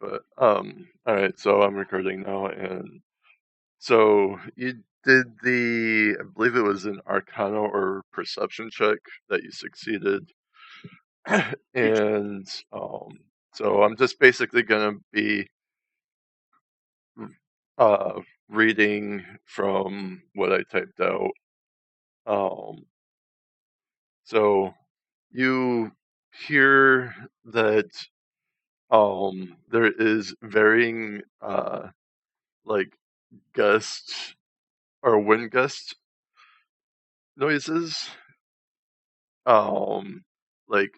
But all right. So I'm recording now, and so you did I believe it was an Arcana or Perception check that you succeeded, and so I'm just basically gonna be uh reading from what I typed out. Um, so you hear that there is varying like gust or wind gust noises, um like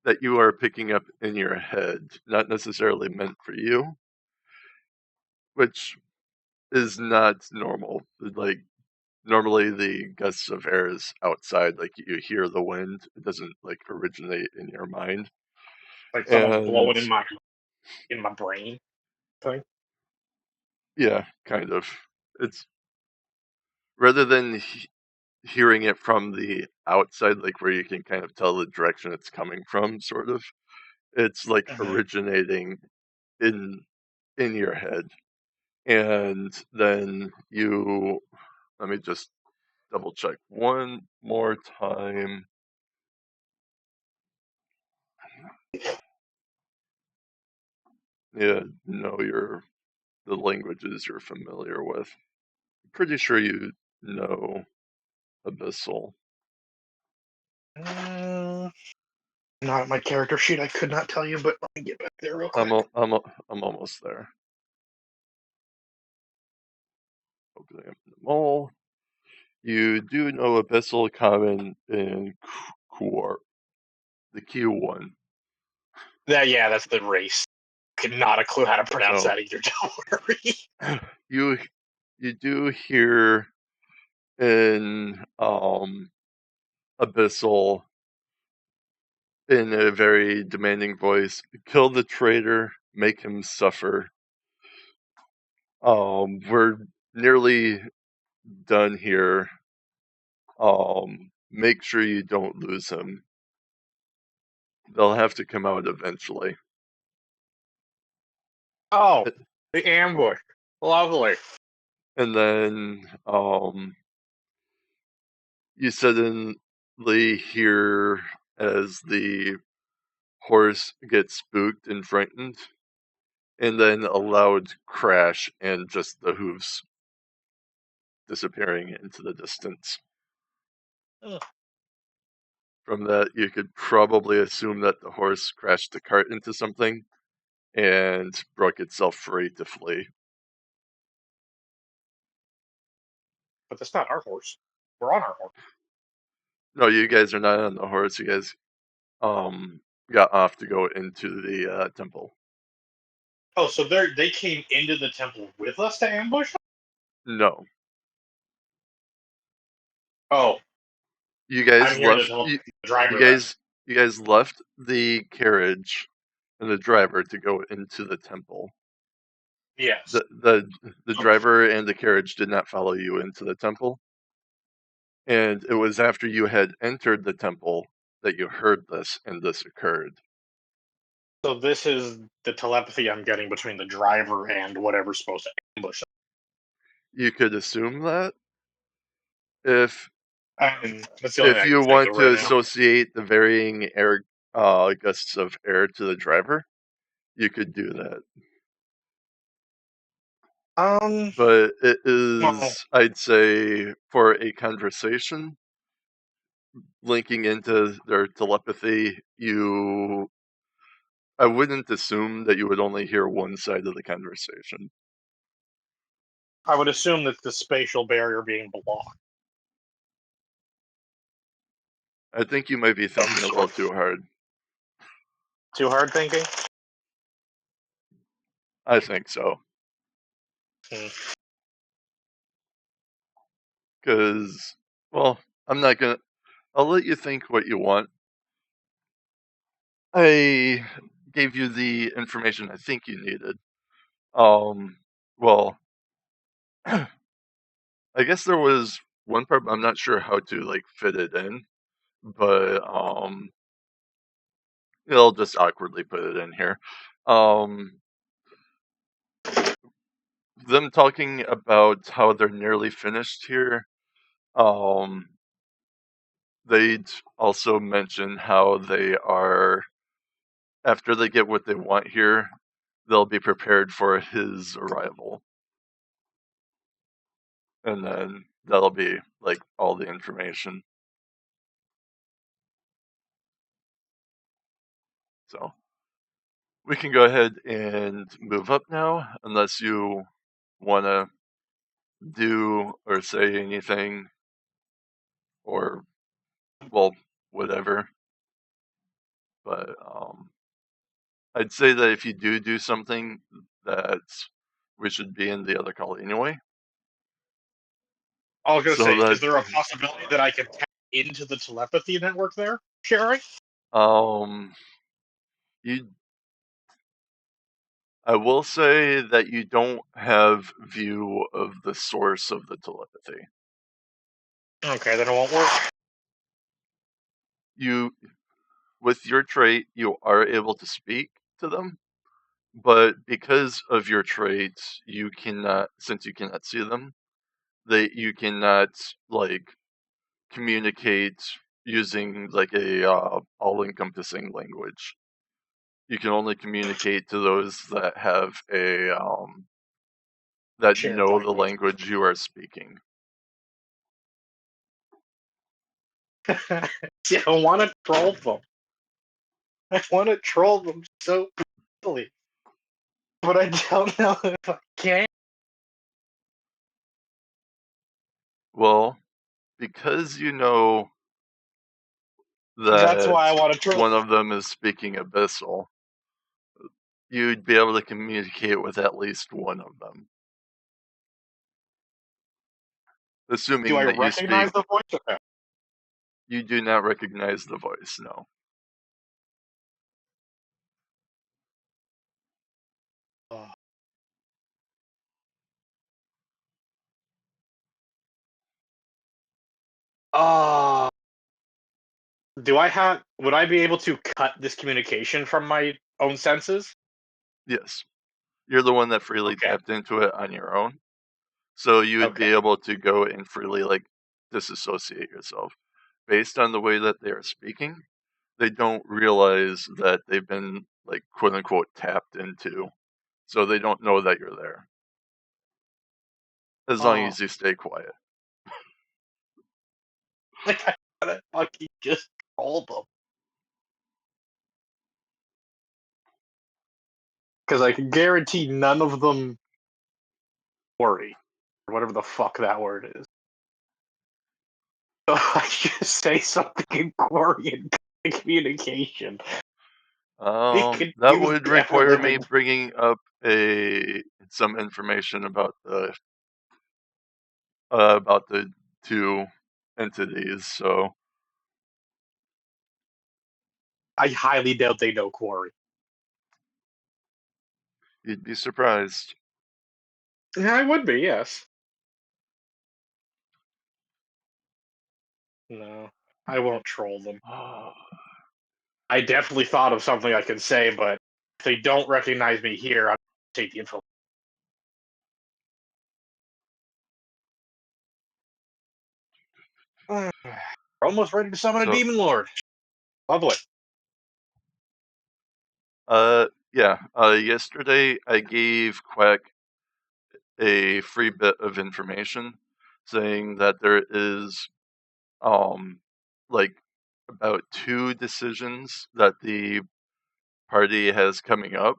that you are picking up in your head, not necessarily meant for you, which is not normal. Like normally the gusts of air is outside, like you hear the wind, it doesn't like originate in your mind. Like someone's And blowing in my brain thing. yeah, kind of. It's rather than hearing it from the outside, like where you can kind of tell the direction it's coming from, sort of. It's like Mm-hmm. originating in your head, and then you let me just double check one more time. Yeah, know the languages you're familiar with. Pretty sure you know Abyssal. Not at my character sheet. I could not tell you, but let me get back there real I'm quick. I'm almost there. Opening up the mole. You do know Abyssal, Common, and Core. The Q1. Yeah, that's the race. Could not a clue how to pronounce So that either. Don't worry. you you do hear in Abyssal in a very demanding voice, kill the traitor, make him suffer. We're nearly done here. Make sure you don't lose him. They'll have to come out eventually. Oh, the ambush. Lovely. And then you suddenly hear as the horse gets spooked and frightened, and then a loud crash and just the hooves disappearing into the distance. Ugh. From that, you could probably assume that the horse crashed the cart into something and broke itself free to flee. But that's not our horse. We're on our horse. No, you guys are not on the horse. You guys got off to go into the temple. Oh, so they came into the temple with us to ambush us? No, Oh, you guys I'm here to left. tell the You driver then. guys you guys left the carriage and the driver to go into the temple. Yes. The driver and the carriage did not follow you into the temple, and it was after you had entered the temple that you heard this and this occurred. So this is the telepathy I'm getting between the driver and whatever's supposed to ambush us. You could assume that if That's the only thing I you can think want of to right now. associate the varying air gusts of air to the driver, you could do that. But it Well, is, I'd say, for a conversation linking into their telepathy, I wouldn't assume that you would only hear one side of the conversation. I would assume that the spatial barrier being blocked. I think you might be thinking a little too hard. Too hard thinking? I think so. Hmm. Because, well, I'm not gonna. I'll let you think what you want. I gave you the information I think you needed. Well, I guess there was one part, but I'm not sure how to like fit it in. But I'll just awkwardly put it in here. Um, them talking about how they're nearly finished here. They'd also mention how they are, after they get what they want here, they'll be prepared for his arrival. And then that'll be like all the information. So we can go ahead and move up now, unless you want to do or say anything, or, well, whatever. But I'd say that if you do something, that we should be in the other call anyway. I was gonna So say, is that there a possibility that I could tap into the telepathy network there, Sherry? you, I will say that you don't have view of the source of the telepathy. Okay, then it won't work. You, with your trait, you are able to speak to them, but because of your trait, you cannot, since you cannot see them, you cannot like communicate using like a all-encompassing language. You can only communicate to those that have a that Shared know the language. language you are speaking. See, I want to troll them. I want to troll them so badly, but I don't know if I can. Well, because you know That's that why I want to troll one them. of them is speaking Abyssal, you'd be able to communicate with at least one of them. Do Assuming I that you speak, recognize the voice? Okay. you do not recognize the voice, no. Uh, do I have? Would I be able to cut this communication from my own senses? Yes. You're the one that freely Okay. tapped into it on your own. So you would Okay. be able to go and freely like disassociate yourself. Based on the way that they are speaking, they don't realize that they've been like quote unquote tapped into. So they don't know that you're there. As long Oh, as you stay quiet. like I gotta fucking just troll them because I can guarantee none of them worry or whatever the fuck that word is. So I just say something in Korean communication. It could That use would the effort require me living. bringing up some information about the two entities. So I highly doubt they know Quarry. you'd be surprised. Yeah, I would be, yes. No, I won't troll them. I definitely thought of something I could say, but if they don't recognize me here, I'll take the info. We're almost ready to summon a So demon lord. Lovely. yeah. Yesterday I gave Quack a free bit of information saying that there is um like about two decisions that the party has coming up,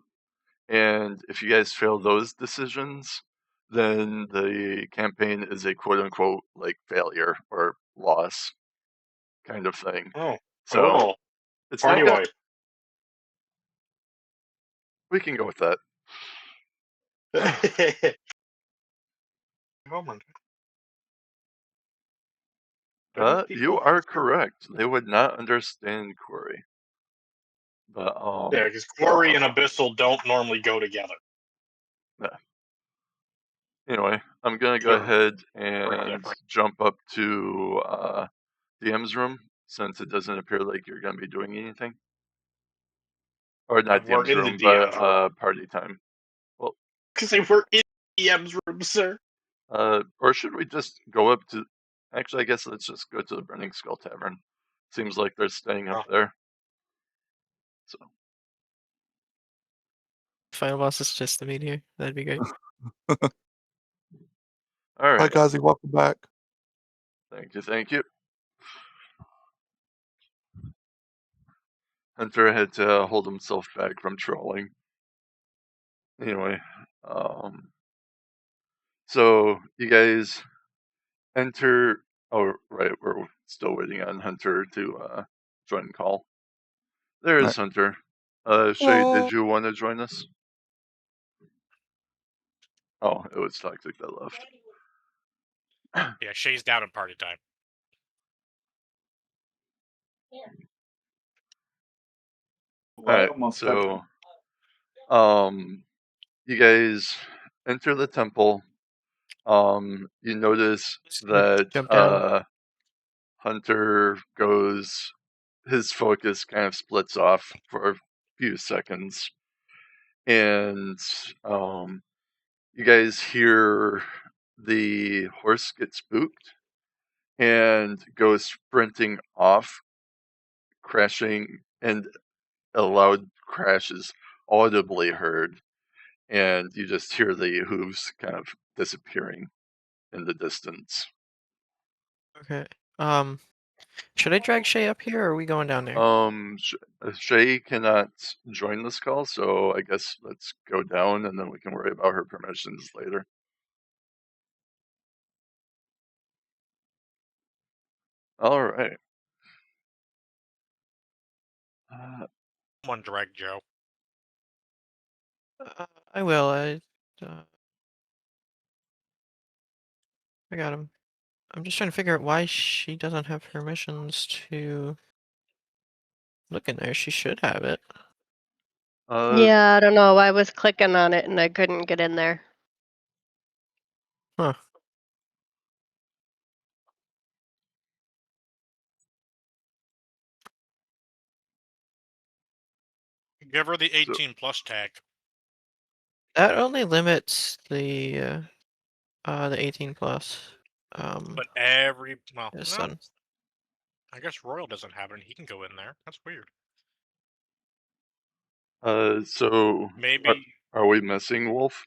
and if you guys fail those decisions, then the campaign is a quote unquote like failure or loss kind of thing. Oh, So cool. it's Party not gonna, wipe. we can go with that. Moment. You are correct. They would not understand query. But Yeah, because Quarry and Abyssal don't normally go together. yeah. Anyway, I'm gonna go They're ahead very and different. jump up to DM's room since it doesn't appear like you're gonna be doing anything. Or not We're DM's in the room, but DM's room. party time. Well, Because they were in EM's room, sir. Or should we just go up to? Actually, I guess let's just go to the Burning Skull Tavern. Seems like they're staying up Oh. there. So, Final boss is just the meteor. That'd be great. all Hi, right. Kazi. Welcome back. Thank you. Thank you. Hunter had to hold himself back from trolling. Anyway, so you guys enter. Oh, right, we're still waiting on Hunter to join call. There is Hunter. Shay, did you want to join us? Oh, it was Toxic that left. Yeah, Shay's down in party time. Alright, so you guys enter the temple. You notice that Jump down. Hunter goes, his focus kind of splits off for a few seconds, and you guys hear the horse get spooked and go sprinting off, crashing, and a loud crash is audibly heard, and you just hear the hooves kind of disappearing in the distance. Okay. Should I drag Shay up here, or are we going down there? Shay cannot join this call, so I guess let's go down and then we can worry about her permissions later. All right. One drag Joe. I will. I got him. I'm just trying to figure out why she doesn't have permissions to look in there. She should have it. Yeah, I don't know. I was clicking on it and I couldn't get in there. Huh. Give her the 18 plus tag. That only limits the 18 plus. But well, this no. one. I guess Royal doesn't have it and he can go in there. That's weird. So Maybe are we missing Wolf?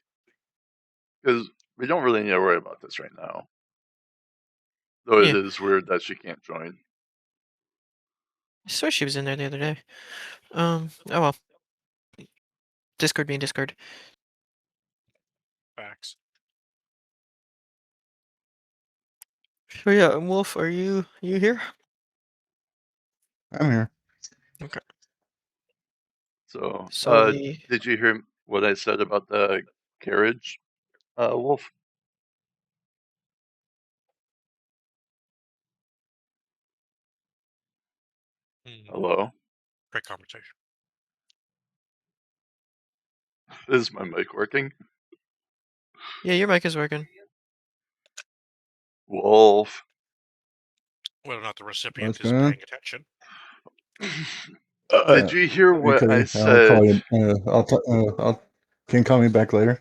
Because we don't really need to worry about this right now. Though it Yeah. is weird that she can't join. I swear she was in there the other day. Oh well. Discord being Discord. facts. So yeah, Wolf, are you here? I'm here. Okay. So, So did you hear what I said about the carriage, Wolf? Hello? Great conversation. Is my mic working? yeah, your mic is working. Wolf. Whether or not the recipient What's is going on? paying attention. Did you hear what I I'll said? call you. Can you call me back later?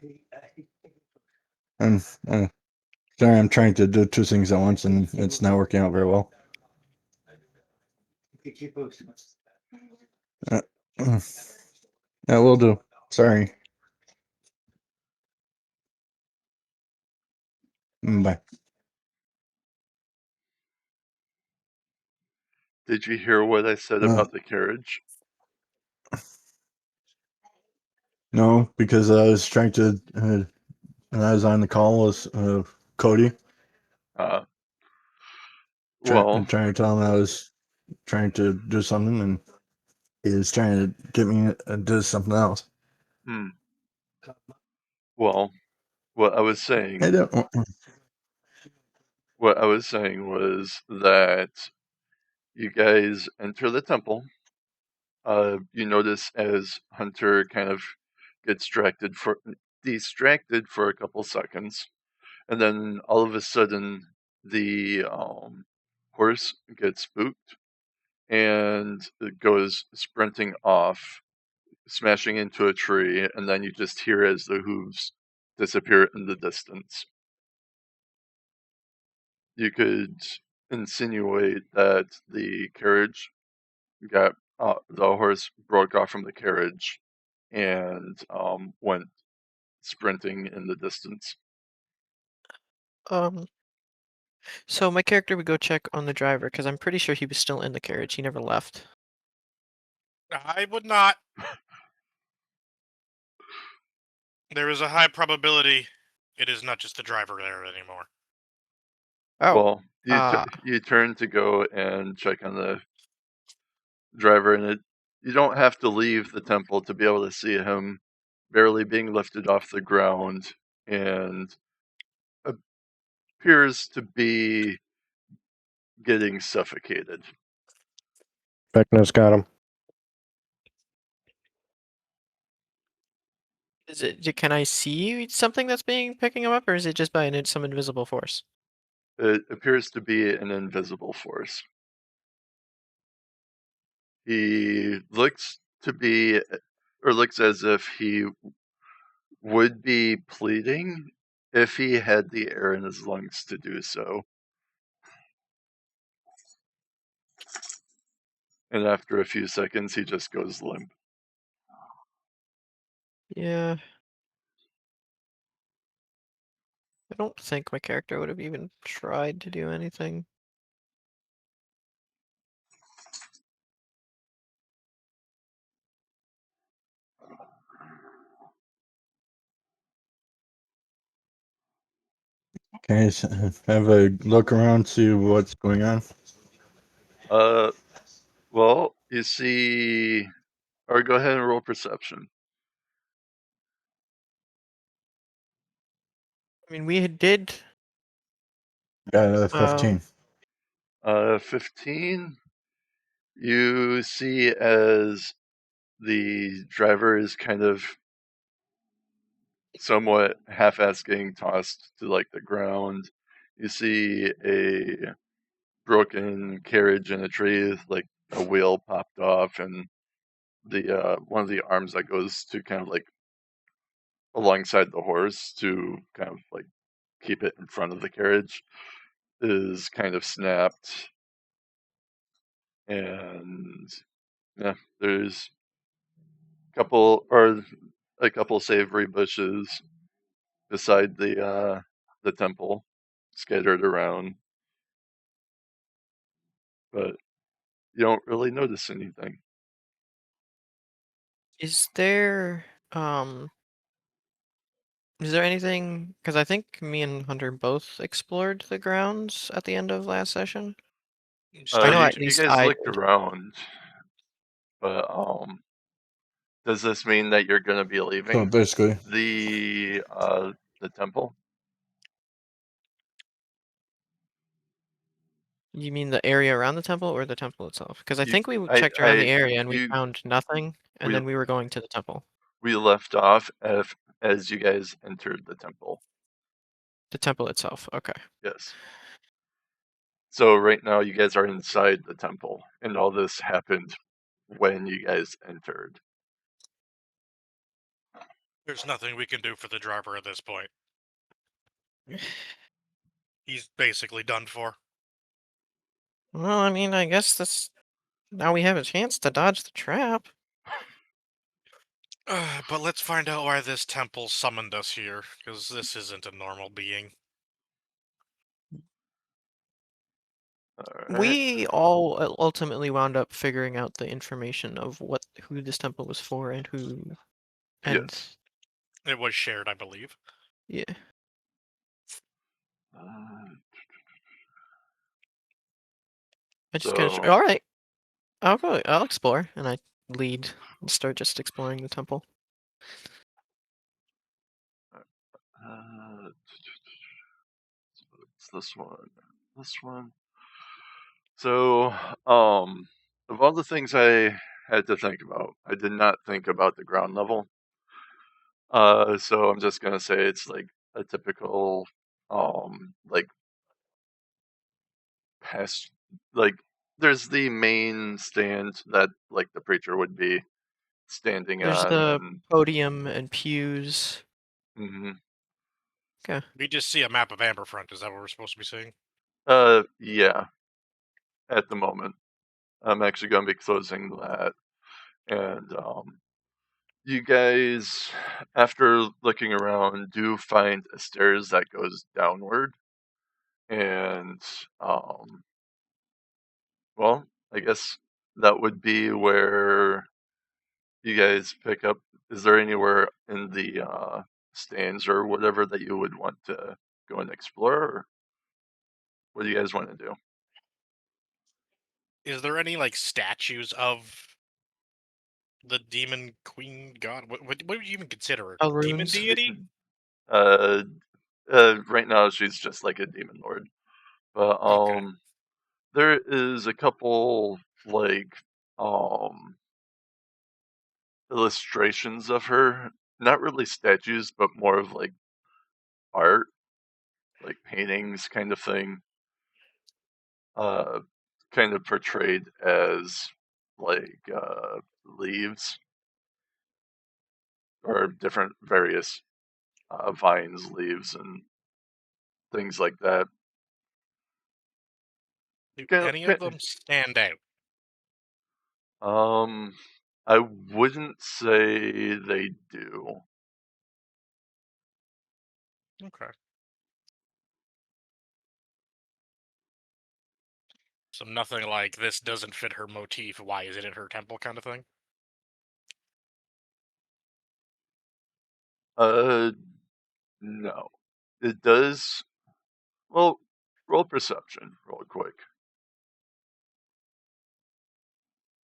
I'm sorry. I'm trying to do two things at once, and it's not working out very well. Yeah, will do. Sorry. Bye. Did you hear what I said about the carriage? No, because I was trying to, and I was on the call with Cody. Well, trying to tell him I was trying to do something, and he was trying to get me to do something else. Well, what I was saying. What I was saying was that you guys enter the temple. You notice as Hunter kind of gets distracted for a couple seconds, and then all of a sudden the horse gets spooked and it goes sprinting off, smashing into a tree, and then you just hear as the hooves disappear in the distance. You could insinuate that the carriage got the horse broke off from the carriage and went sprinting in the distance. So my character would go check on the driver because I'm pretty sure he was still in the carriage. He never left. I would not. There is a high probability it is not just the driver there anymore. Oh, Well, ah. you turn to go and check on the driver, and you don't have to leave the temple to be able to see him barely being lifted off the ground and appears to be getting suffocated. Vecna's got him. Is it? Can I see something that's picking him up, or is it just by some invisible force? It appears to be an invisible force. He looks to be, or looks as if he would be pleading if he had the air in his lungs to do so. And after a few seconds, he just goes limp. Yeah. I don't think my character would have even tried to do anything. Okay, so have a look around, see what's going on. Well, you see, or go ahead and roll perception. I mean, we did. 15. 15. You see as the driver is kind of somewhat half-assed getting tossed to like the ground. You see a broken carriage in a tree, like a wheel popped off, and the one of the arms that goes to kind of like alongside the horse to kind of like keep it in front of the carriage is kind of snapped. And yeah, there's a couple savory bushes beside the temple scattered around, but you don't really notice anything. Is there is there anything? Because I think me and Hunter both explored the grounds at the end of last session. I know at You least guys I looked did. around, but does this mean that you're going to be So leaving basically, the temple? You mean the area around the temple or the temple itself? Because I You, think we checked around the area and we you, found nothing, and we, then we were going to the temple. we left off as you guys entered the temple. The temple itself. Okay. Yes. So right now you guys are inside the temple, and all this happened when you guys entered. There's nothing we can do for the driver at this point. He's basically done for. Well, I mean, I guess that's now we have a chance to dodge the trap. But let's find out why this temple summoned us here, because this isn't a normal being. All right. We all ultimately wound up figuring out the information of who this temple was for and who, and Yes. It was shared, I believe. yeah. I just kind So of all right. I'll go. I'll explore, and I lead and start just exploring the temple. it's this one. This one. So, of all the things I had to think about, I did not think about the ground level. So I'm just gonna say it's like a typical, like past, like there's the main stand that like the preacher would be standing There's on, the and podium and pews. mhm. Okay. We just see a map of Amberfront. Is that what we're supposed to be seeing? Yeah. At the moment, I'm actually going to be closing that, and you guys, after looking around, do find a stairs that goes downward, and well, I guess that would be where you guys pick up. Is there anywhere in the stands or whatever that you would want to go and explore? Or what do you guys want to do? Is there any like statues of the demon queen god? What would you even consider her? Oh, Demon runes. deity? Uh, right now she's just like a demon lord, but Okay. there is a couple like illustrations of her, not really statues, but more of like art, like paintings kind of thing, kind of portrayed as like leaves or different various vines, leaves, and things like that. Do Kind any of, of them stand out? I wouldn't say they do. Okay. So nothing like this doesn't fit her motif. Why is it in her temple kind of thing? No. It does. Well, roll perception real quick.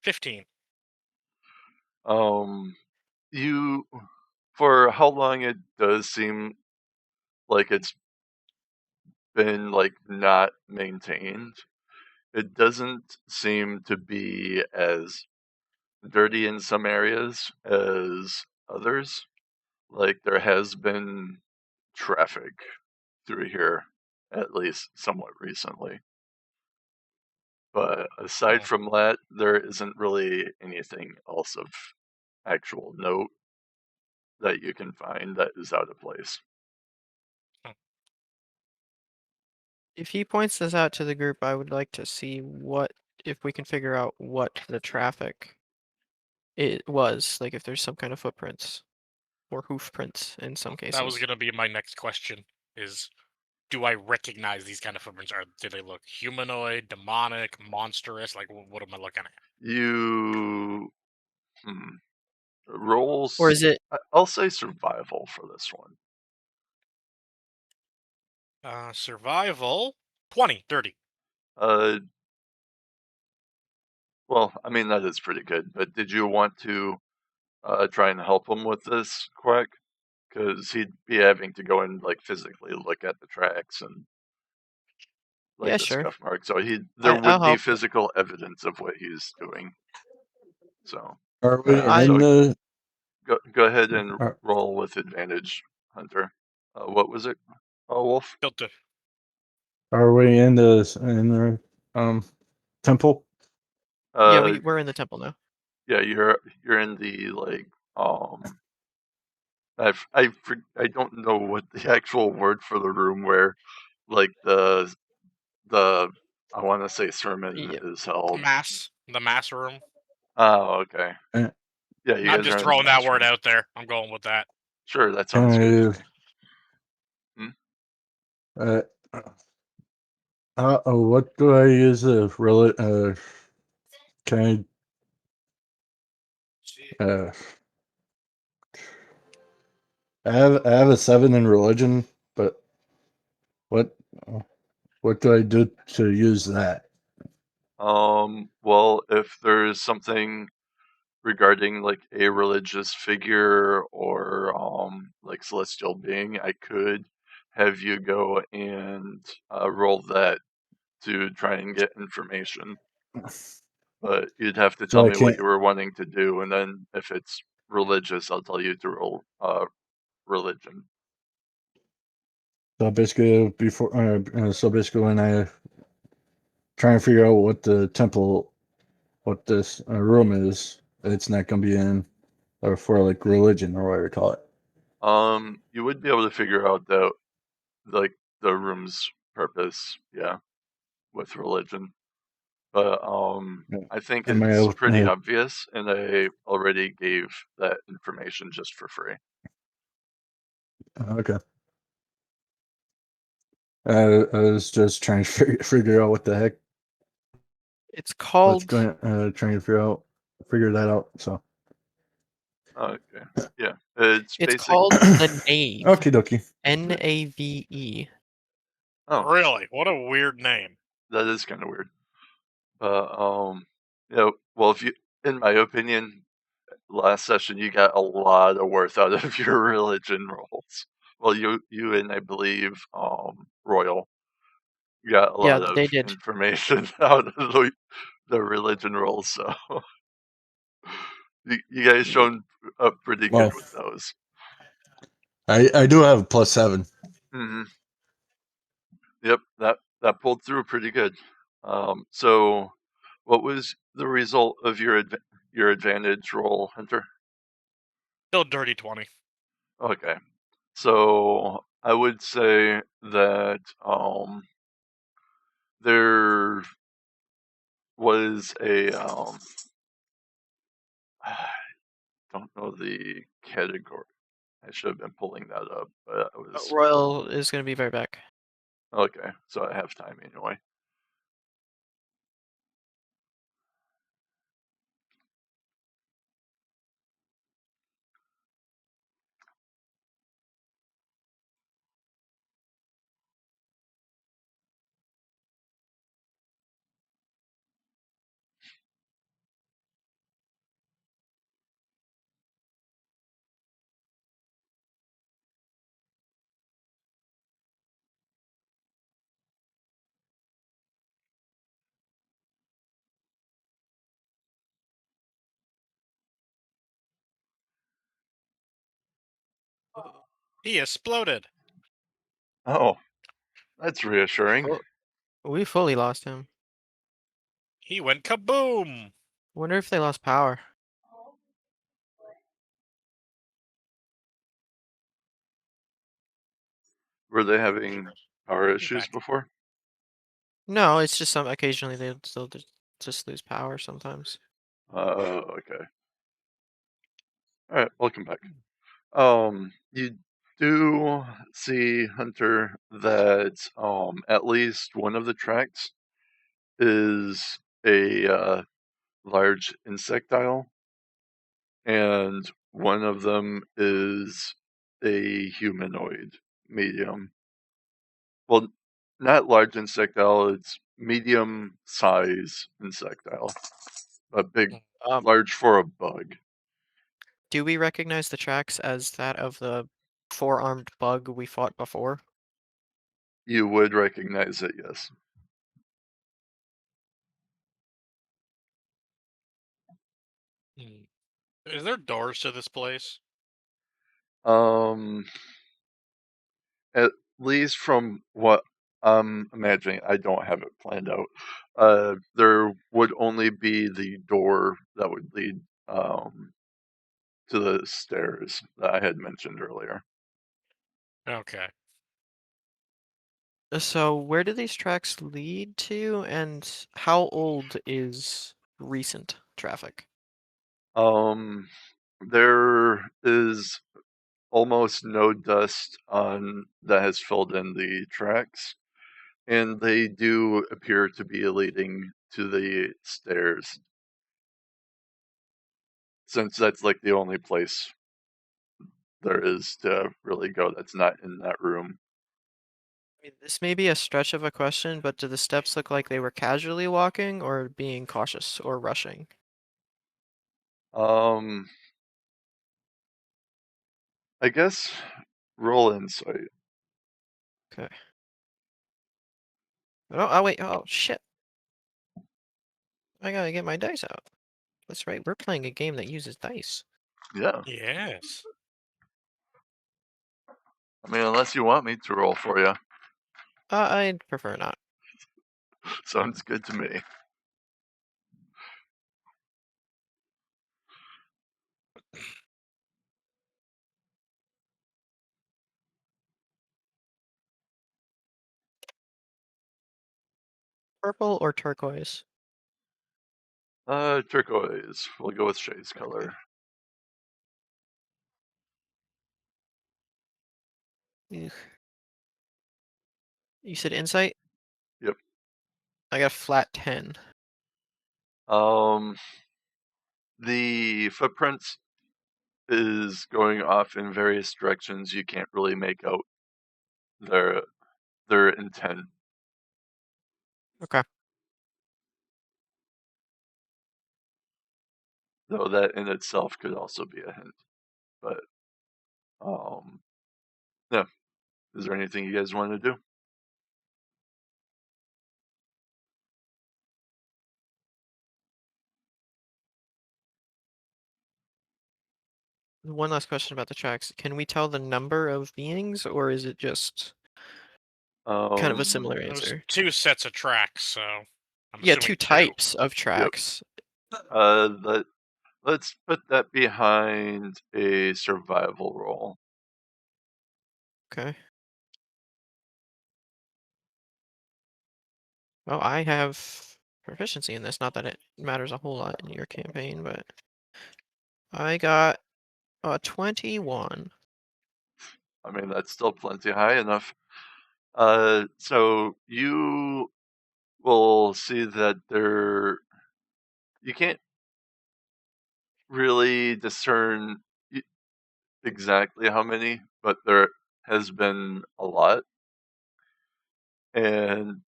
15. You, for how long it does seem like it's been like not maintained, it doesn't seem to be as dirty in some areas as others. Like there has been traffic through here, at least somewhat recently. But aside Hmm. from that, there isn't really anything else of actual note that you can find that is out of place. If he points this out to the group, I would like to see if we can figure out what the traffic it was. Like if there's some kind of footprints or hoof prints in some cases. That was gonna be my next question. Is do I recognize these kind of footprints? Do they look humanoid, demonic, monstrous? Like what am I looking at? You Or rolls. is it? I'll say survival for this one. Survival 20, 30. Uh, well, I mean that is pretty good. But did you want to try and help him with this, Quack? Because he'd be having to go and like physically look at the tracks and like Yeah, the sure. scuff mark. So there I'll would be help. physical evidence of what he's doing. So Are we I- in the? go ahead and Are, roll with advantage, Hunter. What was it? Oh, Wolf. Filter. are we in the temple? Yeah, Uh, we're in the temple now. yeah, you're in the like I don't know what the actual word for the room where like the I want to say sermon Yeah. is held. The mass room. Oh, okay. Uh, Yeah, you I'm guys just are in the throwing that mass word room. out there. I'm going with that. Sure, that Can sounds good. I? What do I use the can I have a 7 in religion, but what what do I do to use that? Well, if there's something regarding like a religious figure or like celestial being, I could have you go and roll that to try and get information. But you'd have to So tell I me what can't. you were wanting to do, and then if it's religious, I'll tell you to roll religion. So basically, so basically, when I try and figure out what the temple, what this room is, it's not going to be in or for like religion or whatever you call it. You would be able to figure out that like the room's purpose, yeah, with religion. But Yeah. I think Am I it's able- pretty obvious, and I already gave that information just for free. Okay. I was just trying to figure out what the heck. It's What's called. going? Trying to figure that out. So. Okay, yeah, it's It's basic. called the Nave. Okie dokie. Nave. Oh, Really? What a weird name. that is kind of weird. But you know, well, if you, in my opinion, last session you got a lot of worth out of your religion rolls. Well, you and I believe Royal got a Yeah, lot of they did. information out of the religion rolls, so you guys shown up pretty good Well, with those. I do have a +7. Hmm. Yep, that pulled through pretty good. So what was the result of your advantage roll, Hunter? Still dirty 20. Okay, so I would say that there was a I don't know the category. I should have been pulling that up, but I was Royal is going to be right back. okay. So I have time anyway. He exploded. Oh, that's reassuring. Oh, we fully lost him. He went kaboom. Wonder if they lost power. Were they having power He's issues back. before? No, it's just some. Occasionally they still just lose power sometimes. Okay. All right, welcome back. You do see, Hunter, that at least one of the tracks is a large insectile, and one of them is a humanoid medium. Well, not large insectile, it's medium size insectile. A big, Um, large for a bug. do we recognize the tracks as that of the four-armed bug we fought before? You would recognize it, yes. Is there doors to this place? Um, at least from what I'm imagining, I don't have it planned out. There would only be the door that would lead to the stairs that I had mentioned earlier. Okay. So where do these tracks lead to, and how old is recent traffic? There is almost no dust on that has filled in the tracks, and they do appear to be leading to the stairs, since that's like the only place there is to really go that's not in that room. I mean, this may be a stretch of a question, but do the steps look like they were casually walking or being cautious or rushing? Um, I guess roll insight. Okay. Oh, wait. Oh, shit. I gotta get my dice out. That's right. We're playing a game that uses dice. Yeah, Yes. I mean, unless you want me to roll for you, I'd prefer not. sounds good to me. Purple or turquoise? Turquoise. We'll go with Shay's color. Ugh. You said insight? Yep. I got a flat 10. The footprints is going off in various directions. You can't really make out their intent. Okay. Though that in itself could also be a hint. But yeah. Is there anything you guys want to do? One last question about the tracks. Can we tell the number of beings, or is it just kind of a similar There's answer? 2 sets of tracks, so I'm Yeah, assuming 2 2. types of tracks. Let's put that behind a survival roll. Okay. Well, I have proficiency in this. Not that it matters a whole lot in your campaign, but I got a 21. I mean, that's still plenty high enough. So you will see that you can't really discern exactly how many, but there has been a lot. And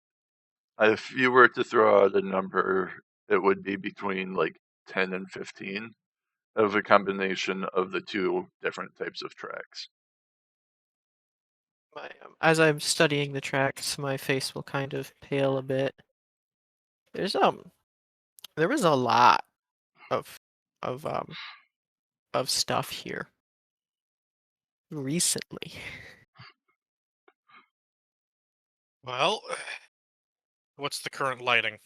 if you were to throw out a number, it would be between like 10 and 15 of a combination of the 2 different types of tracks. As I'm studying the tracks, my face will kind of pale a bit. There was a lot of of stuff here recently. Well, what's the current lighting?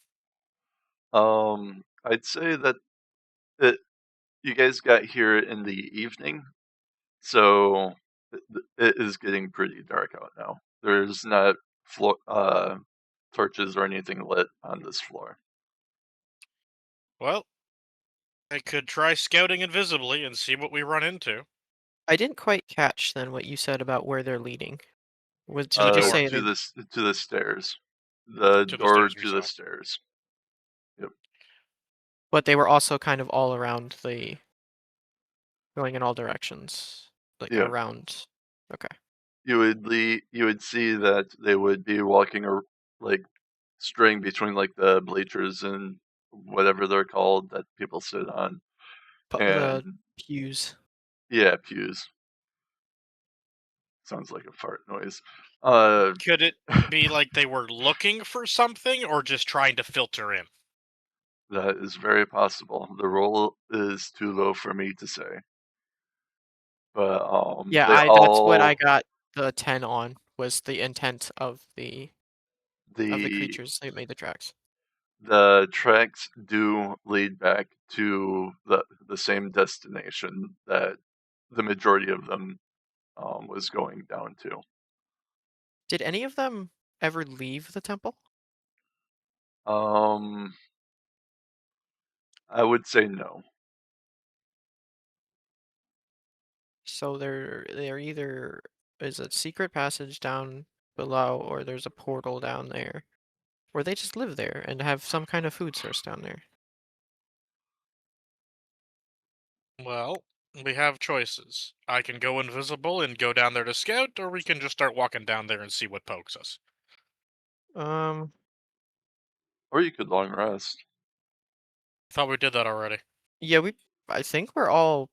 I'd say that you guys got here in the evening, so it is getting pretty dark out now. There's not torches or anything lit on this floor. Well, I could try scouting invisibly and see what we run into. I didn't quite catch then what you said about where they're leading. Did To the you just door. say to they the stairs, the To the door stairs we to the saw. stairs. Yep. but they were also kind of all around going in all directions, like Yeah. around. Okay. You would see that they would be walking or like straying between like the bleachers and whatever they're called that people sit on. The And pews. yeah, pews. Sounds like a fart noise. Could it be like they were looking for something or just trying to filter in? That is very possible. The roll is too low for me to say. But Yeah, that's what I got the 10 on, was the intent of the creatures that made the tracks. The tracks do lead back to the same destination that the majority of them was going down to. Did any of them ever leave the temple? I would say no. So they're either is a secret passage down below, or there's a portal down there, or they just live there and have some kind of food source down there. Well, we have choices. I can go invisible and go down there to scout, or we can just start walking down there and see what pokes us. Um, Or you could long rest. Thought we did that already. yeah, I think we're all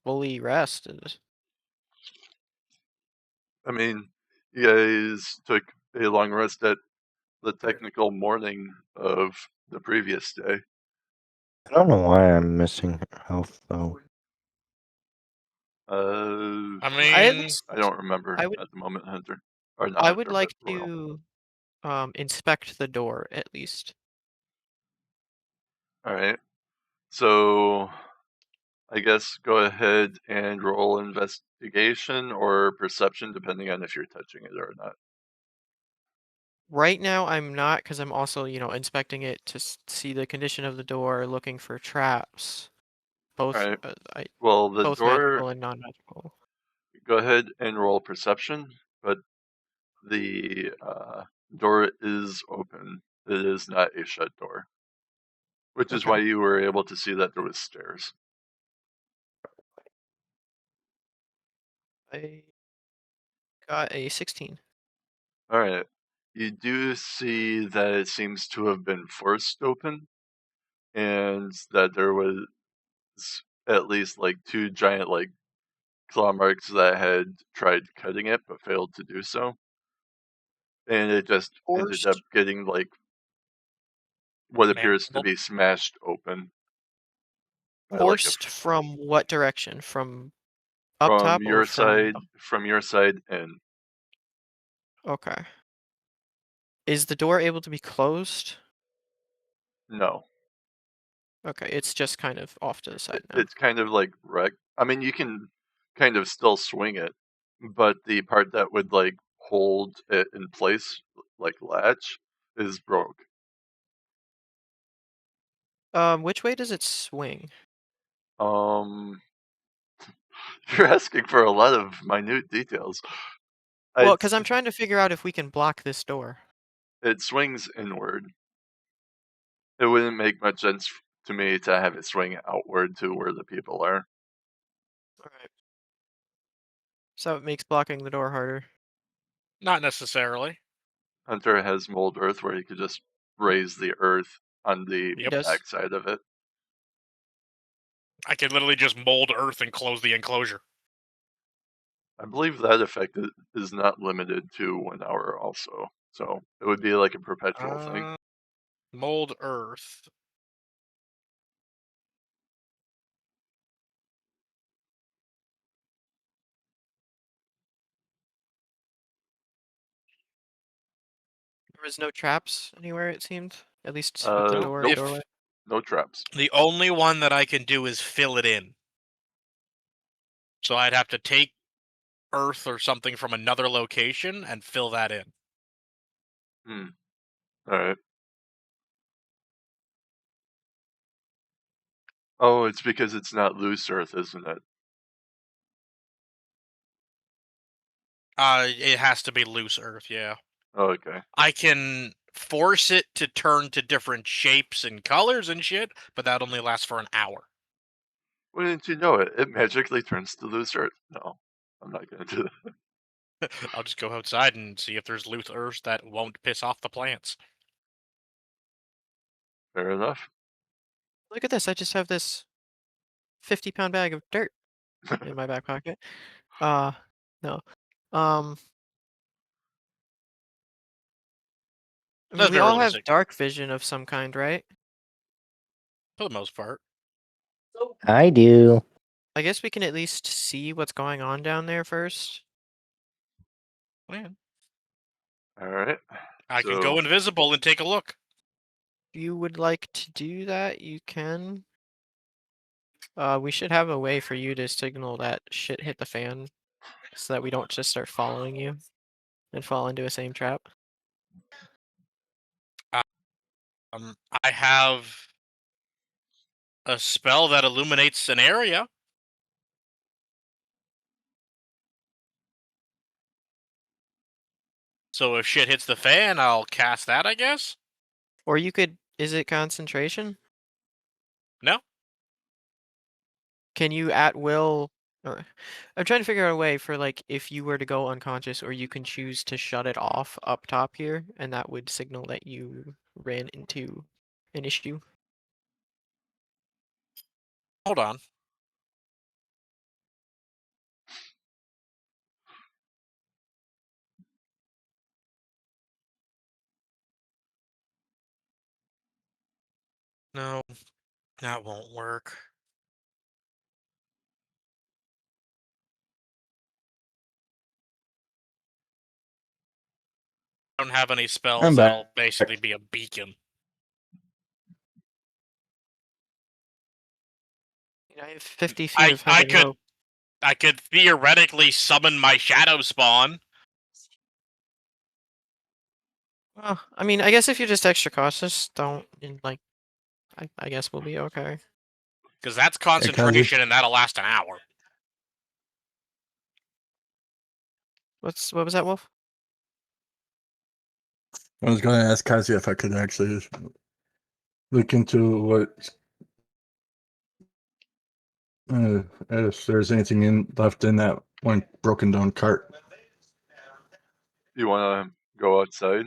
fully rested. I mean, you guys took a long rest at the technical morning of the previous day. I don't know why I'm missing health though. I I mean, don't remember I would at the moment, Hunter. Or not I Hunter, would but like Royal. to inspect the door at least. All right. So I guess go ahead and roll investigation or perception, depending on if you're touching it or not. Right now, I'm not, because I'm also, inspecting it to see the condition of the door, looking for traps, both Alright. Well, the both door. magical and non-magical. Go ahead and roll perception, but the door is open. It is not a shut door, which is Okay. why you were able to see that there was stairs. I got a 16. All right. You do see that it seems to have been forced open, and that there was at least like two giant like claw marks that had tried cutting it but failed to do so, and it just ended up Forced, getting like what appears to Manhandled? be smashed open by like a forced from what direction? From up top or from? from your side, and Okay. Is the door able to be closed? no. Okay, it's just kind of off to the side now. It's kind of like wreck. I mean, you can kind of still swing it, but the part that would like hold it in place, like latch, is broke. Which way does it swing? Um, you're asking for a lot of minute details. Well, I'd because I'm trying to figure out if we can block this door. It swings inward. It wouldn't make much sense to me to have it swing outward to where the people are. Alright. So it makes blocking the door harder. Not necessarily. Hunter has mold earth where he could just raise the earth on the He does. backside of it. I could literally just mold earth and close the enclosure. I believe that effect is not limited to 1 hour also. So it would be like a perpetual thing. Mold earth. There was no traps anywhere, it seemed. At least with the door Nope. doorway. No traps. The only one that I can do is fill it in. So I'd have to take earth or something from another location and fill that in. Alright. Oh, it's because it's not loose earth, isn't it? It has to be loose earth, yeah. Oh, okay. I can force it to turn to different shapes and colors and shit, but that only lasts for an hour. Wouldn't you know it? It magically turns to loose earth. No, I'm not going to do that. I'll just go outside and see if there's loose earth that won't piss off the plants. Fair enough. Look at this, I just have this 50-pound bag of dirt in my back pocket. No. I mean, That's we very all have realistic. dark vision of some kind, right? For the most part. I do. I guess we can at least see what's going on down there first. Yeah. Alright. I can go invisible and take a look. If you would like to do that, you can. We should have a way for you to signal that shit hit the fan so that we don't just start following you and fall into a same trap. I have a spell that illuminates an area. So if shit hits the fan, I'll cast that, I guess? Or you could, is it concentration? No? Can you at will, or I'm trying to figure out a way for like if you were to go unconscious, or you can choose to shut it off up top here, and that would signal that you ran into an issue. Hold on. No, that won't work. I don't have any spells I'm back. that'll basically be a beacon. I have 50 feet of heaven rope. I could theoretically summon my shadow spawn. Well, I mean, I guess if you're just extra cautious, don't like. I guess we'll be okay. Because that's Kazi? concentration, and that'll last an hour. What was that, Wolf? I was going to ask Kazi if I could actually look into what if there's anything left in that one broken down cart. You want to go outside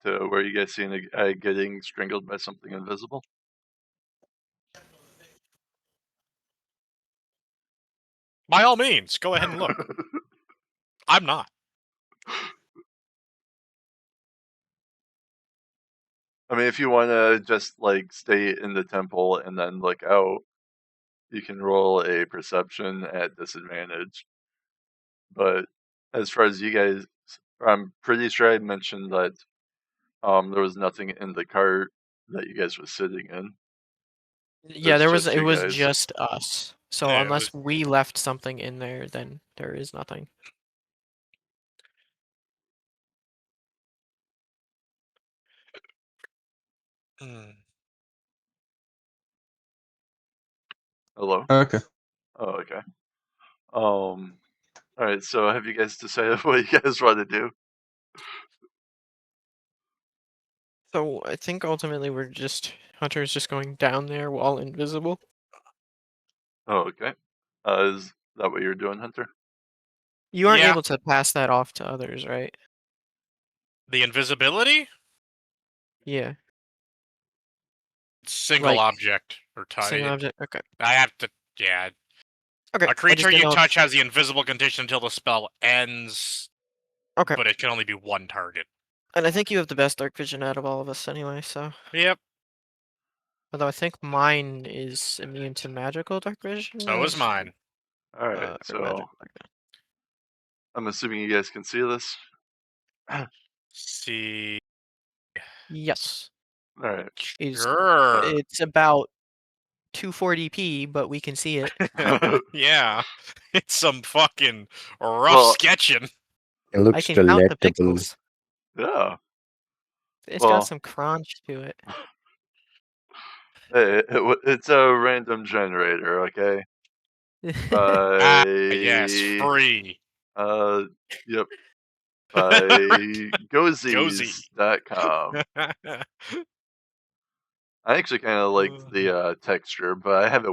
to where you guys seen a guy getting strangled by something invisible? By all means, go ahead and look. I'm not. I mean, if you want to just like stay in the temple and then look out, you can roll a perception at disadvantage. But as far as you guys, I'm pretty sure I mentioned that there was nothing in the cart that you guys were sitting in. Yeah, It's there was. just It you was guys. just us. So Yeah, it unless was- we left something in there, then there is nothing. Hmm. Hello? Okay. Oh, okay. All right, so have you guys decided what you guys want to do? So I think ultimately Hunter's just going down there while invisible. Oh, okay. Is that what you're doing, Hunter? You aren't Yeah. able to pass that off to others, right? The invisibility? Yeah. Single Like, object or Single type. object. Okay. I have to. Yeah. Okay. A I creature just didn't you know. touch has the invisible condition until the spell ends, Okay. but it can only be one target. And I think you have the best dark vision out of all of us anyway. So, Yep. although I think mine is immune to magical dark vision. So is mine. All right, Or so magic like that. I'm assuming you guys can see this. See. Yes. All right. Sure. It's about 240p, but we can see it. Yeah. It's some fucking rough Well, sketching. It I looks can count the delectable. pixels. yeah. It's Well, got some crunch to it. it's a random generator, okay? Ah, By yes, free. yep, by Gozy. gozies.com. I actually kind of like the texture, but I have it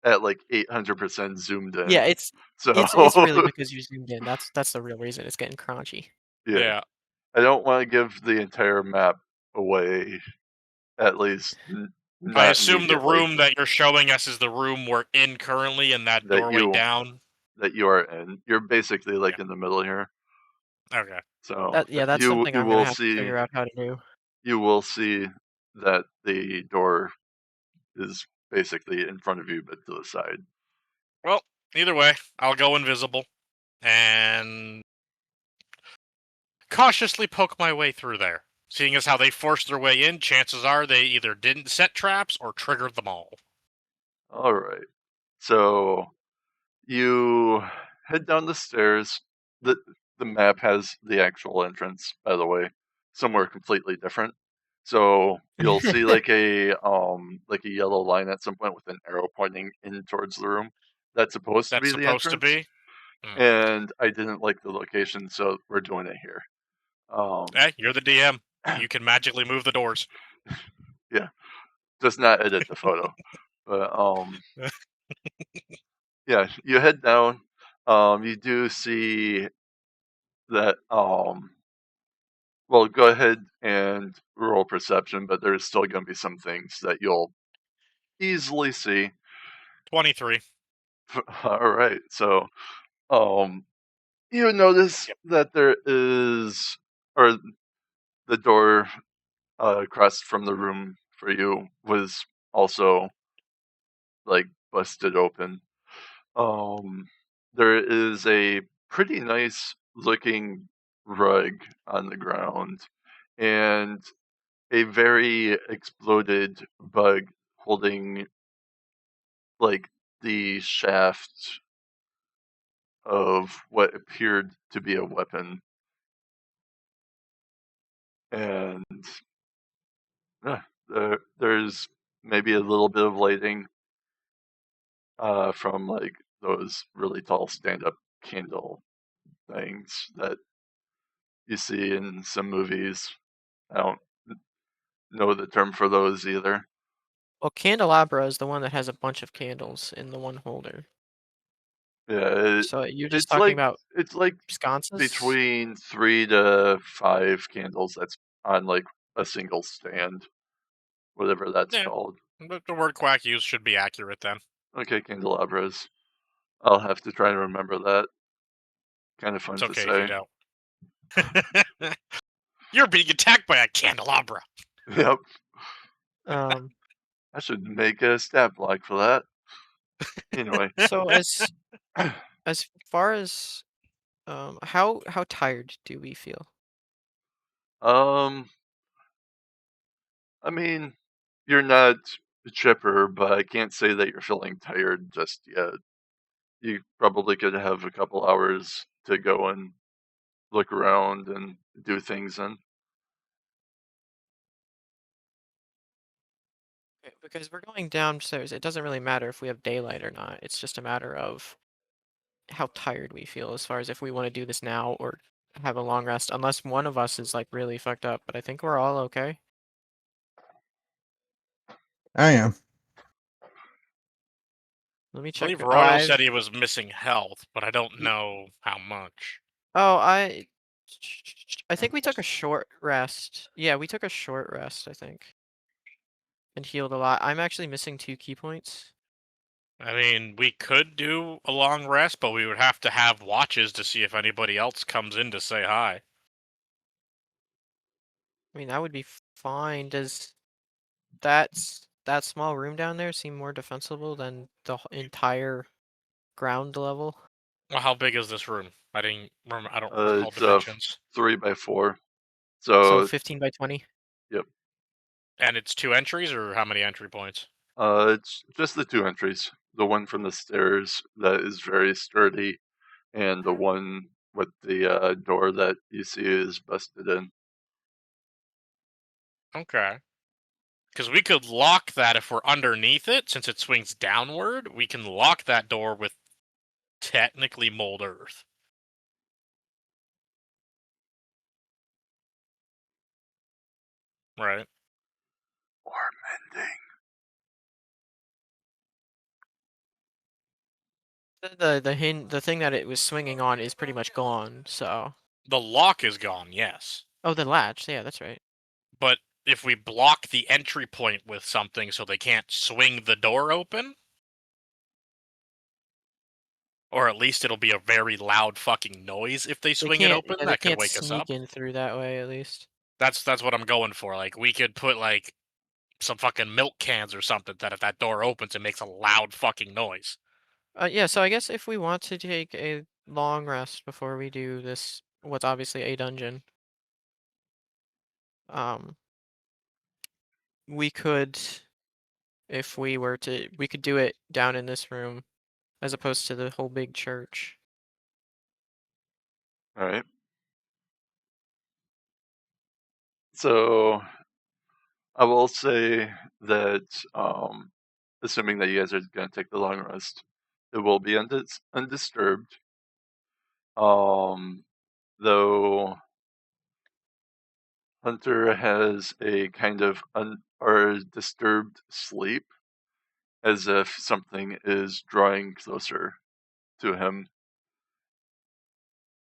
at like 800% zoomed in. Yeah, it's really because you zoomed in. That's the real reason it's getting crunchy. yeah. I don't want to give the entire map away, at least not I assume the immediately, room that you're showing us is the room we're in currently, and that that doorway down. that you are in. You're basically like in the middle here. Okay. So That's you something I'm gonna will have to figure out how to do. you will see that the door is basically in front of you but to the side. Well, either way, I'll go invisible and cautiously poke my way through there. Seeing as how they forced their way in, chances are they either didn't set traps or triggered them all. All right. So you head down the stairs. The map has the actual entrance, by the way, somewhere completely different. So you'll see like a yellow line at some point with an arrow pointing in towards the room. That's supposed to That's be the supposed to entrance. be. And I didn't like the location, so we're doing it here. Hey, you're the DM. You can magically move the doors. Yeah, just not edit the photo. But yeah, you head down. You do see that. Well, go ahead and roll perception, but there's still going to be some things that you'll easily see. 23. All right, so you notice that there is, or the door across from the room for you was also like busted open. There is a pretty nice looking rug on the ground and a very exploded bug holding like the shaft of what appeared to be a weapon. and there's maybe a little bit of lighting from like those really tall stand-up candle things that you see in some movies. I don't know the term for those either. Well, candelabra is the one that has a bunch of candles in the one holder. Yeah, So you're just it's talking like about it's like sconces? between 3 to 5 candles that's on like a single stand, whatever that's Yeah. called. The word quack used should be accurate then. Okay, candelabras. I'll have to try and remember that. Kind of fun It's to okay if you say. don't. You're being attacked by a candelabra. Yep. Um, I should make a stat block for that. Anyway. so as far as how tired do we feel? I mean, you're not chipper, but I can't say that you're feeling tired just yet. You probably could have a couple hours to go and look around and do things in. Because we're going downstairs, it doesn't really matter if we have daylight or not. It's just a matter of how tired we feel as far as if we want to do this now or have a long rest, unless one of us is like really fucked up. But I think we're all okay. I am. Let me I check. believe Oh, Royal said he was missing health, but I don't know how much. Oh, I think we took a short rest. Yeah, we took a short rest, I think. And healed a lot. I'm actually missing 2 key points. I mean, we could do a long rest, but we would have to have watches to see if anybody else comes in to say hi. I mean, that would be fine. Does that small room down there seem more defensible than the entire ground level? Well, how big is this room? I didn't remember. I don't recall It's dimensions. 3 by 4. So So 15 by 20. yep. And it's 2 entries, or how many entry points? It's just the 2 entries. The one from the stairs that is very sturdy, and the one with the door that you see is busted in. Okay. Because we could lock that if we're underneath it, since it swings downward. We can lock that door with technically mold earth. Right. Or mending. The thing that it was swinging on is pretty much gone. So The lock is gone, yes. oh, the latch. Yeah, that's right. But if we block the entry point with something so they can't swing the door open, or at least it'll be a very loud fucking noise if they They swing it can't. open, Yeah, they that could can't wake us up. sneak in through that way at least. That's what I'm going for. Like, we could put like some fucking milk cans or something that if that door opens, it makes a loud fucking noise. Yeah. So I guess if we want to take a long rest before we do this, what's obviously a dungeon, we could, if we were to, we could do it down in this room, as opposed to the whole big church. All right. So I will say that, assuming that you guys are going to take the long rest, it will be undisturbed. Though Hunter has a kind of or disturbed sleep, as if something is drawing closer to him,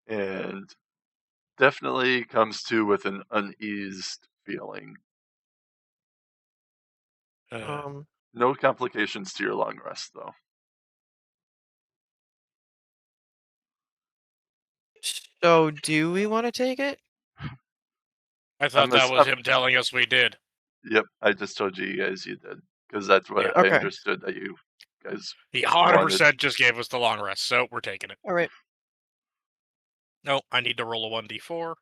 and definitely comes to with an uneased feeling. No complications to your long rest, though. So do we want to take it? I thought that was him telling us we did. Yep, I just told you guys you did, because that's what Yeah. I Okay. understood that you guys He wanted. 100% just gave us the long rest, so we're taking it. All right. No, I need to roll a 1d4.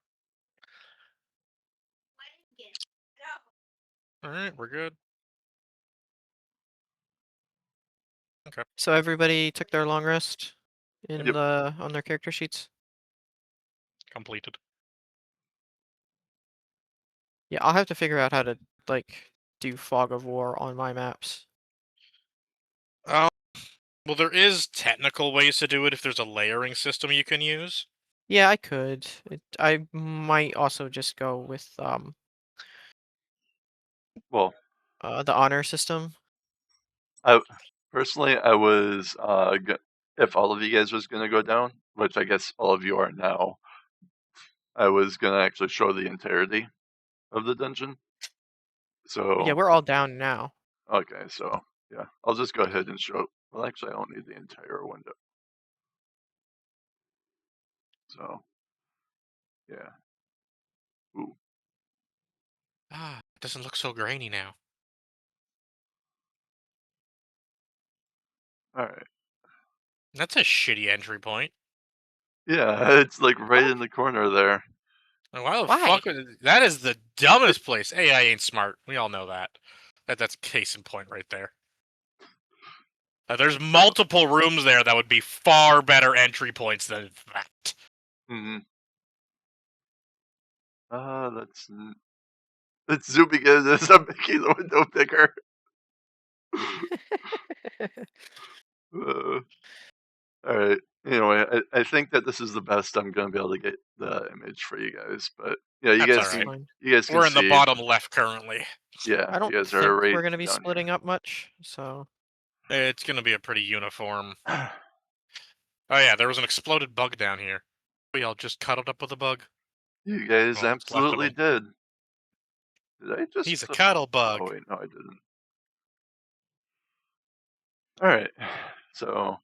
Alright, we're good. Okay. So everybody took their long rest in Yep. on their character sheets. Completed. Yeah, I'll have to figure out how to like do fog of war on my maps. Well, there is technical ways to do it if there's a layering system you can use. Yeah, I could. I might also just go with Well, the honor system. I personally, I was if all of you guys was gonna go down, which I guess all of you are now, I was gonna actually show the entirety of the dungeon. Yeah, So we're all down now. okay, so yeah, I'll just go ahead and show. Well, actually, I don't need the entire window. So yeah. Ooh. It doesn't look so grainy now. All right. That's a shitty entry point. Yeah, it's like right What? in the corner there. Like, why the Why? fuck that is the dumbest place. AI ain't smart. We all know that. That's case in point right there. There's multiple rooms there that would be far better entry points than that. Mm-hmm. It's zooming in as I'm making the window bigger. All right. Anyway, I think that this is the best I'm gonna be able to get the image for you guys. But yeah, That's That's alright. fine. you guys can We're in the see. bottom left currently. Yeah, I don't you guys are think right we're gonna be down splitting up much, so It's gonna be a pretty uniform. here. Oh yeah, there was an exploded bug down here. We all just cuddled up with a bug. You guys Well, what's left of absolutely him. did. Did I just? He's a cuddle bug. Oh wait, no, I didn't. All right. So,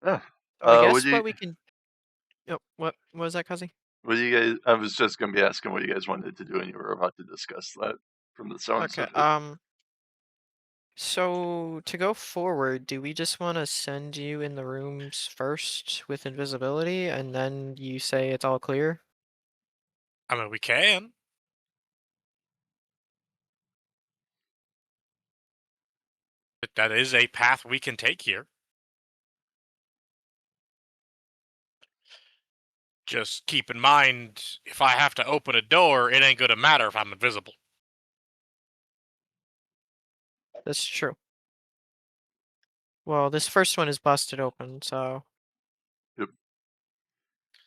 yeah. I What guess do you? what we can. Oh, what was that, Cuzzy? What do you guys? I was just gonna be asking what you guys wanted to do, and you were about to discuss that from the sounds Okay. of it. So to go forward, do we just want to send you in the rooms first with invisibility, and then you say it's all clear? I mean, we can. But that is a path we can take here. Just keep in mind, if I have to open a door, it ain't gonna matter if I'm invisible. That's true. Well, this first one is busted open, so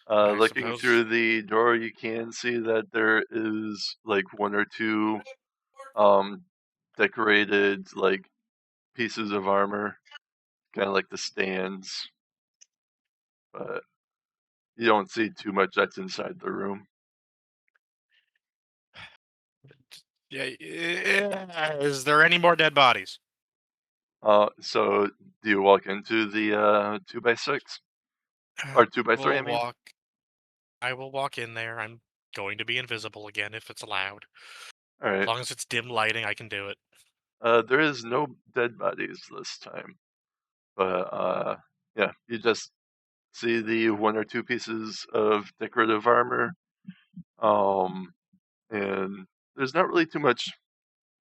I Looking suppose. through the door, you can see that there is like one or two decorated like pieces of armor, kind of like the stands, but you don't see too much that's inside the room. Yeah. Is there any more dead bodies? So do you walk into the 2x6 or 2x3? I mean, I will walk in there. I'm going to be invisible again if it's allowed. all As right. long as it's dim lighting, I can do it. There is no dead bodies this time, but yeah, you just see the one or two pieces of decorative armor. And there's not really too much,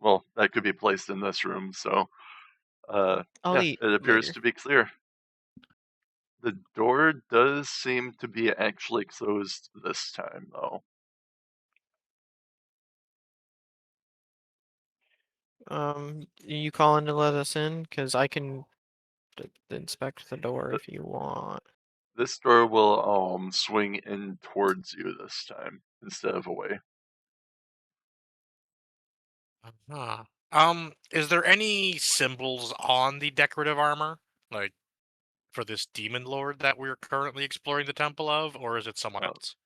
well, that could be placed in this room. So, I'll yeah, eat it appears later. to be clear. The door does seem to be actually closed this time, though. You calling to let us in? Because I can inspect the door Th- if you want. This door will swing in towards you this time instead of away. Huh. Is there any symbols on the decorative armor? Like, for this demon lord that we're currently exploring the temple of, or is it someone Uh, else?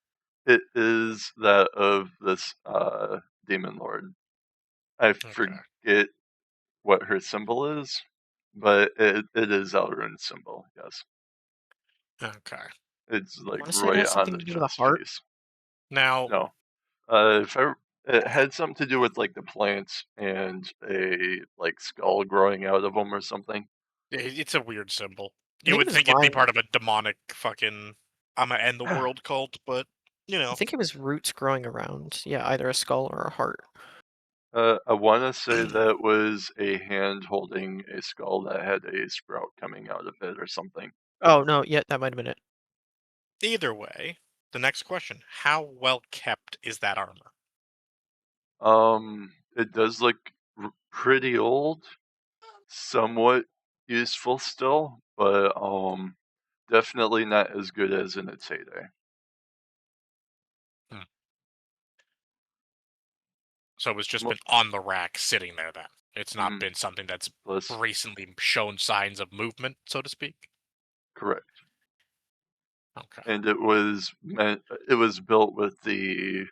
It is that of this demon lord. I Okay. forget what her symbol is, but it is Elrond's symbol, yes. Okay. It's I like want to say it right has on something the to do with a chest heart. piece. Now, No, if I, it had something to do with like the plants and a like skull growing out of them or something. it's a weird symbol. I You think it would was think it'd be vine. part of a demonic fucking I'm gonna end the world cult, but you I know. think it was roots growing around. Yeah, either a skull or a heart. I want to say that was a hand holding a skull that had a sprout coming out of it or something. Oh no, yeah, that might have been it. Either way, the next question: how well kept is that armor? It does look pretty old, somewhat useful still, but definitely not as good as in its heyday. So it's just been on the rack, sitting there. Then it's not been something that's Plus, recently shown signs of movement, so to speak. correct. Okay. And it was built with the.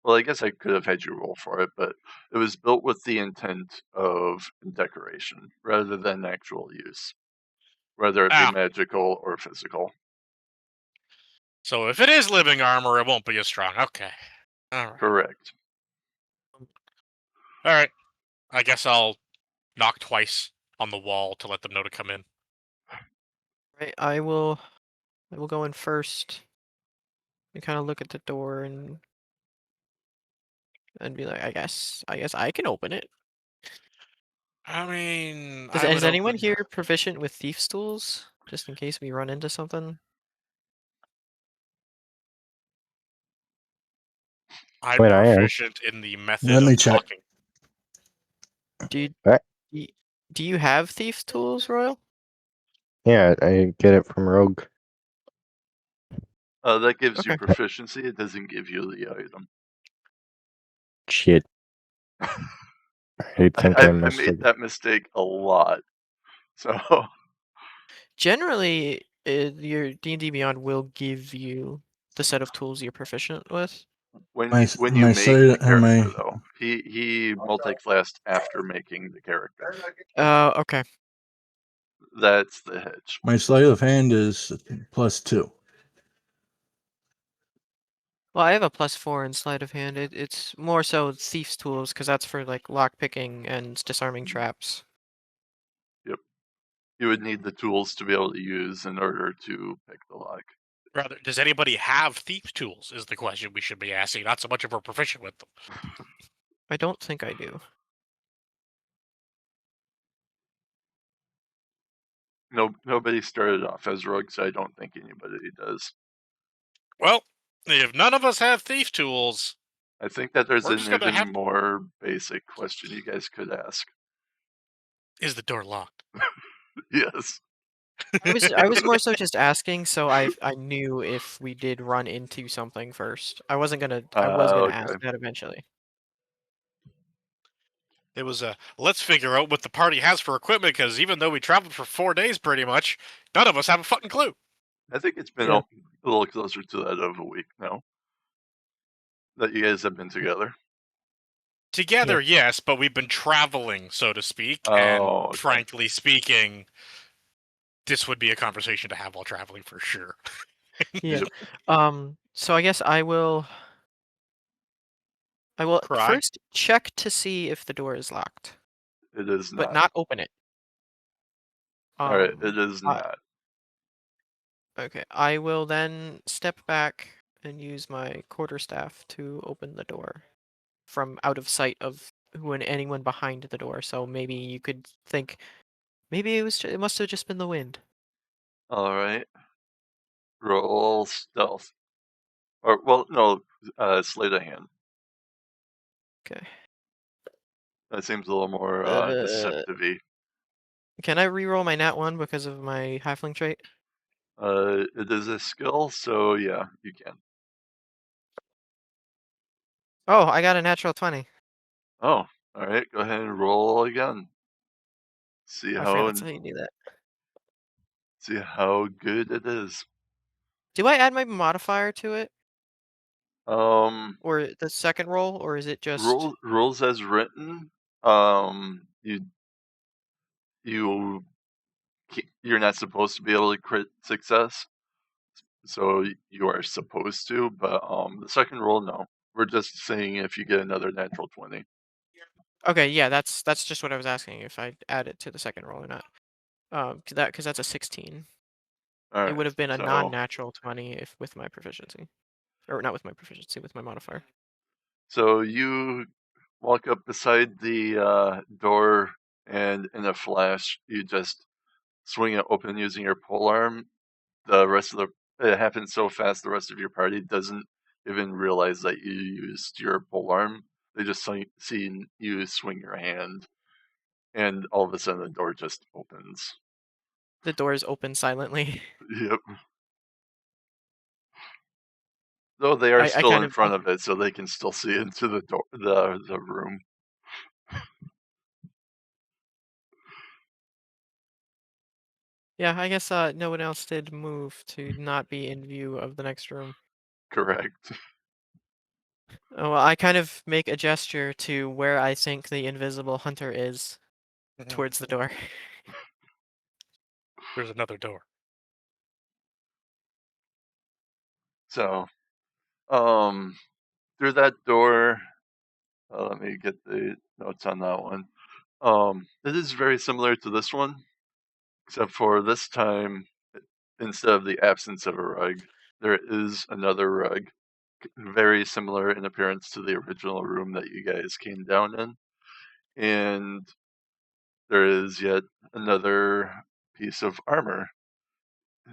Well, I guess I could have had you roll for it, but it was built with the intent of decoration rather than actual use, whether it be magical or physical. So if it is living armor, it won't be as strong. Okay. All right. Correct. All right. I guess I'll knock twice on the wall to let them know to come in. Right, I will go in first and kind of look at the door and be like, I guess I can open it. I mean, Is anyone here proficient with thieves' tools, just in case we run into something? I'm Wait, I am. proficient in the method Let me of check. locking. Do you have thieves' tools, Royal? Yeah, I get it from Rogue. That gives you Okay. proficiency. It doesn't give you the item. Shit. I think I missed made it. that mistake a lot. So Generally, your D&D Beyond will give you the set of tools you're proficient with. when My you make the side or my character, though, he multi-classed after making the character. Okay. That's the hitch. my sleight of hand is +2. Well, I have a +4 in sleight of hand. It's more so thieves' tools because that's for like lock picking and disarming traps. Yep. You would need the tools to be able to use in order to pick the lock. Rather, does anybody have thieves' tools? Is the question we should be asking. Not so much if we're proficient with them. I don't think I do. Nobody started off as rogues. So I don't think anybody does. Well, if none of us have thief tools, I think that there's we're an just gonna even more basic question you guys could ask. Is the door locked? Yes. I was more so just asking, so I knew if we did run into something first. I was gonna ask that eventually. It was let's figure out what the party has for equipment, because even though we traveled for 4 days pretty much, none of us have a fucking clue. I think it's been a little closer to that of a week now that you guys have been together. Together, yes, but we've been traveling, so to speak, and frankly speaking, this would be a conversation to have while traveling for sure. Yeah. So I guess I will first check to see if the door is locked. It is not. But not open it. Alright, it is not. Okay, I will then step back and use my quarterstaff to open the door from out of sight of anyone behind the door. So maybe you could think, maybe it must have just been the wind. Alright. Roll stealth. Or, well, no, sleight of hand. Okay. That seems a little more deceptive-y. Can I reroll my nat 1 because of my halfling trait? It is a skill, so yeah, you can. Oh, I got a natural 20. Oh, alright, go ahead and roll again. See That's how you do that. See how good it is. Do I add my modifier to it? Or the second roll, or is it just rules as written? You're not supposed to be able to crit success, so you are supposed to. But the second roll, no. We're just saying if you get another natural 20. Okay, yeah, that's just what I was asking, if I add it to the second roll or not. Because that's a 16. All right, it would have been a non-natural 20 if with my proficiency, or not with my proficiency, with my modifier. So you walk up beside the door, and in a flash, you just swing it open using your polearm. The rest of it happens so fast the rest of your party doesn't even realize that you used your polearm. They just see you swing your hand, and all of a sudden the door just opens. The doors open silently. Yep. Though they are I still kind in of front of it, so they can still see into the door, the room. Yeah, I guess no one else did move to not be in view of the next room. Correct. Oh, well, I kind of make a gesture to where I think the invisible hunter is, towards the door. There's another door. So, through that door, let me get the notes on that one. It is very similar to this one, except for this time, instead of the absence of a rug, there is another rug, very similar in appearance to the original room that you guys came down in. And there is yet another piece of armor,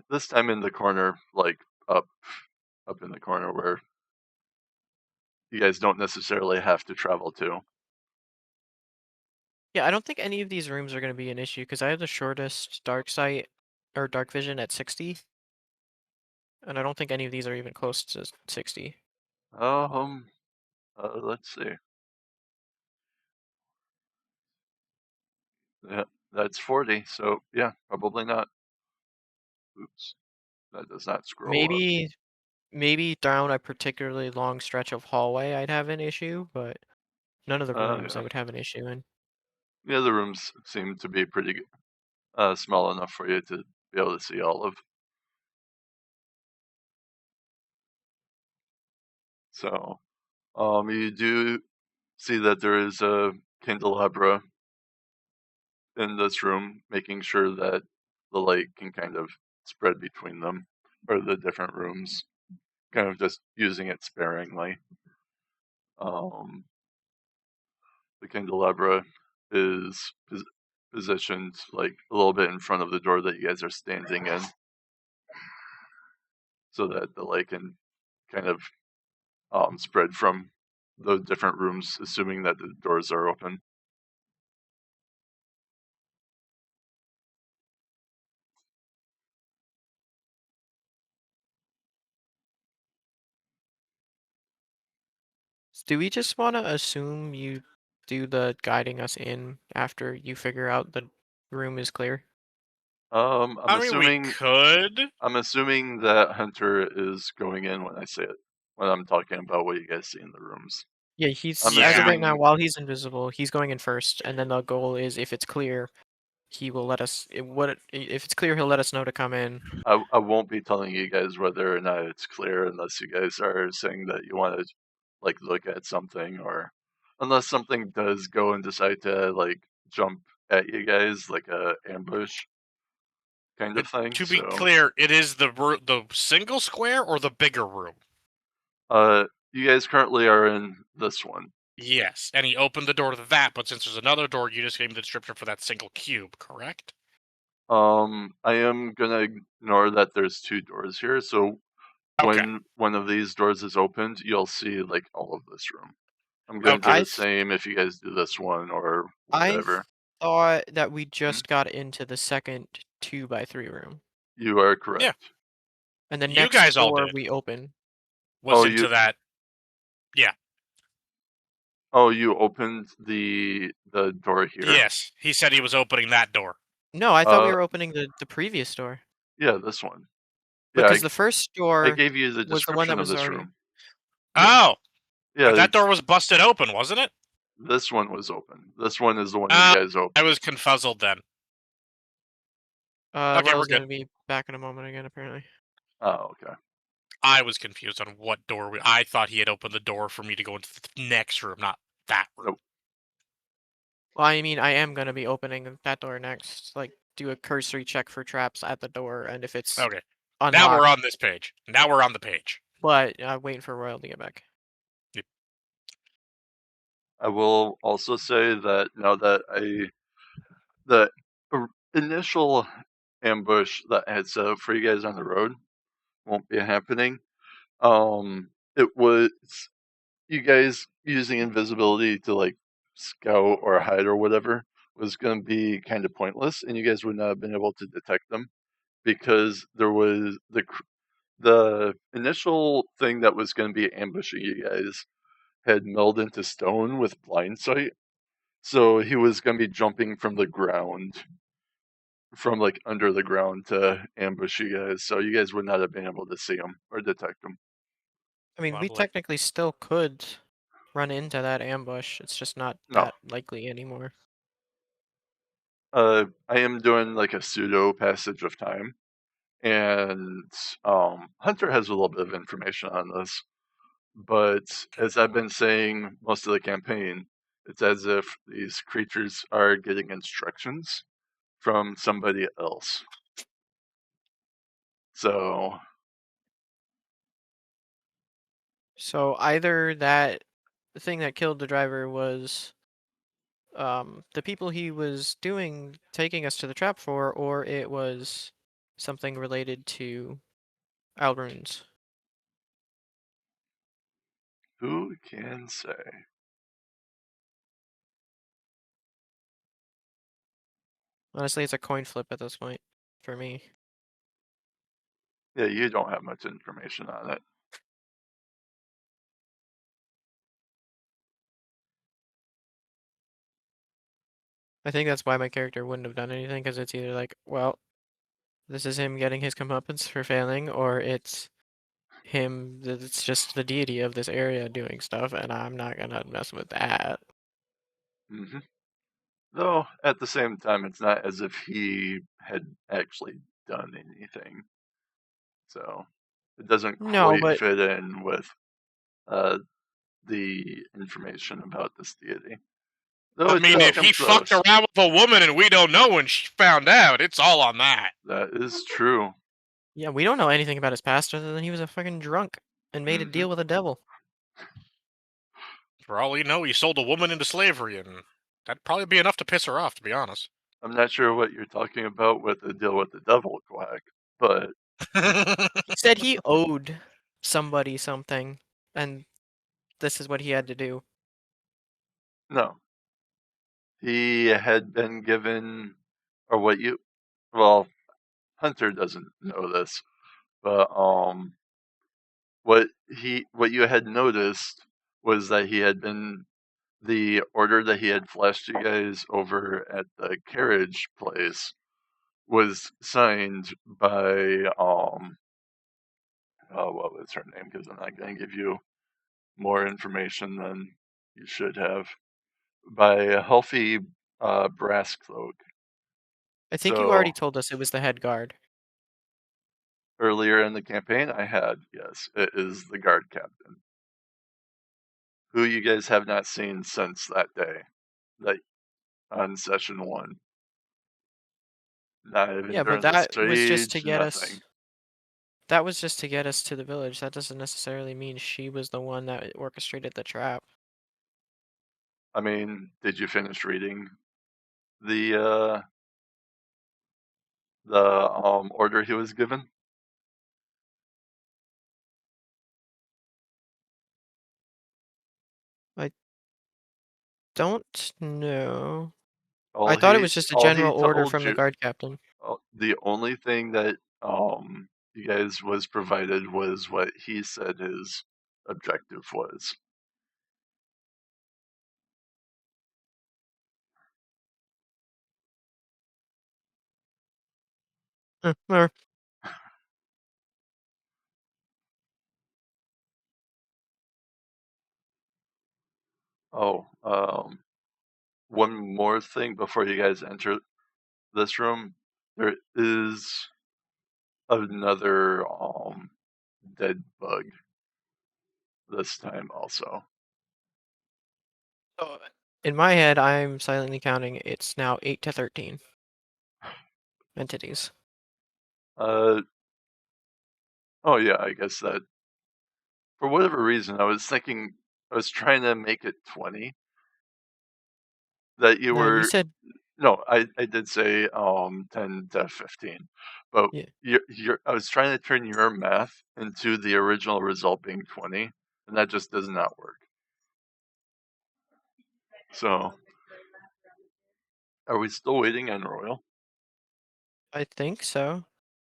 this time in the corner, like up in the corner where you guys don't necessarily have to travel to. Yeah, I don't think any of these rooms are going to be an issue because I have the shortest dark sight or dark vision at 60, and I don't think any of these are even close to 60. Let's see. Yeah, that's 40. So yeah, probably not. Oops, that does not scroll up. Maybe down a particularly long stretch of hallway I'd have an issue, but none of the rooms I Yeah. would have an issue in. The other rooms seem to be pretty small enough for you to be able to see all of. So, you do see that there is a candelabra in this room, making sure that the light can kind of spread between them, or the different rooms, kind of just using it sparingly. The candelabra is positioned like a little bit in front of the door that you guys are standing in, so that the light can kind of spread from the different rooms, assuming that the doors are open. Do we just want to assume you do the guiding us in after you figure out the room is clear? I'm I mean, we assuming could. I'm assuming that Hunter is going in when I say it, when I'm talking about what you guys see in the rooms. Yeah, he's I'm as of right now, assuming while he's invisible, he's going in first, and then the goal is if it's clear, he will let us. If it's clear, he'll let us know to come in. I won't be telling you guys whether or not it's clear unless you guys are saying that you want to like look at something, or unless something does go and decide to like jump at you guys like a ambush kind of thing. To be So clear, it is the single square or the bigger room? you guys currently are in this one. Yes, and he opened the door to that, but since there's another door, you just gave me the description for that single cube, correct? I am gonna ignore that there's two doors here, so Okay. when one of these doors is opened, you'll see like all of this room. I'm gonna do Okay. the same if you guys do this one or I whatever. thought that we just got into the second 2x3 room, You are correct. Yeah. and the You next guys all door did. we open. Was Oh, into you- that. Yeah. Oh, you opened the door here. Yes, he said he was opening that door. No, I thought we were opening the previous door. Yeah, this one. Because Yeah, the first door I gave you the was the one description that of was this already. room. Oh, Yeah, but that door was busted open, wasn't it? this one was open. This one is the one you Oh, guys opened. I was confuzzled then. Okay, Well, we're was good. gonna be back in a moment again, apparently. Oh, okay. I was confused on what door I thought he had opened the door for me to go into the next room, not that room. Nope. Well, I mean, I am gonna be opening that door next. Like, do a cursory check for traps at the door, and if it's Okay. unlocked. Now we're on this page. Now we're on the page. But waiting for Royal to get back. Yep. I will also say that now that the initial ambush that I had set up for you guys on the road, won't be happening. It was you guys using invisibility to like scout or hide or whatever was going to be kind of pointless, and you guys would not have been able to detect them because there was the initial thing that was going to be ambushing you guys had melded into stone with blind sight, so he was going to be jumping from the ground, from like under the ground to ambush you guys. So you guys would not have been able to see him or detect him. I mean, we Lovely. technically still could run into that ambush. It's just not No. that likely anymore. I am doing like a pseudo passage of time, and Hunter has a little bit of information on this. But as I've been saying most of the campaign, it's as if these creatures are getting instructions from somebody else. So So either that thing that killed the driver was the people he was taking us to the trap for, or it was something related to Alrunes. who can say? Honestly, it's a coin flip at this point for me. Yeah, you don't have much information on it. I think that's why my character wouldn't have done anything, because it's either like, well, this is him getting his comeuppance for failing, or it's him, it's just the deity of this area doing stuff, and I'm not gonna mess with that. Mm-hmm. Though at the same time, it's not as if he had actually done anything. So it doesn't No, quite but fit in with the information about this deity. Though I it mean, does if come he fucked close. around with a woman and we don't know when she found out, it's all on that. That is true. yeah, we don't know anything about his past other than he was a fucking drunk and made a Mhm. deal with the devil. For all we know, he sold a woman into slavery, and that'd probably be enough to piss her off, to be honest. I'm not sure what you're talking about with the deal with the devil, Quack, but He said he owed somebody something, and this is what he had to do. no. He had been given, or what you, well, Hunter doesn't know this, but what you had noticed was that he had been the order that he had flashed you guys over at the carriage place was signed by oh, what was her name? Because I'm not going to give you more information than you should have. By a healthy brass cloak. I think you already So told us it was the head guard. earlier in the campaign, I had, yes, it is the guard captain, who you guys have not seen since that day, like on session 1. Not even Yeah, but during the that was just to stage, get nothing. us. That was just to get us to the village. That doesn't necessarily mean she was the one that orchestrated the trap. I mean, did you finish reading the order he was given? Don't know. All I thought it was he just a all he general order told from the you, guard captain. the only thing that you guys was provided was what he said his objective was. Or Oh, one more thing before you guys enter this room. There is another dead bug this time also. So, in my head, I'm silently counting. It's now 8 to 13 entities. Oh yeah, I guess that for whatever reason I was trying to make it 20. That you No, you were said No, I did say 10 to 15, but Yeah. I was trying to turn your math into the original result being 20, and that just does not work. So, are we still waiting on Royal? I think so.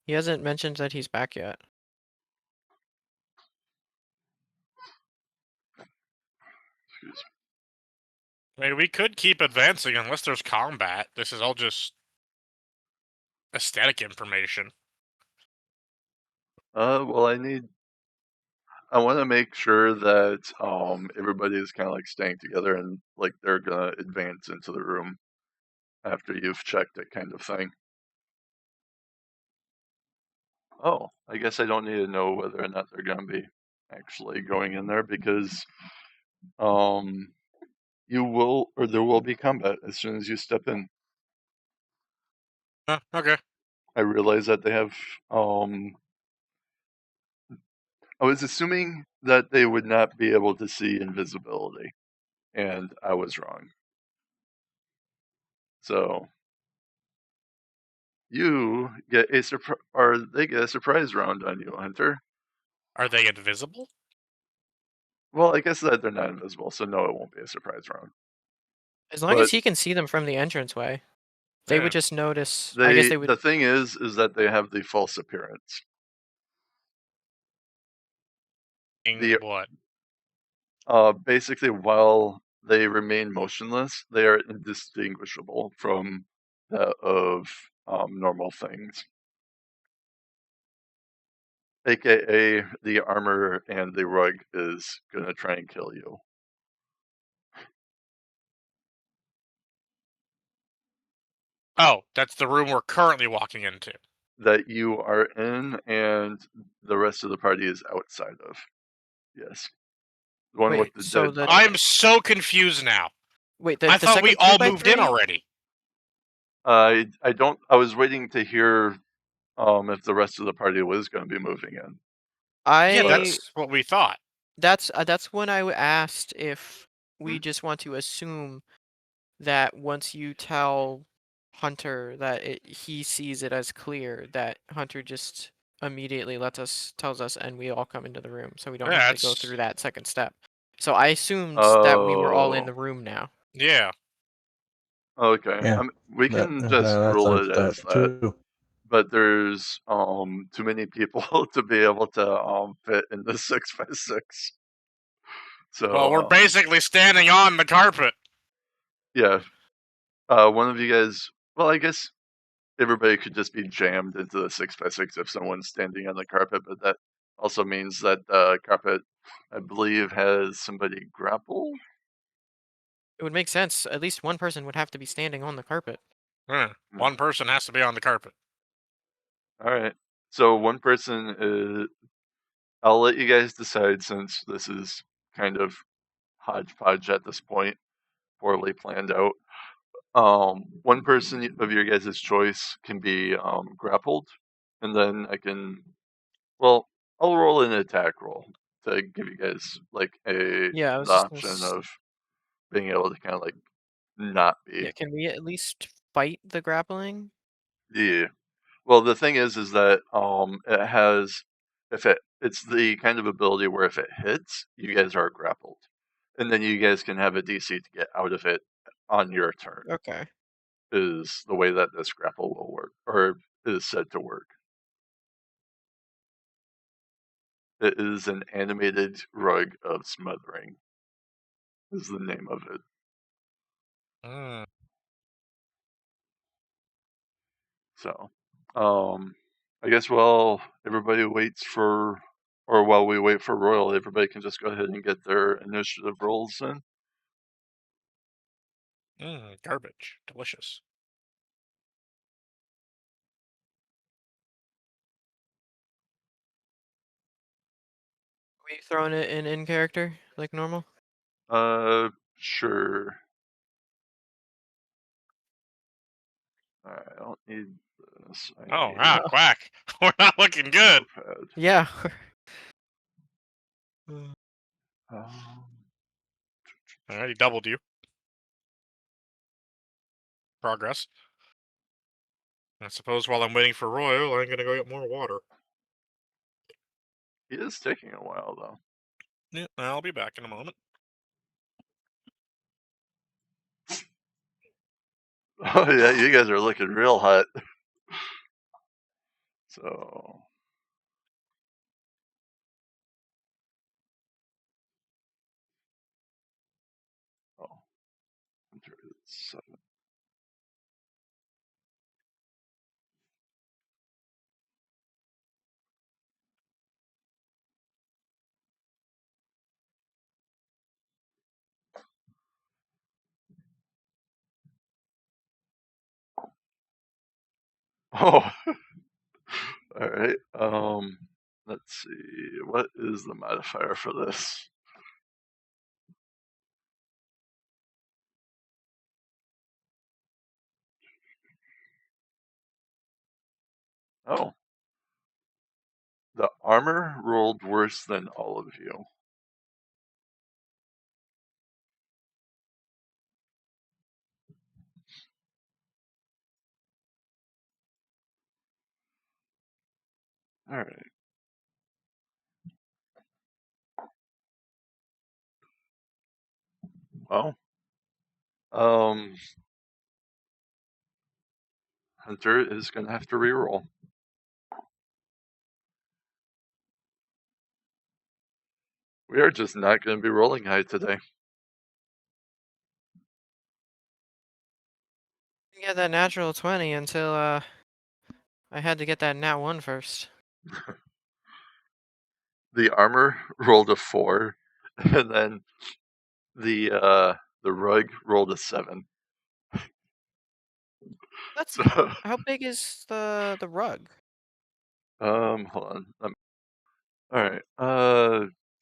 He hasn't mentioned that he's back yet. Excuse I mean, we could keep advancing unless there's combat. This is all just aesthetic information. Well, I want to make sure that everybody is kind of like staying together and like they're gonna advance into the room after you've checked it, kind of thing. Oh, I guess I don't need to know whether or not they're gonna be actually going in there because you will or there will be combat as soon as you step in. Okay. I realize that they have I was assuming that they would not be able to see invisibility, and I was wrong. So you get a or they get a surprise round on you, Hunter. Are they invisible? Well, I guess that they're not invisible, so no, it won't be a surprise round. As long But as he can see them from the entranceway, they Yeah. would just notice. I guess they would. the thing is that they have the false appearance. The What? basically while they remain motionless, they are indistinguishable from that of normal things. AKA the armor and the rug is gonna try and kill you. Oh, that's the room we're currently walking into. That you are in and the rest of the party is outside of. Yes. The one with Wait, the so dead the body. I'm so confused now. wait, I the thought we second all 2x3? moved in already. I don't. I was waiting to hear if the rest of the party was going to be moving in. Yeah, I that's what we thought. that's when I asked if we Hmm? just want to assume that once you tell Hunter that he sees it as clear, that Hunter just immediately tells us, and we all come into the room, so we don't Yeah, have to go it's through that second step. So I assumed that we were all in Oh, the room now. yeah. okay. Yeah, We can just I rule thought it as that that. too. But there's too many people to be able to fit in the 6x6. So Well, we're basically standing on the carpet. yeah. One of you guys. Well, I guess everybody could just be jammed into the 6x6 if someone's standing on the carpet, but that also means that the carpet, I believe, has somebody grapple. It would make sense. At least one person would have to be standing on the carpet. One person has to be on the carpet. All right. So one person is. I'll let you guys decide since this is kind of hodgepodge at this point, poorly planned out. One person of your guys' choice can be grappled, and then I can. Well, I'll roll an attack roll to give you guys like the Yeah, I was just gonna option of being able to kind of like not be. yeah, can we at least fight the grappling? Yeah. Well, the thing is that it has if it's the kind of ability where if it hits, you guys are grappled, and then you guys can have a DC to get out of it on your turn. Okay. Is the way that this grapple will work, or is said to work. It is an animated rug of smothering. Is the name of it. So, I guess while everybody waits for, or while we wait for Royal, everybody can just go ahead and get their initiative rolls in. Garbage. Delicious. Are we throwing it in character like normal? Sure. Alright, I don't need this. I Oh, need quack. We're not looking good. notepad. Yeah. Um, Alright, he doubled you. progress. I suppose while I'm waiting for Royal, I'm gonna go get more water. He is taking a while, though. Yeah, I'll be back in a moment. Oh, yeah, you guys are looking real hot. So... Oh. Hunter is 7. Oh. Alright, let's see. What is the modifier for this? Oh. The armor rolled worse than all of you. Alright. Well. Hunter is gonna have to reroll. We are just not gonna be rolling high today. Yeah, that natural 20 until I had to get that nat 1 first. The armor rolled a 4, and then the rug rolled a 7. That's So, how big is the rug? hold on. Alright,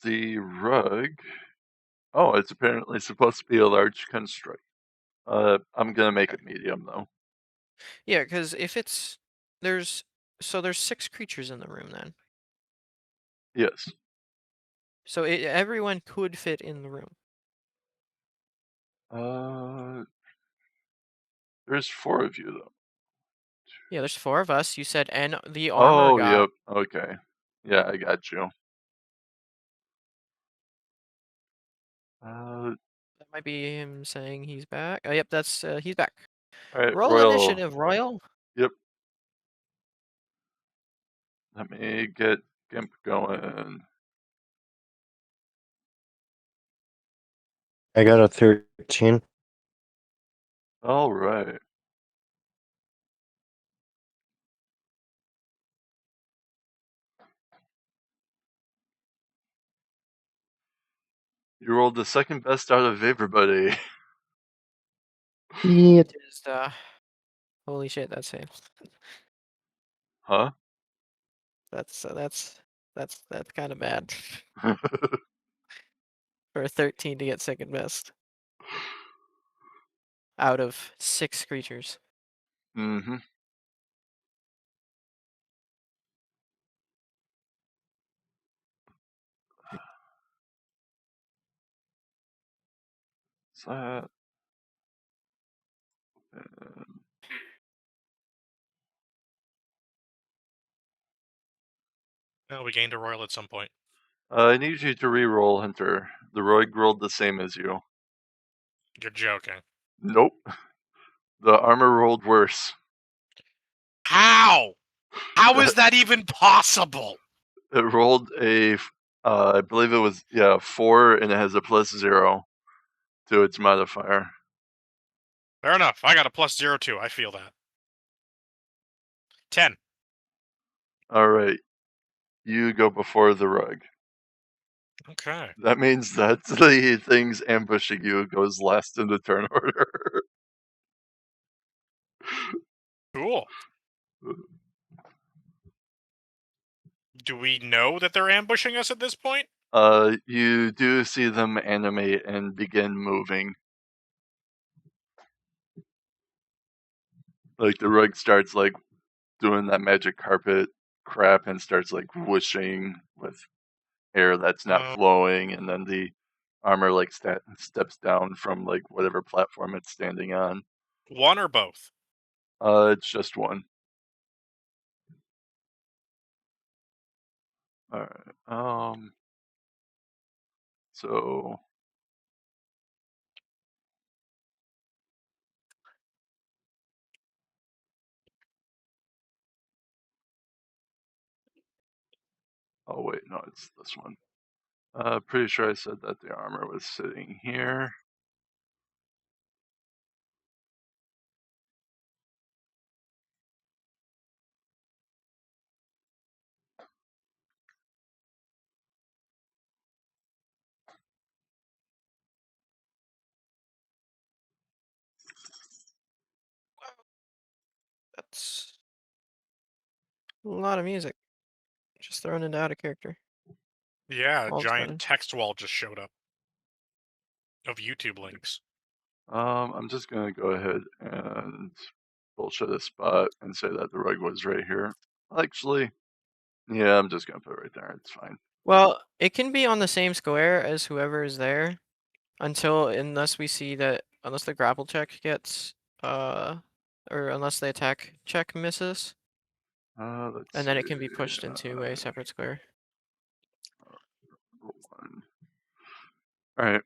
the rug... Oh, it's apparently supposed to be a large construct. I'm gonna make it medium, though. Yeah, because if it's there's 6 creatures in the room then. Yes. So everyone could fit in the room. There's 4 of you, though. Yeah, there's 4 of us. You said, and the armor got. Yep. Okay. Yeah, I got you. That might be him saying he's back. Oh, yep, that's he's back. Alright, Roll Royal. initiative, Royal. Yep. Let me get Gimp going. I got a 13. Alright. You rolled the second best out of everybody. Yep. Just holy shit, that's him. Huh? That's kind of bad for a 13 to get second best out of 6 creatures. Mm-hmm. So Well, we gained a Royal at some point. I need you to re-roll, Hunter. The rogue rolled the same as you. You're joking. Nope. The armor rolled worse. How? How is that even possible? It rolled a, I believe it was 4, and it has a +0 to its modifier. Fair enough. I got a +0 too. I feel that. 10. Alright. You go before the rug. Okay. That means that the things ambushing you goes last in the turn order. Cool. Do we know that they're ambushing us at this point? You do see them animate and begin moving. Like the rug starts like doing that magic carpet crap and starts like whooshing with air that's not flowing, and then the armor like steps down from like whatever platform it's standing on. One or both? It's just one. All right. So. Oh wait, no, it's this one. Pretty sure I said that the armor was sitting here. That's a lot of music. Just thrown into out of character. Yeah, a All of a giant sudden. text wall just showed up of YouTube links. I'm just gonna go ahead and bullshit a spot and say that the rug was right here. Actually, yeah, I'm just gonna put it right there. It's fine. Well, it can be on the same square as whoever is there unless we see that unless the grapple check gets or unless the attack check misses, Let's and then it can be see. pushed into a separate square. One. All right.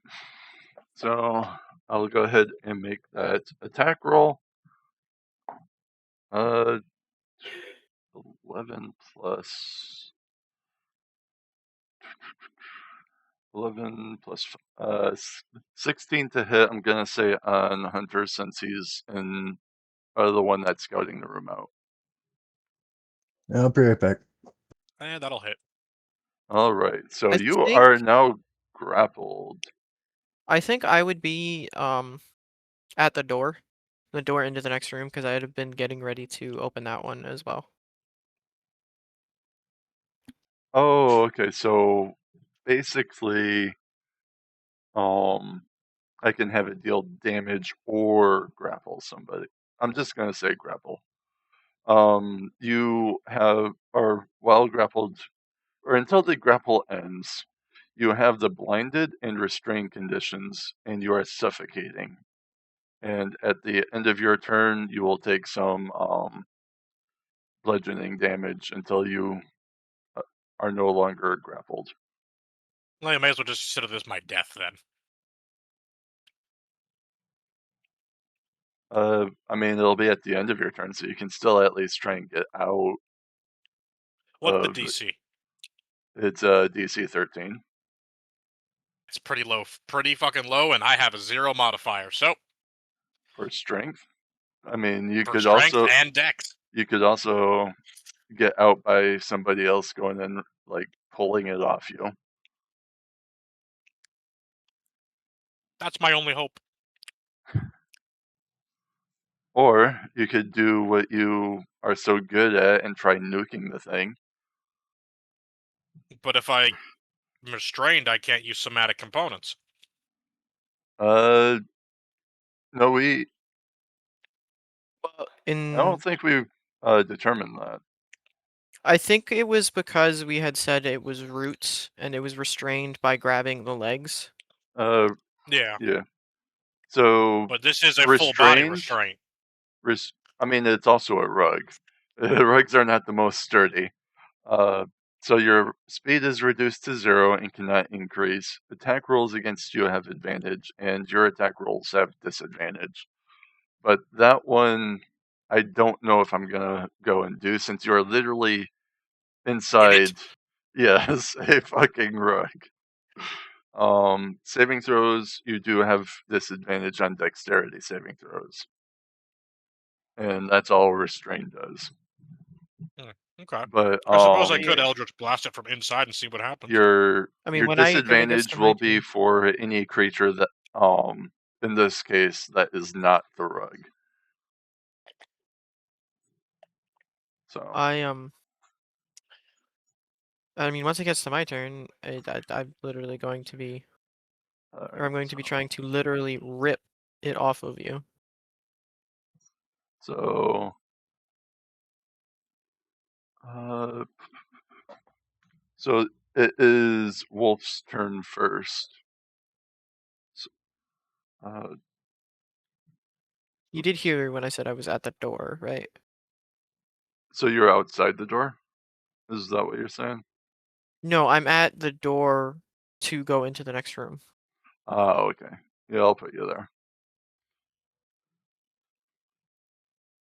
So I'll go ahead and make that attack roll. 11 plus 11 plus 16 to hit. I'm gonna say on Hunter since he's in the one that's scouting the room out. I'll be right back. That'll hit. All right. So I you think- are now grappled. I think I would be at the door into the next room, because I'd have been getting ready to open that one as well. Oh, okay. So basically, I can have it deal damage or grapple somebody. I'm just gonna say grapple. You are while grappled, or until the grapple ends, you have the blinded and restrained conditions, and you are suffocating. And at the end of your turn, you will take some bludgeoning damage until you are no longer grappled. Well, I may as well just consider this my death then. I mean, it'll be at the end of your turn, so you can still at least try and get out. What's the of DC? It's DC 13 It's pretty low, pretty fucking low, and I have a 0 modifier. So for strength. I mean, you for could strength also and dex. get out by somebody else going and like pulling it off you. That's my only hope. Or you could do what you are so good at and try nuking the thing. But if I'm restrained, I can't use somatic components. No, Well, I don't think we determined that. I think it was because we had said it was roots and it was restrained by grabbing the legs. Yeah. Yeah. So, but this is a full body restraint. I mean, it's also a rug. Rugs are not the most sturdy. So your speed is reduced to 0 and cannot increase. Attack rolls against you have advantage, and your attack rolls have disadvantage. But that one, I don't know if I'm gonna go and do since you're literally inside. Yes, a fucking rug. Saving throws, you do have disadvantage on dexterity saving throws. And that's all restraint does. Okay. But I suppose I could Eldritch Blast it from inside and see what happens. Your when I go against disadvantage will be for any creature that in this case that is not the rug. So I mean, once it gets to my turn, I'm literally going to be, or I'm going to be trying to literally rip it off of you. So, so it is Wolf's turn first. So, You did hear when I said I was at the door, right? So you're outside the door? Is that what you're saying? No, I'm at the door to go into the next room. Oh, okay. Yeah, I'll put you there.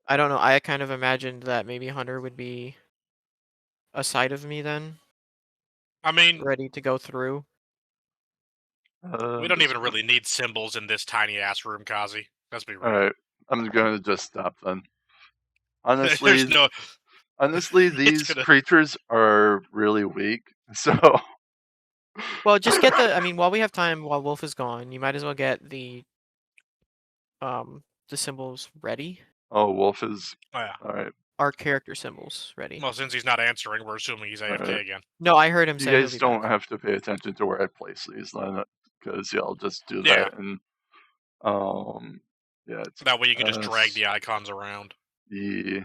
I don't know. I kind of imagined that maybe Hunter would be aside of me then, I mean, ready to go through. we I'm don't just even really need symbols in this tiny ass room, Kazi. Let's be real. All right. I'm going to just stop then. There's Honestly, no. honestly, It's these gonna. creatures are really weak. So, Well, just get the. I mean, while we have time, while Wolf is gone, you might as well get the symbols ready. oh, Wolf is Oh, yeah. all right. Our character symbols ready. Well, since he's not answering, we're assuming he's AFK Alright. again. No, I heard him You say he'll guys be don't back. have to pay attention to where I place these then, because yeah, I'll just do Yeah. that and yeah, it's That way you can just drag S, the icons around. E.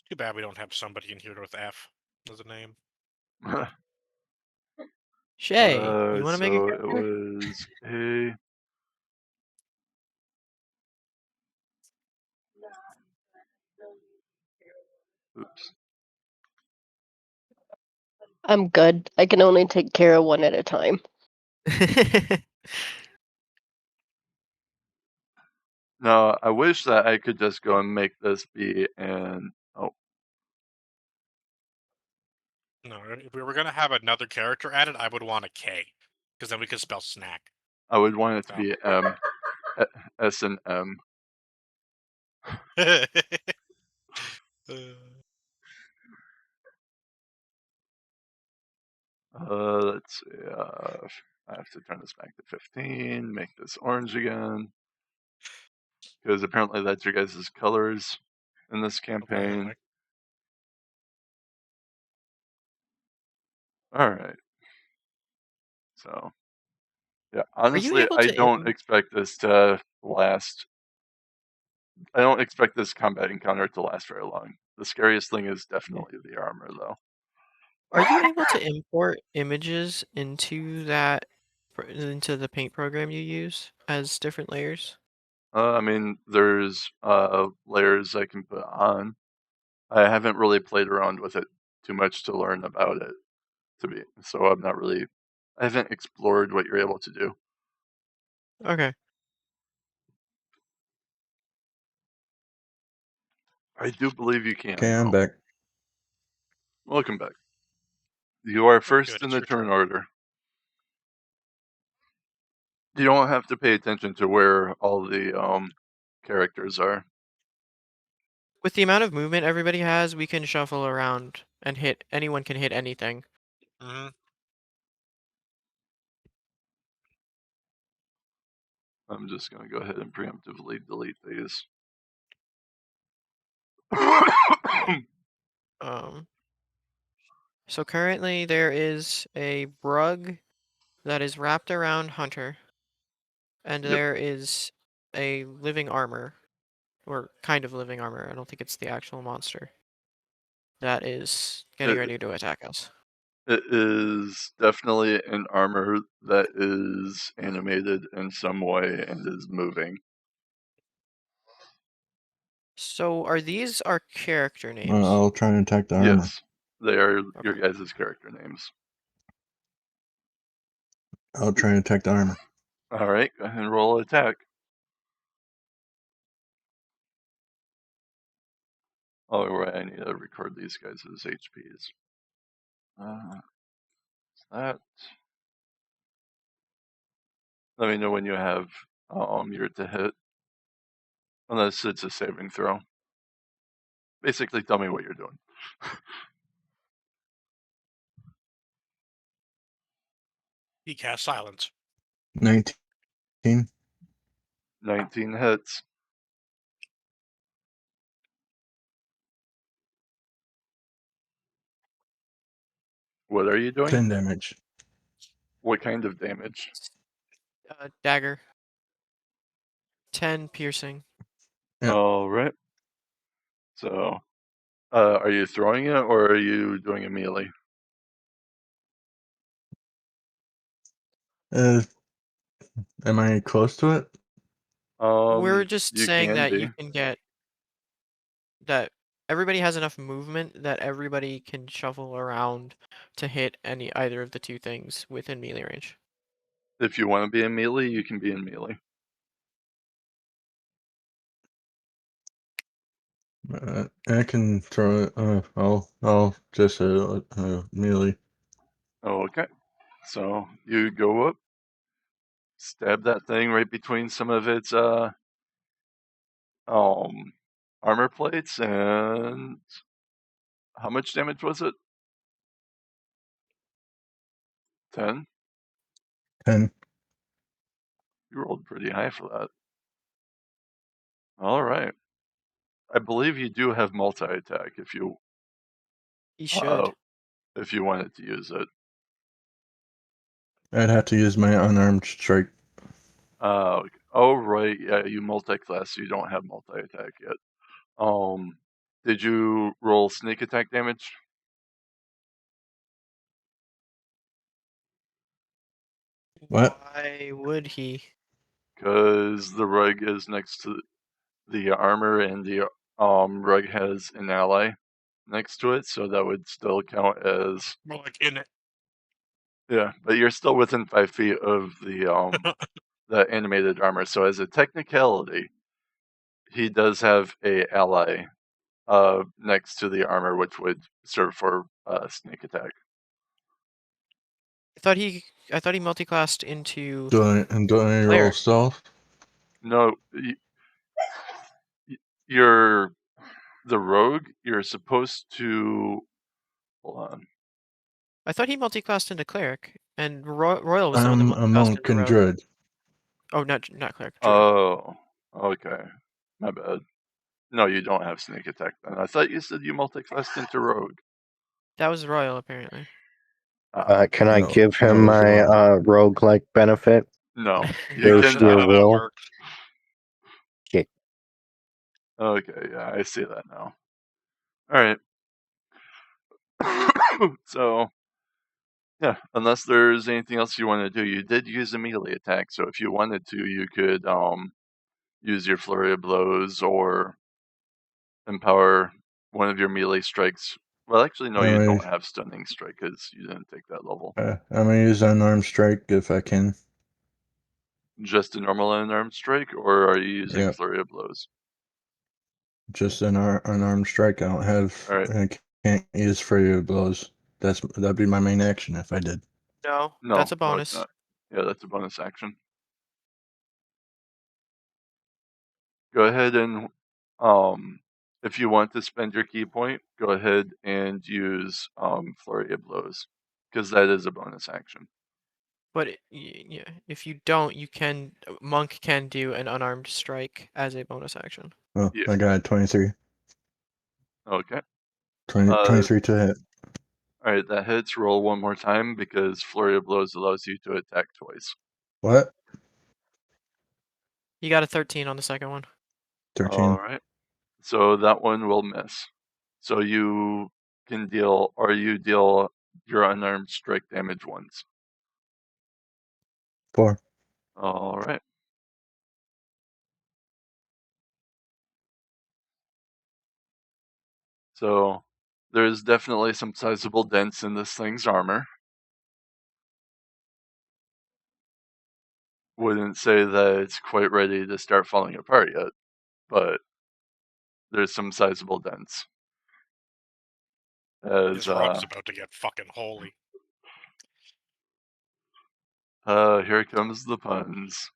Too bad we don't have somebody in here with F as a name. Shay, you want to make a So it character? was A. Oops. I'm good. I can only take care of one at a time. No, I wish that I could just go and make this be an No, if we were gonna have another character added, I would want a K, because then we could spell snack. I would want it to So. be M. S and M. Let's see. I have to turn this back to 15. Make this orange again, because apparently that's your guys' colors in this campaign. Apparently. All right. So, yeah. Are you Honestly, able I to? don't expect this to last. I don't expect this combat encounter to last very long. The scariest thing is definitely the armor, though. Are you able to import images into into the paint program you use as different layers? I mean, there's layers I can put on. I haven't really played around with it too much to learn about it, so I'm not really. I haven't explored what you're able to do. Okay. I do believe you can. Okay, I'm though. back. Welcome back. You are first Good, in it's the your turn turn. order. You don't have to pay attention to where all the characters are. With the amount of movement everybody has, we can shuffle around and hit. Anyone can hit anything. Mm-hmm. I'm just going to go ahead and preemptively delete these. So currently there is a rug that is wrapped around Hunter, and Yep. there is a living armor, or kind of living armor. I don't think it's the actual monster that is getting ready to attack us. It is definitely an armor that is animated in some way and is moving. So are these our character names? I'll try and attack the armor. Yes, they are your Okay. guys' character names. I'll try and attack the armor. All right, go ahead and roll attack. Oh, right, I need to record these guys' HPs. That. Let me know when you have your to hit. Unless it's a saving throw. Basically, tell me what you're doing. He cast silence. 19. 19 hits. What are you doing? 10 damage. What kind of damage? Dagger. 10 piercing. Yeah. All right. So, are you throwing it or are you doing a melee? Am I close to it? We're just You saying can that be. you can get that everybody has enough movement that everybody can shuffle around to hit either of the two things within melee range. If you want to be in melee, you can be in melee. I can throw it. I'll just melee. Okay. So you go up, stab that thing right between some of its armor plates, and how much damage was it? 10? 10. You rolled pretty high for that. All right. I believe you do have multi-attack if you He should. wanted to use it. I'd have to use my unarmed strike. Oh right, yeah, you multi-class, so you don't have multi-attack yet. Did you roll sneak attack damage? What? Why would he? Because the rug is next to the armor, and the rug has an ally next to it, so that would still count as More like in it. yeah. But you're still within 5 feet of the animated armor. So as a technicality, he does have a ally next to the armor, which would serve for sneak attack. I thought he multiclassed into Do I roll Cleric. stealth? No, you're the rogue. You're supposed to hold on. I thought he multiclassed into cleric, and Royal was the one that I'm a multiclassed monk into and rogue. druid. Oh, not cleric. Druid. Oh, okay. My bad. No, you don't have sneak attack then. I thought you said you multiclassed into rogue. That was Royal, apparently. Can I No, give no, him it was my wrong. rogue-like benefit? No, you There's That's not your how cannot. that will. works. Okay, yeah, I see that now. All right. So, yeah, unless there's anything else you want to do, you did use a melee attack. So if you wanted to, you could use your flurry of blows or empower one of your melee strikes. Well, actually, no, you don't have stunning strike because you didn't take that level. I'm gonna use unarmed strike if I can. Just a normal unarmed strike, or are you using Yep. flurry of blows? Just an unarmed strike. I don't have. All right. I can't use flurry of blows. That'd be my main action if I did. No, No, that's a no, it's bonus. not. Yeah, that's a bonus action. Go ahead and, if you want to spend your key point, go ahead and use flurry of blows, because that is a bonus action. But yeah, if you don't, monk can do an unarmed strike as a bonus action. Oh, Yeah. I got 23. Okay. 23 to hit. All right, that hits. Roll one more time because flurry of blows allows you to attack twice. What? You got a 13 on the second one. 13. All right. So that one will miss. So you can deal, or you deal your unarmed strike damage once. 4. All right. So there's definitely some sizable dents in this thing's armor. Wouldn't say that it's quite ready to start falling apart yet, but there's some sizable dents. This rug's about to get fucking holy. Here comes the puns.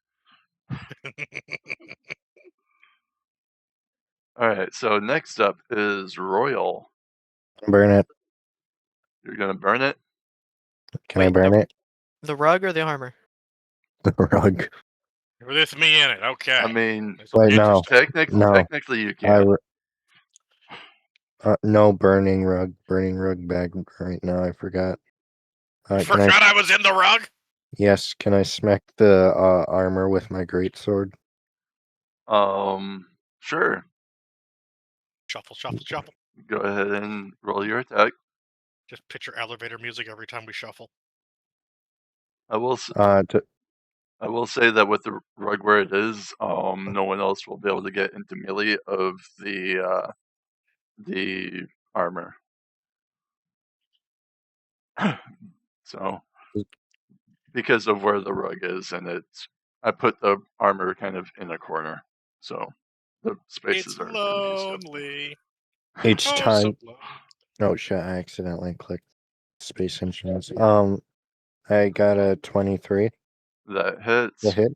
All right, so next up is Royal. Burn it. You're gonna burn it? Can I Wait, burn it? The rug or the armor? The rug. With me in it, okay. I mean, This will Wait, be no. interesting. No. technically you can. No burning rug bag right now. I forgot. Forgot I was in the rug? Yes, can I smack the armor with my greatsword? Sure. Shuffle, shuffle, shuffle. Go ahead and roll your attack. Just picture elevator music every time we shuffle. I will say that with the rug where it is, no one else will be able to get into melee of the armor. So, because of where the rug is, and I put the armor kind of in a corner, so the spaces It's are being used up. lonely. Each Oh, time. so lonely. Oh shit! I accidentally clicked Space Engineers. I got a 23. That hits. The hit.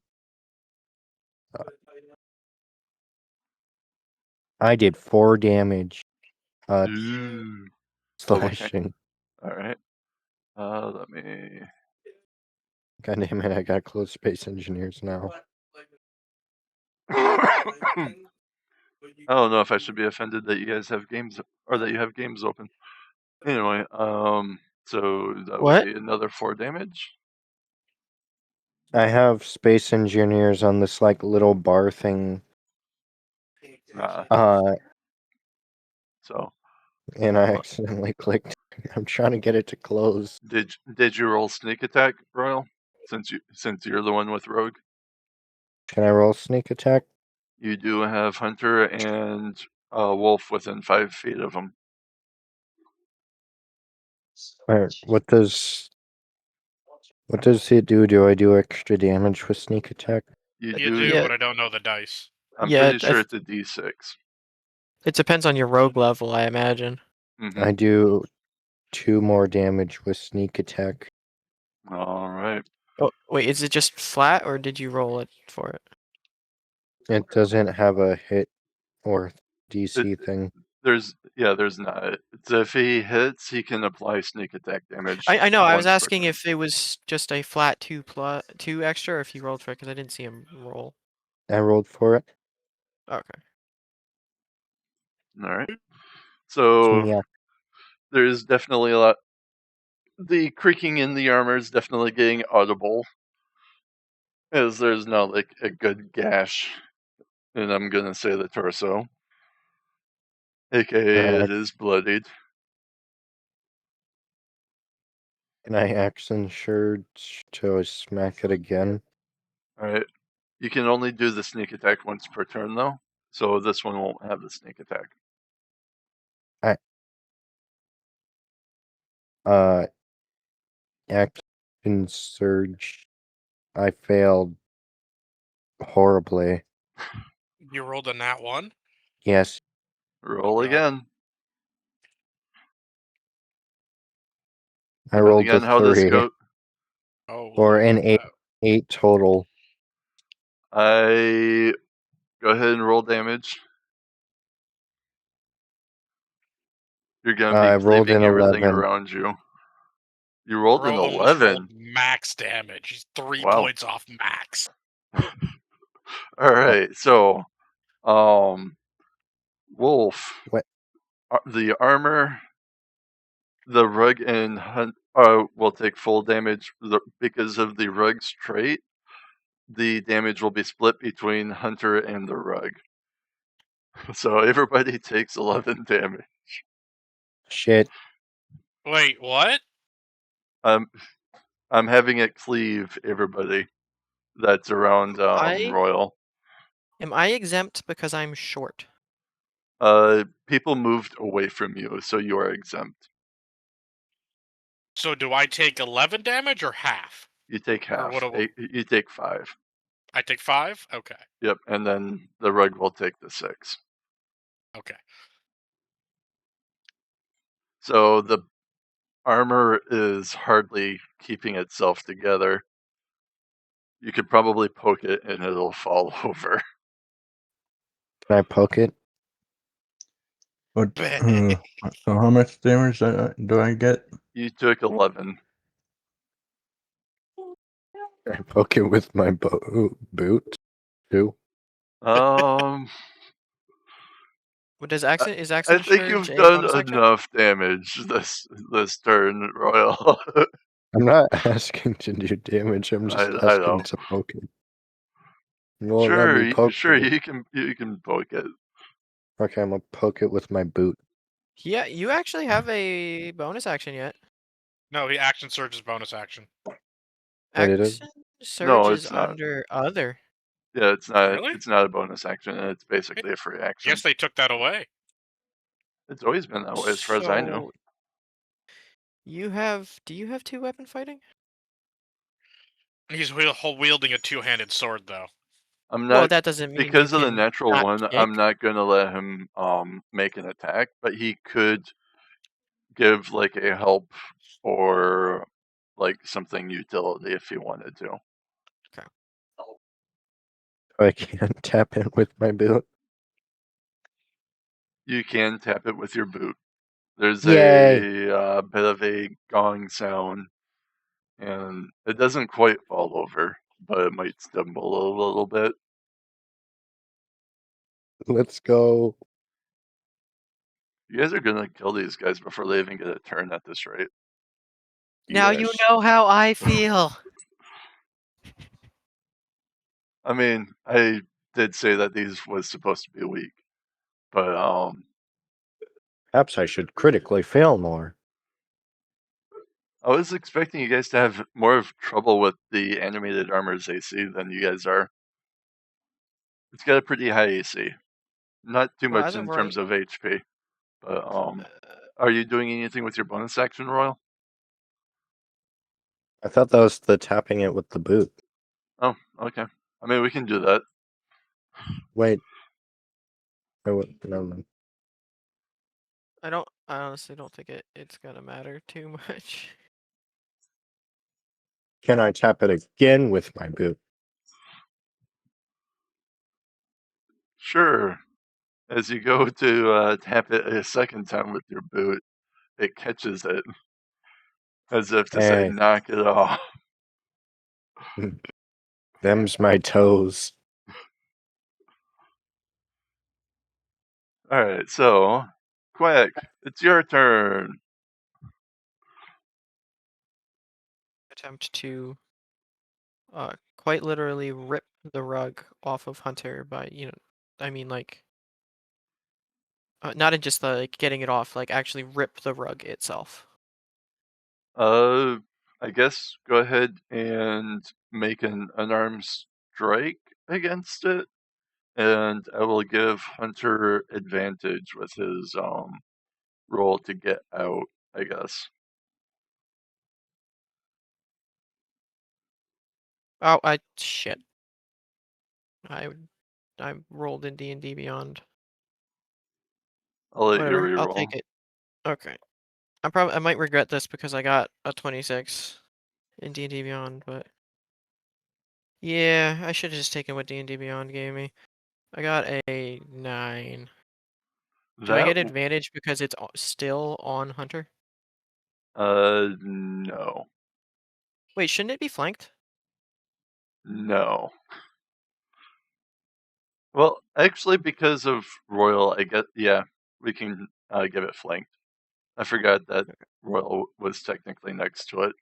I did 4 damage. Ooh. Oh, what kind? Slashing. All right. Let me. God damn it! I got close Space Engineers now. I don't know if I should be offended that you guys have games or that you have games open. Anyway, so that What? would be another 4 damage. I have Space Engineers on this like little bar thing. So. And I accidentally clicked. I'm trying to get it to close. Did you roll sneak attack, Royal? Since you're the one with rogue. Can I roll sneak attack? You do have Hunter and Wolf within 5 feet of him. What does it do? Do I do extra damage with sneak attack? You do, do, Yeah. but I don't know the dice. I'm Yeah, pretty sure it's a D6. It depends on your rogue level, I imagine. Mm-hmm. I do 2 more damage with sneak attack. All right. Oh, wait, is it just flat, or did you roll it for it? It doesn't have a hit or DC thing. There's not. It's if he hits, he can apply sneak attack damage. I know. I was once per asking turn. if it was just a flat 2 extra, or if you rolled for it, because I didn't see him roll. I rolled for it. Okay. All right. So Yeah. there's definitely a lot. The creaking in the armor is definitely getting audible, as there's now like a good gash, and I'm gonna say the torso, aka it is bloodied. Can I action surge to smack it again? All right. You can only do the sneak attack once per turn, though, so this one won't have the sneak attack. Action surge. I failed horribly. You rolled a nat 1? Yes. Roll again. I rolled Depending a on how this 3. goes. Oh, Or an 8 total. I go ahead and roll damage. You're gonna be rolled cleaving an everything 11. around you. You rolled an Bro almost 11. rolled max damage. He's 3 Wow. points off max. All right, so, Wolf. What? The armor, the rug, and Hunt will take full damage because of the rug's trait. The damage will be split between Hunter and the rug. So everybody takes 11 damage. Shit. Wait, what? I'm having it cleave everybody that's around Royal. Am I exempt because I'm short? People moved away from you, so you are exempt. So do I take 11 damage or half? You take half. Or what You take 5. I take 5? Okay. Yep, and then the rug will take the 6. Okay. So the armor is hardly keeping itself together. You could probably poke it and it'll fall over. Can I poke it? What? So how much damage do I get? You took 11. I poke it with my boot too. What does accent? Is I accent think surge you've a done bonus action? enough damage this turn, Royal. I'm not asking to do damage. I'm just I asking know. to poke it. Will it let me poke? Sure, you can poke it. Okay, I'm gonna poke it with my boot. Yeah, you actually have a bonus action yet. No, the action surge is bonus action. Wait, it is? Action surge No, is it's not. under other. Yeah, it's not. Really? It's not a bonus action, and it's basically a free action. Guess they took that away. It's always been that way, as far as I know. So, do you have 2 weapon fighting? He's wielding a two-handed sword, though. I'm Well, not that doesn't mean you because of the can natural not one. kick. I'm not gonna let him make an attack, but he could give like a help or like something utility if he wanted to. I can't tap it with my boot. You can tap it with your boot. There's Yay! a bit of a gong sound, and it doesn't quite fall over, but it might stumble a little bit. Let's go. You guys are gonna kill these guys before they even get a turn at this rate. Now you Yes. know how I feel. I mean, I did say that these was supposed to be weak, but Perhaps I should critically fail more. I was expecting you guys to have more of trouble with the animated armor's AC than you guys are. It's got a pretty high AC. Not too Well, much as of in right, terms of HP, but are you doing anything with your bonus action, Royal? I thought that was the tapping it with the boot. Oh, okay. I mean, we can do that. Wait. No, no. I honestly don't think it's gonna matter too much. Can I tap it again with my boot? Sure. As you go to tap it a second time with your boot, it catches it, as if to say, Hey, knock it off. them's my toes. Alright, so, Quack, it's your turn. Attempt to quite literally rip the rug off of Hunter by, I mean like not in just the like getting it off, like actually rip the rug itself. I guess go ahead and make an unarmed strike against it, and I will give Hunter advantage with his roll to get out, I guess. Oh, shit. I rolled in D&D Beyond. I'll let you Whatever, I'll reroll. take it. Okay. I might regret this because I got a 26 in D&D Beyond, but yeah, I should have just taken what D&D Beyond gave me. I got a 9. Do I get advantage because it's still on Hunter? No. Wait, shouldn't it be flanked? No. Well, actually, because of Royal, I guess, yeah, we can give it flanked. I forgot that Royal was technically next to it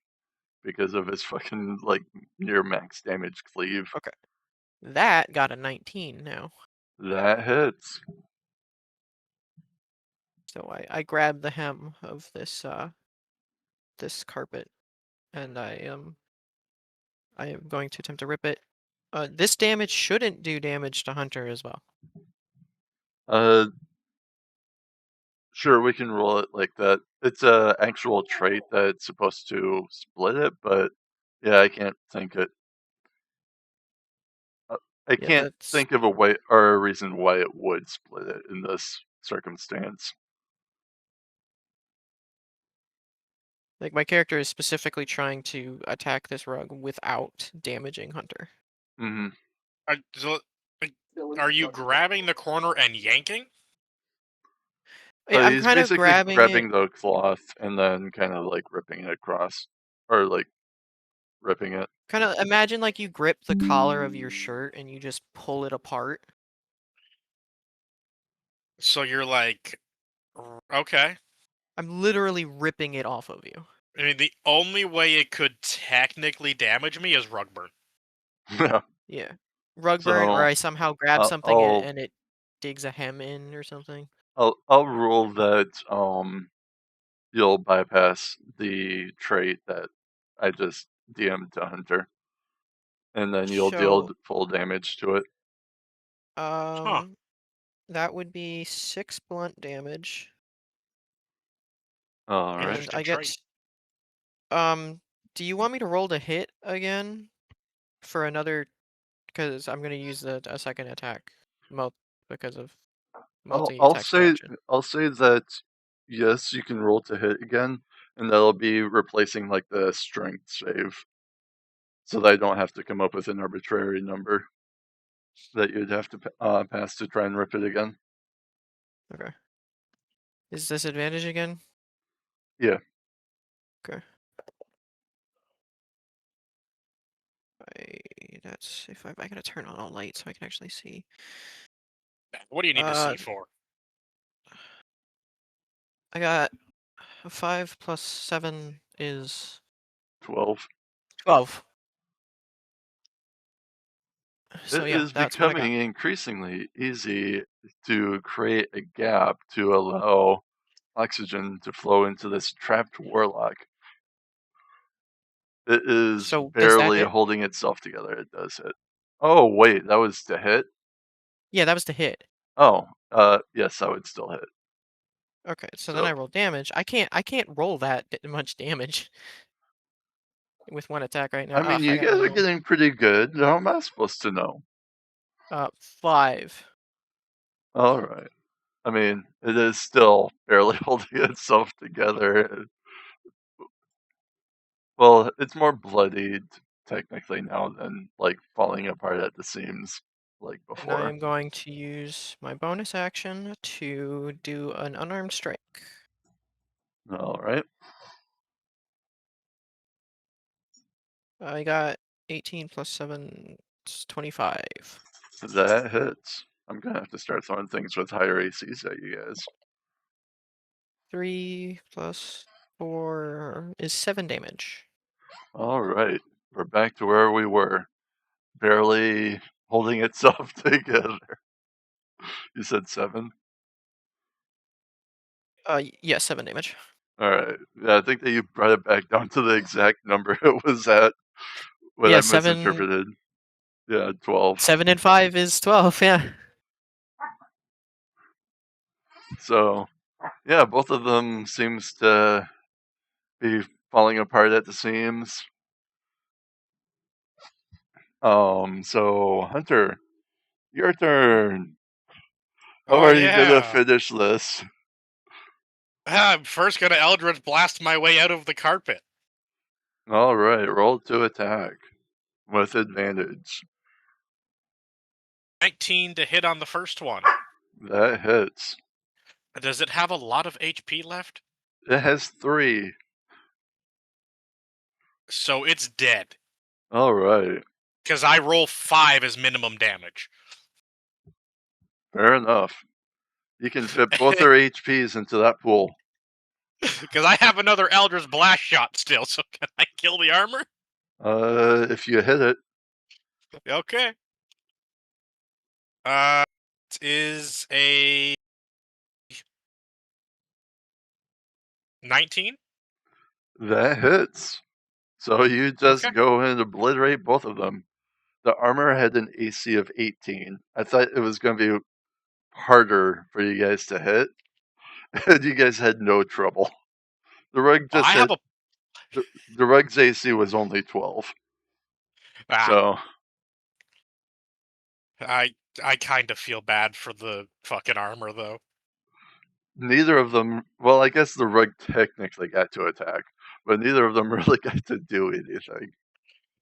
because of his fucking, like, near max damage cleave. Okay. That got a 19 now. That hits. So I grab the hem of this this carpet, and I am going to attempt to rip it. This damage shouldn't do damage to Hunter as well. Sure, we can roll it like that. It's a actual trait that's supposed to split it, but yeah, I can't think it. I Yeah, can't think of a way or a reason why it would split it in this circumstance. like my character is specifically trying to attack this rug without damaging Hunter. Mm-hmm. Are you grabbing the corner and yanking? Yeah, I'm He's kind of basically grabbing it. the cloth and then kind of like ripping it across, or like ripping it. Kind of imagine like you grip the collar of your shirt and you just pull it apart. So you're like, okay. I'm literally ripping it off of you. I mean, the only way it could technically damage me is rug burn. Yeah. Yeah. rug burn, or So I somehow grab I'll something I'll, and it digs a hem in or something. I'll rule that you'll bypass the trait that I just DM'd to Hunter, and then you'll deal So, full damage to it. that would be 6 blunt damage, All right. and Interesting I get. trait. Do you want me to roll to hit again for another? Because I'm gonna use a second attack, because of multi-attack reaction. I'll say that yes, you can roll to hit again, and that'll be replacing like the strength save, so that I don't have to come up with an arbitrary number that you'd have to pass to try and rip it again. Okay. Is disadvantage again? Yeah. Okay. That's if I gotta turn on all light so I can actually see. What do you need to see for? I got 5 plus 7 is 12. 12. So It yeah, is that's what I got. becoming increasingly easy to create a gap to allow oxygen to flow into this trapped warlock. It is So does that barely hit? holding itself together. It does hit. Oh, wait, that was to hit? Yeah, that was the hit. Oh, yes, I would still hit. Okay, so then I roll damage. I can't roll that much damage with one attack right now. I mean, I you got guys are reroll. getting pretty good. How am I supposed to know? 5. All right. I mean, it is still barely holding itself together. Well, it's more bloodied technically now than like falling apart at the seams like And I before. am going to use my bonus action to do an unarmed strike. All right. I got 18 plus 7, it's 25. That hits. I'm gonna have to start throwing things with higher ACs at you guys. 3 plus 4 is 7 damage. All right. We're back to where we were. Barely holding itself together. You said 7? Yeah, 7 damage. All right. Yeah, I think that you brought it back down to the exact number it was at when Yeah, I 7. misinterpreted. Yeah, 12. 7 and 5 is 12. Yeah. So, yeah, both of them seems to be falling apart at the seams. So Hunter, your turn. How Oh are you gonna yeah. finish this? I'm first gonna Eldritch Blast my way out of the carpet. All right, roll to attack with advantage. 19 to hit on the first one. That hits. Does it have a lot of HP left? It has 3. So it's dead. All right, Because I roll 5 as minimum damage. fair enough. You can fit both their HPs into that pool. Because I have another Eldritch Blast shot still, so can I kill the armor? If you hit it. Okay. It is a 19. That hits. So you just Okay. go and obliterate both of them. The armor had an AC of 18. I thought it was going to be harder for you guys to hit, and you guys had no trouble. The rug Well, just I have a. the rug's AC was only 12. So I kind of feel bad for the fucking armor though. neither of them. Well, I guess the rug technically got to attack, but neither of them really got to do anything.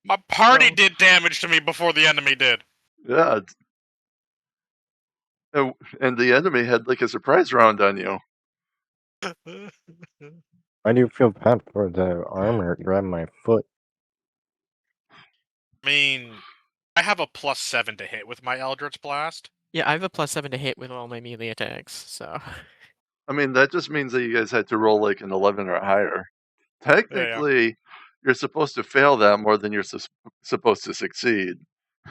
My party So, did damage to me before the enemy did. yeah. And the enemy had like a surprise round on you. Why do you feel bad for the armor? It grabbed my foot. I mean, I have a +7 to hit with my Eldritch Blast. Yeah, I have a +7 to hit with all my melee attacks, so. I mean, that just means that you guys had to roll like an 11 or higher. Technically, you're supposed to fail that more than you're supposed to succeed.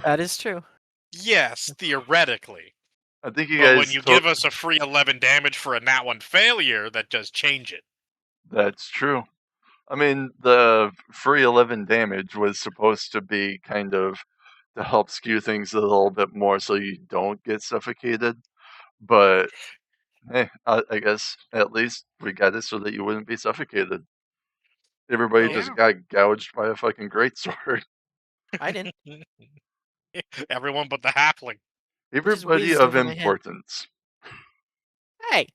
That is true. Yes, theoretically. I think you But when guys you give us a free 11 damage for a nat 1 failure, that does change it. That's true. I mean, the free 11 damage was supposed to be kind of to help skew things a little bit more so you don't get suffocated. But hey, I guess at least we got it so that you wouldn't be suffocated. Everybody Yeah. just got gouged by a fucking greatsword. I didn't. Everyone but the halfling. Everybody whizzed of over my head. importance. Hey,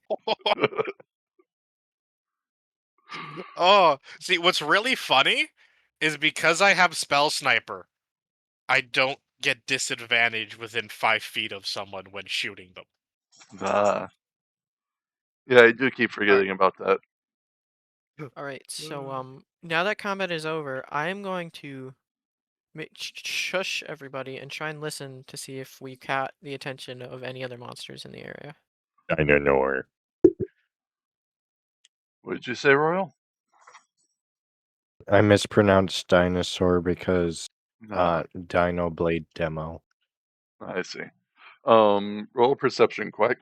Oh, see, what's really funny is because I have Spell Sniper, I don't get disadvantage within 5 feet of someone when shooting them. Ah. Yeah, I do keep forgetting about that. all right. So now that combat is over, I am going to shush everybody and try and listen to see if we caught the attention of any other monsters in the area. Dinosaur. What did you say, Royal? I mispronounced dinosaur because Ah, Dino Blade demo. I see. Roll perception quick.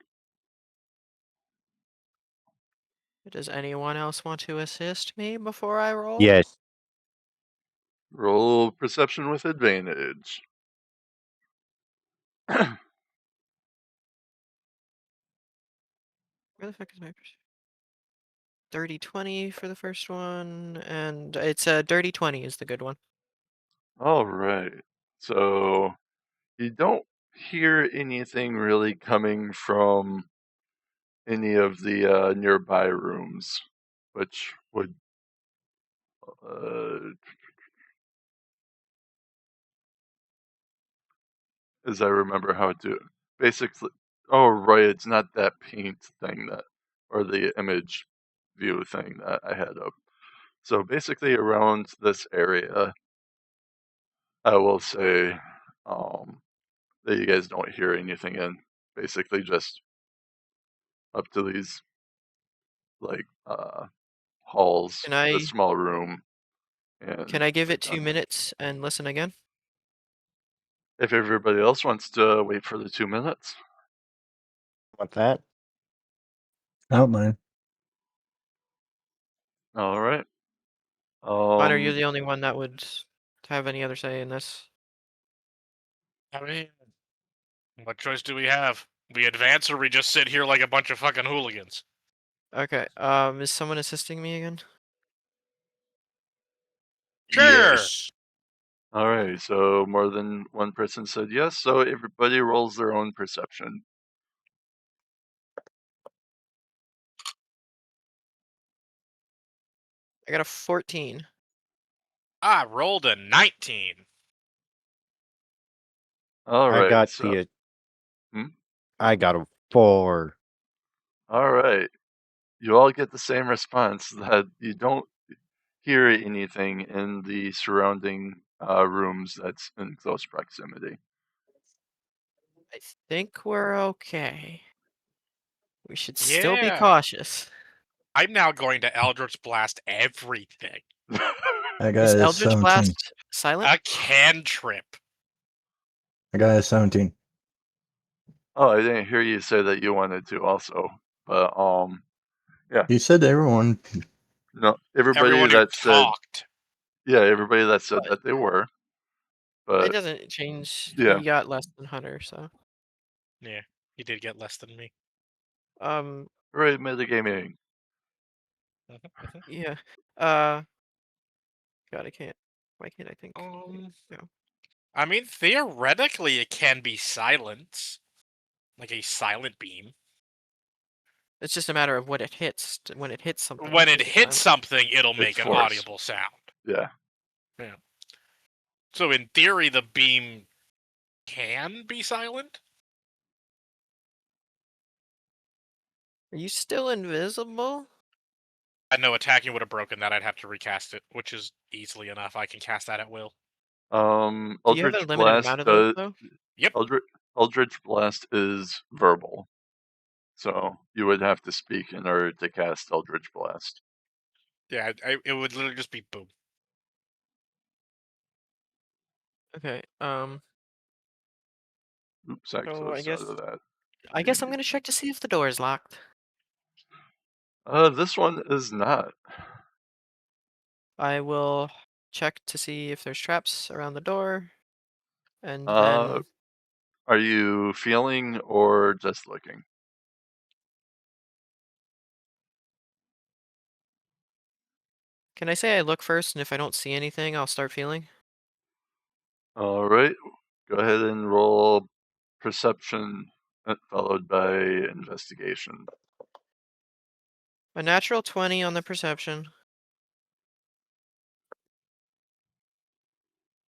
Does anyone else want to assist me before I roll? Yes. Roll perception with advantage. Where the fuck is my 30-20 for the first one, and it's a dirty 20 is the good one. All right. So you don't hear anything really coming from any of the nearby rooms, which would, as I remember how to basically. Oh, right. It's not that paint thing that, or the image view thing that I had up. So basically, around this area, I will say that you guys don't hear anything in. Basically, just up to these like halls, Can the I small room, and can I give we're it 2 done. minutes and listen again? If everybody else wants to wait for the 2 minutes, Want that? I don't mind. all right. Connor, you're the only one that would have any other say in this. I mean, what choice do we have? We advance or we just sit here like a bunch of fucking hooligans? Okay. Is someone assisting me again? Sure. Yes. All right. So more than one person said yes. So everybody rolls their own perception. I got a 14. I rolled a 19. All I right. got So I got a 4. all right. You all get the same response that you don't hear anything in the surrounding rooms that's in close proximity. I think we're okay. We should still be Yeah. cautious. I'm now going to Eldritch Blast everything. I got Is a Eldritch 17. Blast silent? A cantrip. I got a 17. Oh, I didn't hear you say that you wanted to also, but You said everyone. no, everybody Everyone who that said talked. yeah, everybody that said But that they were, it but doesn't change. yeah, He got less than Hunter, so. Yeah, he did get less than me. right, metagaming. Yeah. God, I can't. Why can't I think? No. I mean, theoretically, it can be silence. Like a silent beam. It's just a matter of what it hits. When it hits something. When it is hits silent. something, it'll make an force. audible sound. Yeah. Yeah. So in theory, the beam can be silent? Are you still invisible? I know attacking would have broken that. I'd have to recast it, which is easily enough. I can cast that at will. Do you have a Eldritch limited Blast amount of those, though? Yep. Eldritch Blast is verbal, so you would have to speak in order to cast Eldritch Blast. Yeah, it would literally just be boom. Okay. Oops, I So closed out of that. I guess I'm gonna check to see if the door is locked. This one is not. I will check to see if there's traps around the door, and Uh, then are you feeling or just looking? can I say I look first, and if I don't see anything, I'll start feeling? All right, go ahead and roll perception followed by investigation. A natural 20 on the perception.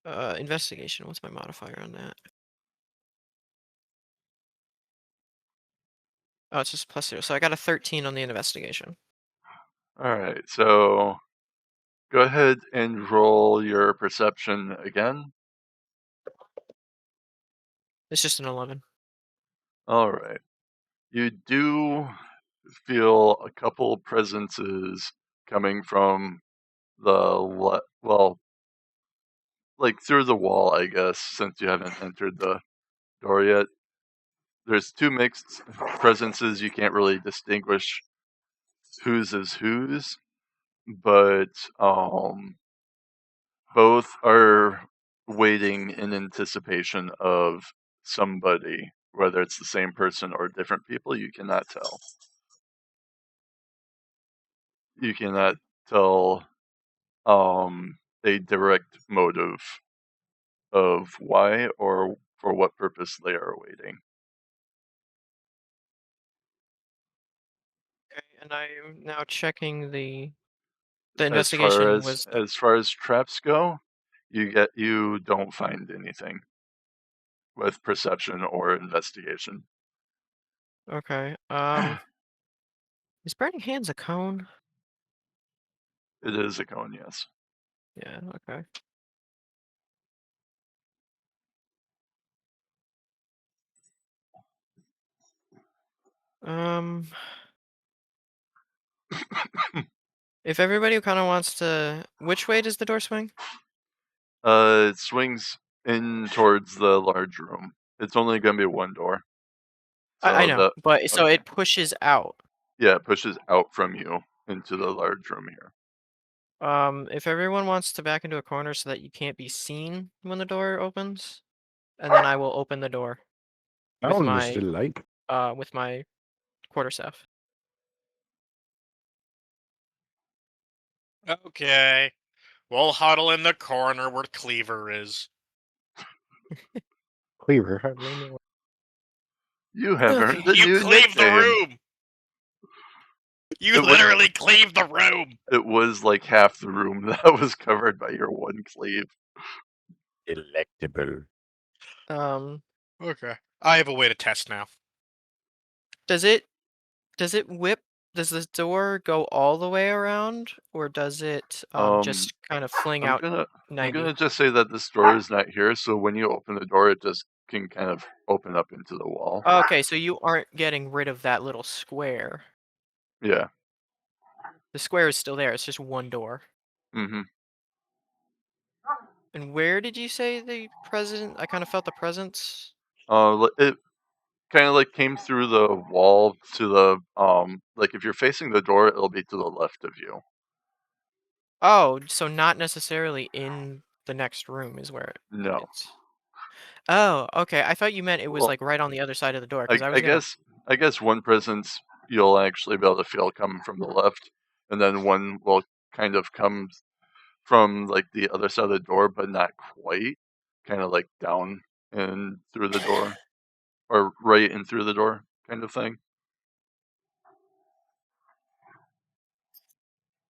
Investigation. What's my modifier on that? Oh, it's just +0. So I got a 13 on the investigation. All right, so go ahead and roll your perception again. It's just an 11. All right. You do feel a couple presences coming from the well, like through the wall, I guess, since you haven't entered the door yet. There's two mixed presences. You can't really distinguish whose is whose, but both are waiting in anticipation of somebody. Whether it's the same person or different people, you cannot tell. You cannot tell a direct motive of why or for what purpose they are waiting. Okay, and I'm now checking the As far investigation as was as far as traps go, you don't find anything with perception or investigation. okay. Is burning hands a cone? It is a cone, yes. Yeah, okay. Um, if everybody kind of wants to, which way does the door swing? It swings in towards the large room. It's only going to be one door. I So know, but so okay. it pushes out. Yeah, it pushes out from you into the large room here. If everyone wants to back into a corner so that you can't be seen when the door opens, and then I will open the door with Found my Mr. Light. with my quarterstaff. Okay. We'll huddle in the corner where Cleaver is. Cleaver, how do I know? You have Okay. earned a You new cleave the nickname. room! You It was- literally cleave the room! It was like half the room that was covered by your one cleave. Delectable. Okay. I have a way to test now. Does it whip? Does the door go all the way around, or does it just kind of fling I'm out gonna 90? just say that this door is not here, so when you open the door, it just can kind of open up into the wall. Okay, so you aren't getting rid of that little square. Yeah. The square is still there. It's just one door. Mm-hmm. And where did you say the president? I kind of felt the presence. It kind of like came through the wall to the like if you're facing the door, it'll be to the left of you. Oh, so not necessarily in the next room is where No. it's. Oh, okay. I thought you meant it was Well, like right on the other side of the door because I was I gonna. guess one presence you'll actually be able to feel coming from the left, and then one will kind of come from like the other side of the door, but not quite, kind of like down and through the door, or right and through the door, kind of thing.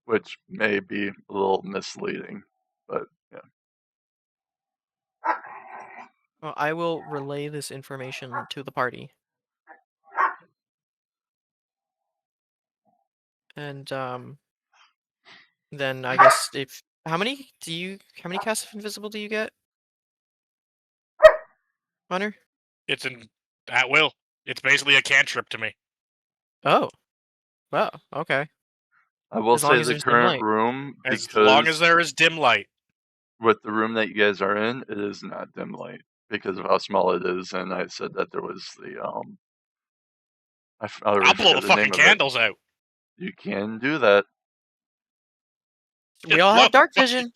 Which may be a little misleading, but yeah. Well, I will relay this information to the party. And then I guess if how many casts of invisible do you get, Hunter? It's at will. It's basically a cantrip to me. Oh, wow. Okay. I will As long say as the there's dim current light. room, As long as because there is dim light. with the room that you guys are in, it is not dim light. because of how small it is, and I said that there was the I already I'll blow the forgot the name fucking of it. candles out. You can do that. We all blow have dark the vision.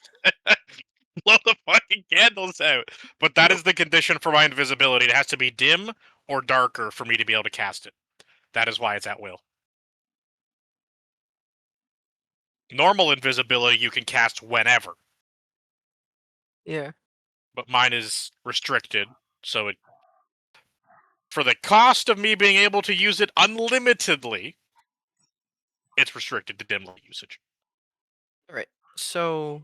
blow the fucking candles out. But that Yep. is the condition for my invisibility. It has to be dim or darker for me to be able to cast it. That is why it's at will. Normal invisibility you can cast whenever, Yeah. but mine is restricted, so it for the cost of me being able to use it unlimitedly, it's restricted to dim light usage. All right. So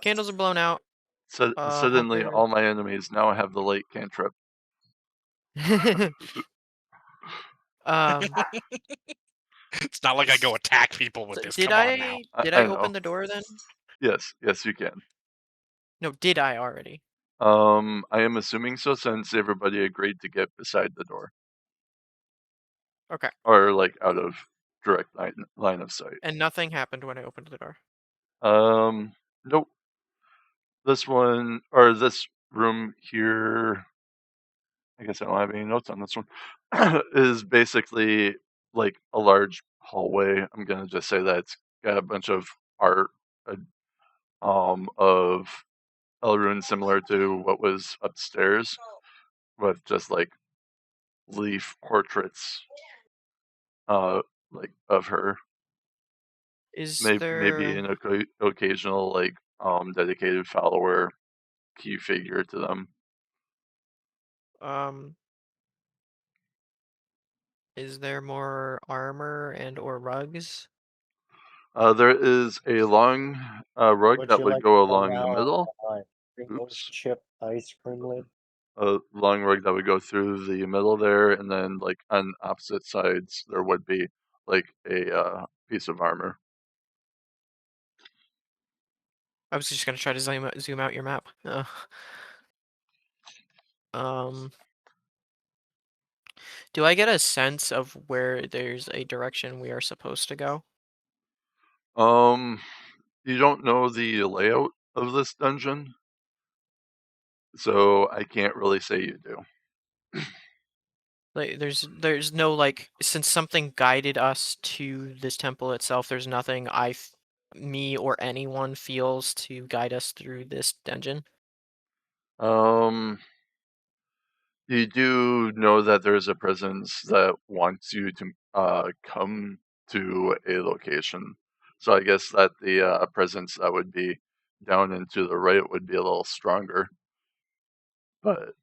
candles are blown out. So suddenly, Hunter. all my enemies now have the light cantrip. um. It's not like I go attack people with So this. did Come on now. did I I know. open the door then? Yes, you can. No, did I already? I am assuming so, since everybody agreed to get beside the door, Okay. or like out of direct line of sight. And nothing happened when I opened the door. Nope. This one, or this room here, I guess I don't have any notes on this one, is basically like a large hallway. I'm gonna just say that it's got a bunch of art, of Elrune similar to what was upstairs, with just like leaf portraits, like of her. Is Maybe there an occasional like dedicated follower key figure to them. um is there more armor and or rugs? There is a long rug Would that you would like go to along the now middle. Rainbow's Oops. chip ice cream lid? A long rug that would go through the middle there, and then like on opposite sides there would be like a piece of armor. I was just gonna try to zoom out your map. Um, do I get a sense of where there's a direction we are supposed to go? You don't know the layout of this dungeon, so I can't really say you do. Like, there's no like, since something guided us to this temple itself, there's nothing me or anyone feels to guide us through this dungeon. You do know that there's a presence that wants you to come to a location. So I guess that the presence that would be down and to the right would be a little stronger. But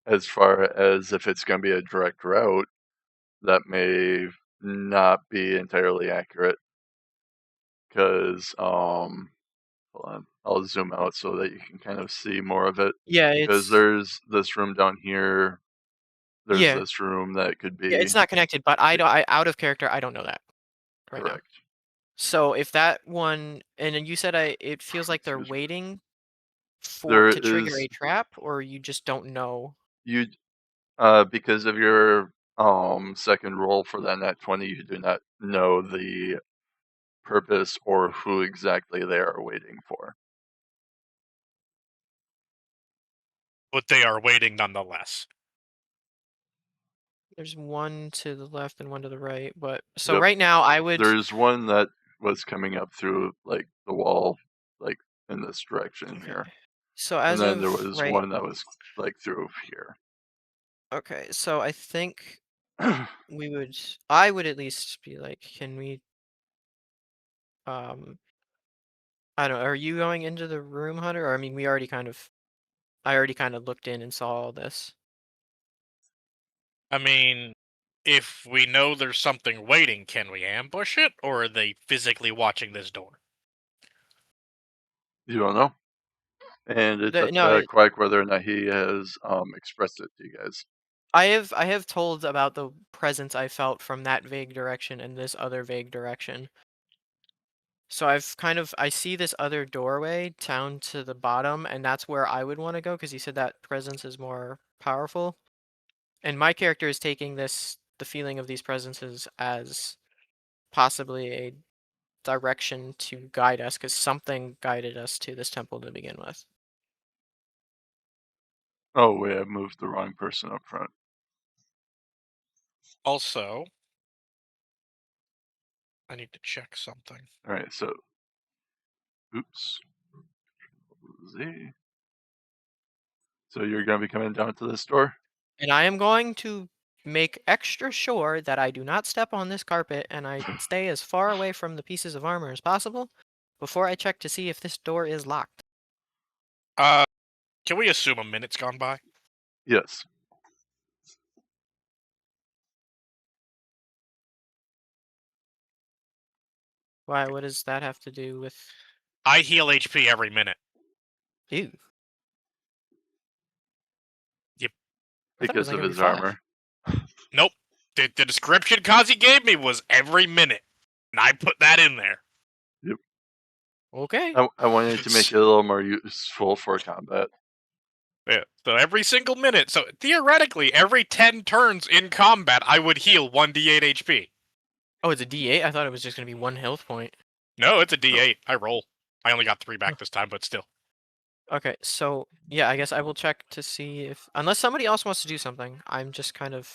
as far as if it's going to be a direct route, that may not be entirely accurate. Because, hold on, I'll zoom out so that you can kind of see more of it. Yeah, Because it's there's this room down here. There's yeah, this room that could yeah, be it's not connected, but out of character, I don't know that right now. correct. So if that one, and then you said it feels like they're Excuse me. waiting There to trigger is a trap, or you just don't know. you because of your second roll for that nat 20, you do not know the purpose or who exactly they are waiting for. But they are waiting nonetheless. There's one to the left and one to the right, but so Yep. right now I would. There's one that was coming up through like the wall, like in this direction Okay. here, So and as then there of was right. one that was like through here. Okay, so I think I would at least be like, can we, um, I don't know, are you going into the room, Hunter? Or I mean, I already kind of looked in and saw all this. I mean, if we know there's something waiting, can we ambush it, or are they physically watching this door? You don't know, and it's up No, to Quack whether or not he has expressed it to you guys. I have told about the presence I felt from that vague direction and this other vague direction. So I see this other doorway down to the bottom, and that's where I would want to go because you said that presence is more powerful. And my character is taking the feeling of these presences as possibly a direction to guide us because something guided us to this temple to begin with. Oh wait, I moved the wrong person up front. Also, I need to check something. All right, so oops. Z. So you're gonna be coming down to this door? And I am going to make extra sure that I do not step on this carpet and I stay as far away from the pieces of armor as possible before I check to see if this door is locked. Can we assume a minute's gone by? Yes. Why? What does that have to do with? I heal HP every minute. Ew. Yep. I thought it was Because like of every his 5. armor. Nope. The description Kazi gave me was every minute. And I put that in there. Okay. I wanted to make it a little more useful for combat. Yeah. So every single minute. So theoretically, every 10 turns in combat, I would heal 1d8 HP. Oh, it's a D8? I thought it was just going to be 1 health point. No, it's a d8. I roll. I only got 3 back this time, but still. Okay, so yeah, I guess I will check to see if unless somebody else wants to do something, I'm just kind of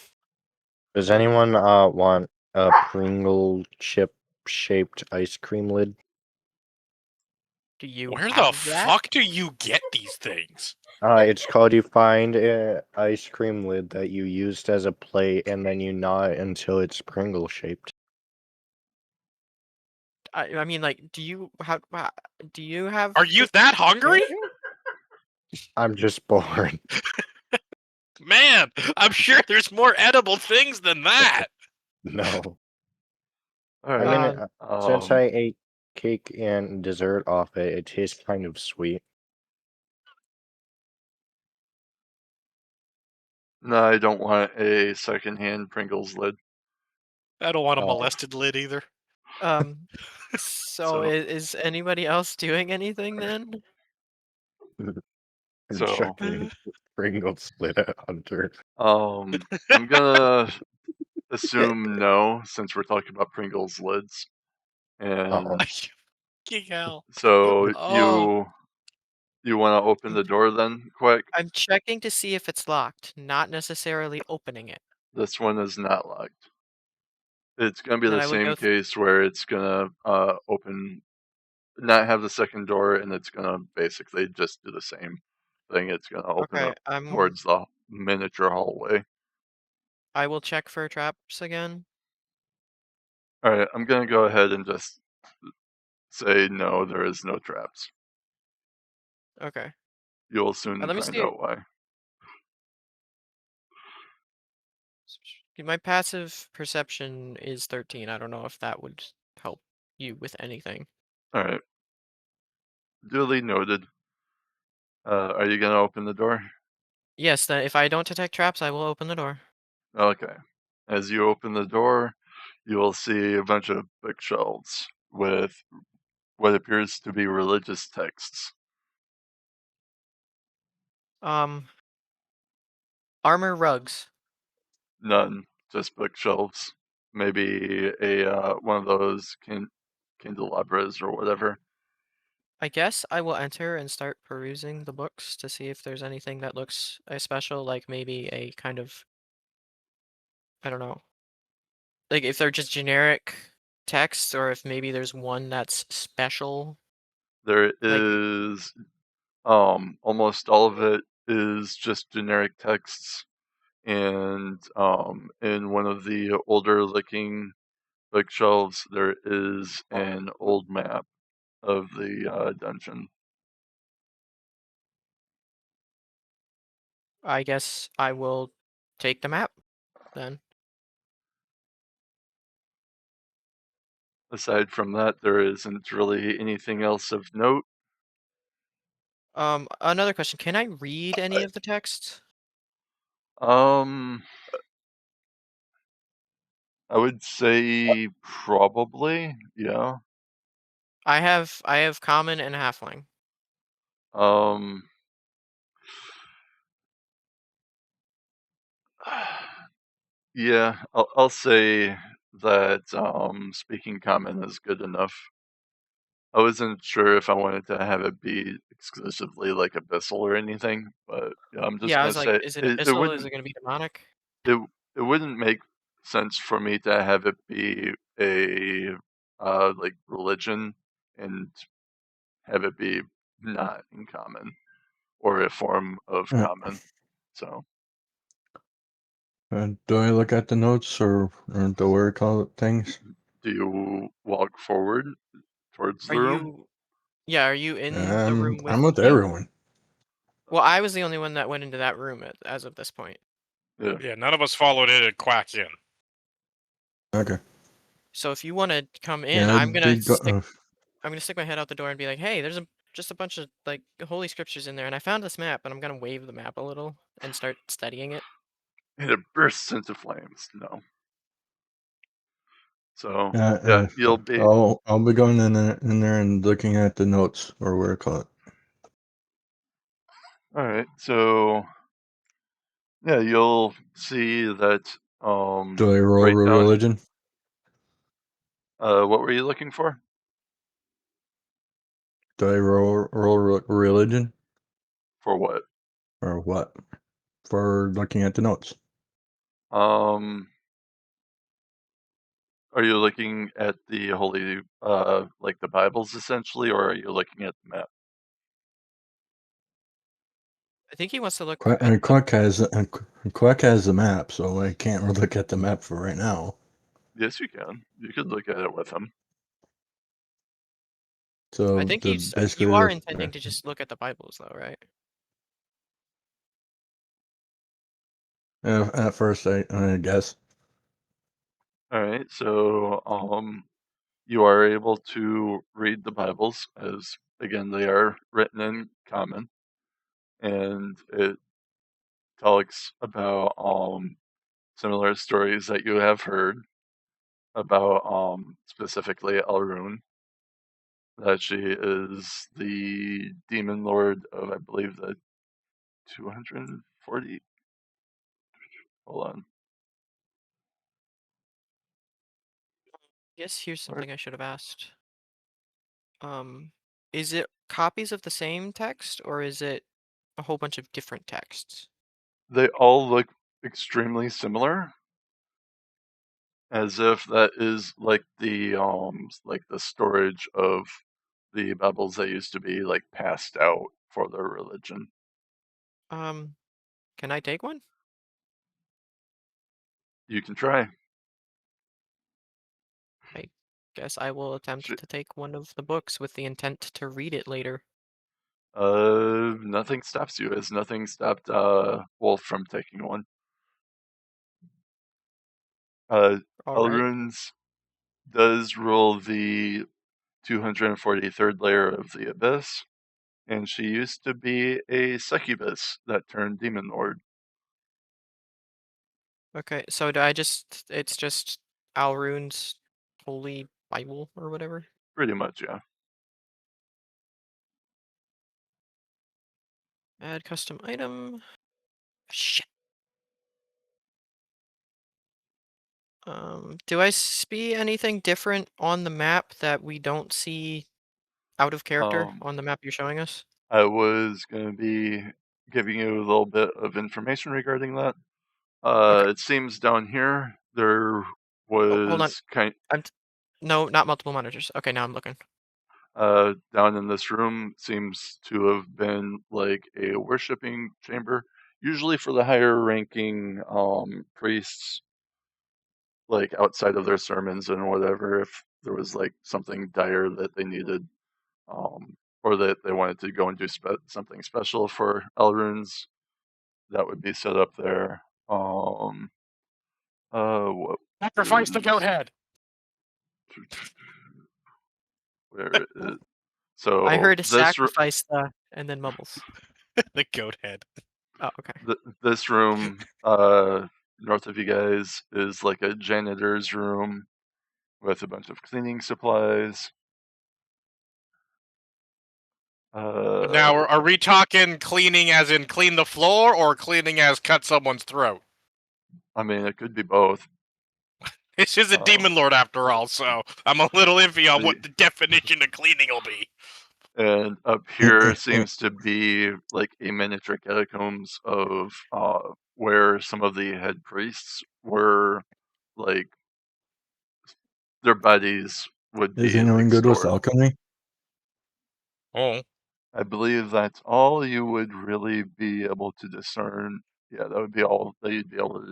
Does anyone want a Pringle chip shaped ice cream lid? do you Where the have that? fuck do you get these things? It's called you find a ice cream lid that you used as a plate and then you gnaw it until it's Pringle shaped. I mean, like, do you have Are you that hungry? I'm just bored. Man, I'm sure there's more edible things than that. No. All I right. mean, since I ate cake and dessert off it, it tastes kind of sweet. No, I don't want a secondhand Pringles lid. I don't want a Oh. molested lid either. So So- is anybody else doing anything then? I'm So- chucking Pringles lid at Hunter. I'm gonna assume no, since we're talking about Pringles lids. And Uh-oh. Fucking hell. so Oh. you want to open the door then, quick? I'm checking to see if it's locked, not necessarily opening it. This one is not locked. It's gonna be Then the I would same go case where it's gonna open, not have the second door, and it's gonna basically just do the same thing. It's gonna open Okay, up towards the miniature hallway. I will check for traps again. All right, I'm gonna go ahead and just say no. There is no traps. Okay. You'll soon let me find see. out why. My passive perception is 13. I don't know if that would help you with anything. All right. Duly noted. Are you gonna open the door? Yes, then if I don't detect traps, I will open the door. Okay. As you open the door, you will see a bunch of bookshelves with what appears to be religious texts. Armor rugs. None, just bookshelves. Maybe a one of those candelabras or whatever. I guess I will enter and start perusing the books to see if there's anything that looks special, like maybe a kind of, I don't know, like if they're just generic texts, or if maybe there's one that's special. There is almost all of it is just generic texts, and in one of the older looking bookshelves there is an old map of the dungeon. I guess I will take the map then. Aside from that, there isn't really anything else of note. Another question. Can I read any of the texts? I would say probably, yeah. I have common and halfling. Um, yeah, I'll say that speaking common is good enough. I wasn't sure if I wanted to have it be exclusively like Abyssal or anything, but yeah, I'm just Yeah, I gonna was like, say is it it abyssal? Is wouldn't it going to be demonic? it wouldn't make sense for me to have it be a like religion and have it be not in common or a form of Yeah. common. So Do I look at the notes or the word call it things? do you walk forward towards Are the room? you? Yeah, are you in the room with I'm with me? everyone. Well, I was the only one that went into that room as of this point. Yeah. Yeah, none of us followed it and quacked in. Okay. So if you want to come in, Yeah, I'm I'd gonna be stick my head out the door and be like, "Hey, there's just a bunch of like holy scriptures in there, and I found this map, and I'm gonna wave the map a little and start studying it." And it bursts into flames. No. So yeah, you'll be I'll be going in there and looking at the notes or word call it. all right. So yeah, you'll see that Do I roll right down. religion? What were you looking for? Do I roll religion For what? or what? For looking at the notes. Um, are you looking at the holy, like the Bibles essentially, or are you looking at the map? I think he wants to look Quack, at the. Quack has the map, so I can't really look at the map for right now. Yes, you can. You could look at it with him. So I think basically you are intending to just look at the Bibles, though, right? at first I guess. All right. So you are able to read the Bibles as again they are written in common, and it talks about similar stories that you have heard about specifically Elrune, that she is the demon lord of I believe the 240. Hold on. Yes, here's Where- something I should have asked. Is it copies of the same text, or is it a whole bunch of different texts? They all look extremely similar, as if that is like the storage of the Bibles that used to be like passed out for their religion. Can I take one? You can try. I guess I will attempt Sh- to take one of the books with the intent to read it later. Nothing stops you, as nothing stopped Wolf from taking one. All right. Elrune's does rule the 243rd layer of the Abyss, and she used to be a succubus that turned demon lord. Okay, so it's just Alrune's Holy Bible or whatever? Pretty much, yeah. Add custom item. Shit. Do I see anything different on the map that we don't see out of character Um, on the map you're showing us? I was going to be giving you a little bit of information regarding that. Okay. It seems down here there Oh, hold on. was No, not multiple monitors. Okay, now I'm looking. down in this room seems to have been like a worshiping chamber, usually for the higher ranking priests, like outside of their sermons and whatever, if there was like something dire that they needed, or that they wanted to go and do something special for Elrunes, that would be set up there. What Sacrifice the goat head. where is I so heard sacrifice the and then mumbles. The goat head. Oh, okay. this room north of you guys is like a janitor's room with a bunch of cleaning supplies. Now, are we talking cleaning as in clean the floor, or cleaning as cut someone's throat? I mean, it could be both. It's just a demon lord after all, so I'm a little iffy on what the definition of cleaning will be. And up here seems to be like a miniature catacombs of where some of the head priests were, like their bodies would Is be anyone like good with stored. alchemy? Oh, I believe that's all you would really be able to discern. Yeah, that would be all that you'd be able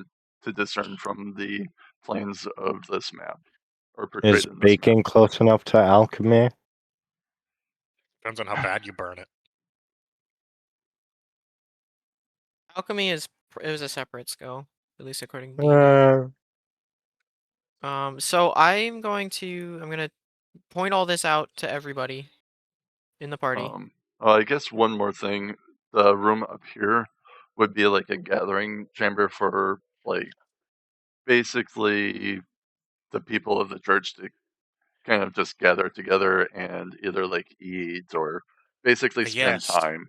to discern from the planes of this map, or portrayed Is in this map. baking close enough to alchemy? depends on how bad you burn it. Alchemy it was a separate skill, at least according to D&D. So I'm gonna point all this out to everybody in the party. I guess one more thing, the room up here would be like a gathering chamber for like basically the people of the church to kind of just gather together and either like eat or basically spend Yes, time.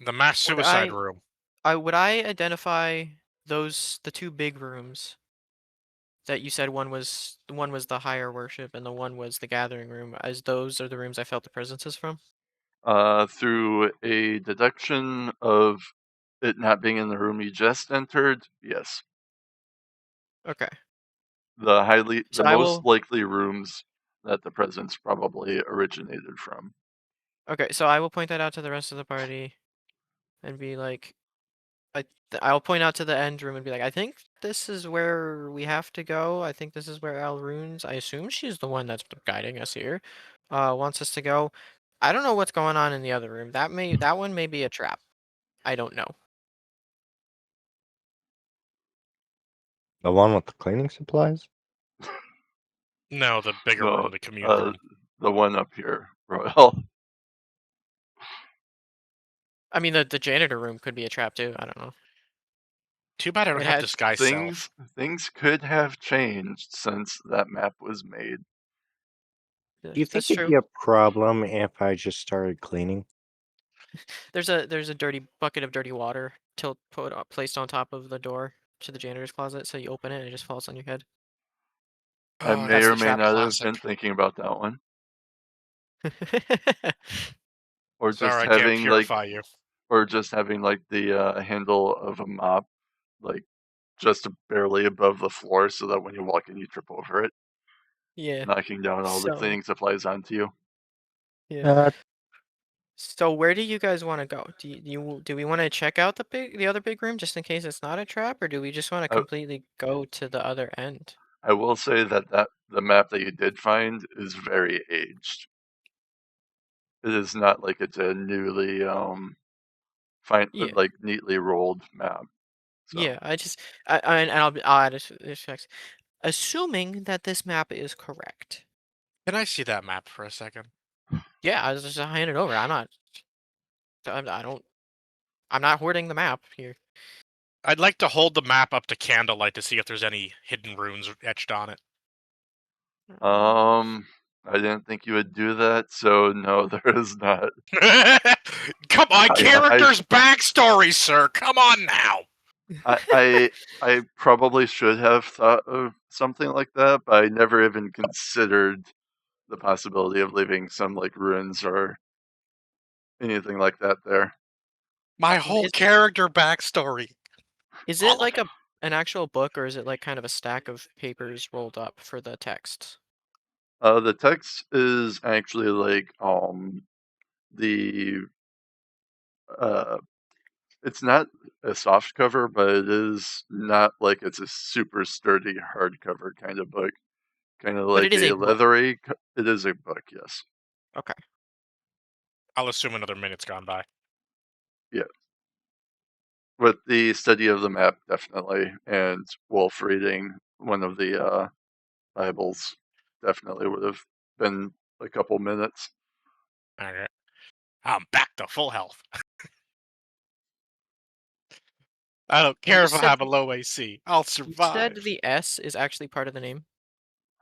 the mass Would suicide room. would I identify the two big rooms that you said one was the higher worship and the one was the gathering room, as those are the rooms I felt the presences from? Through a deduction of it not being in the room you just entered, yes. Okay. The So I most will likely rooms that the presence probably originated from. Okay, so I will point that out to the rest of the party and be like, I'll point out to the end room and be like, I think this is where we have to go. I think this is where Alrunes, I assume she's the one that's guiding us here, wants us to go. I don't know what's going on in the other room. That one may be a trap. I don't know. The one with the cleaning supplies? No, the bigger No, room, the commune room. the one up here, Royal. I mean, the janitor room could be a trap too. I don't know. Too bad I don't It have had disguise self. Things could have changed since that map was made. Do you think That's it'd true. be a problem if I just started cleaning? There's a dirty bucket of dirty water placed on top of the door to the janitor's closet, so you open it and it just falls on your head. I Oh, may that's or the may trap not have been classic. thinking about that one. Or just Sorry, I can't having like, purify you. or just having like the handle of a mop, like just barely above the floor, so that when you walk in, you trip over it, Yeah. knocking down all the So cleaning supplies onto you. yeah. Uh, So where do you guys want to go? Do we want to check out the other big room just in case it's not a trap, or do we just want to I, completely go to the other end? I will say that the map that you did find is very aged. It is not like it's a newly Yeah. like neatly rolled map. So Yeah. And I'll add a text. Assuming that this map is correct. Can I see that map for a second? Yeah, I was just hand it over. I'm not hoarding the map here. I'd like to hold the map up to candlelight to see if there's any hidden runes etched on it. I didn't think you would do that, so no, there is not. Come on, I character's backstory, sir. Come on now. I probably should have thought of something like that, but I never even considered the possibility of leaving some like ruins or anything like that there. My whole character backstory. Is All it of like it. an actual book, or is it like kind of a stack of papers rolled up for the text? The text is actually like the uh it's not a soft cover, but it is not like it's a super sturdy hardcover kind of book. Kind of But like it is a a book. leathery. It is a book, yes. Okay. I'll assume another minute's gone by. Yeah. With the study of the map, definitely, and Wolf reading one of the Bibles, definitely would have been a couple minutes. Alright. I'm back to full health. I don't care if I have a low AC. I'll You said survive. the S is actually part of the name?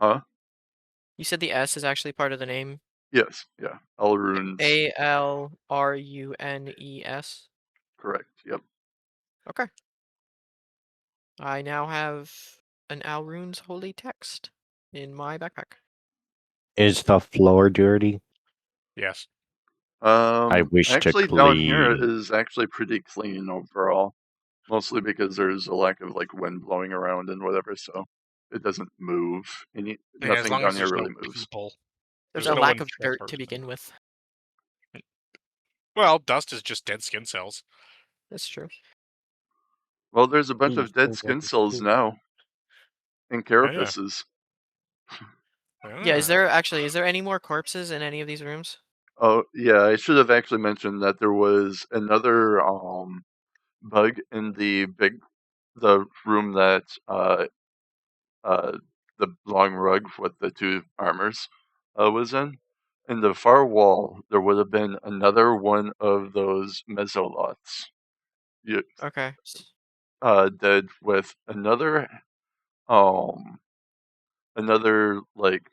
Huh? You said the S is actually part of the name? Yes, yeah. Elrunes. Alrunes? Correct, yep. Okay. I now have an Alrune's holy text in my backpack. Is the floor dirty? Yes. I wish to Actually, down here it clean. is actually pretty clean overall. Mostly because there's a lack of like wind blowing around and whatever, so it doesn't move. Yeah, as Nothing long down as here there's no really moves. people. There's There's a no lack one of dirt to traversing. begin with. Well, dust is just dead skin cells. That's true. Well, there's a bunch of dead skin cells now. And carapaces. Yeah, is there any more corpses in any of these rooms? Oh, yeah, I should have actually mentioned that there was another bug in the room that the long rug with the two armors was in. In the far wall, there would have been another one of those mezzoloths. Okay. Dead with another like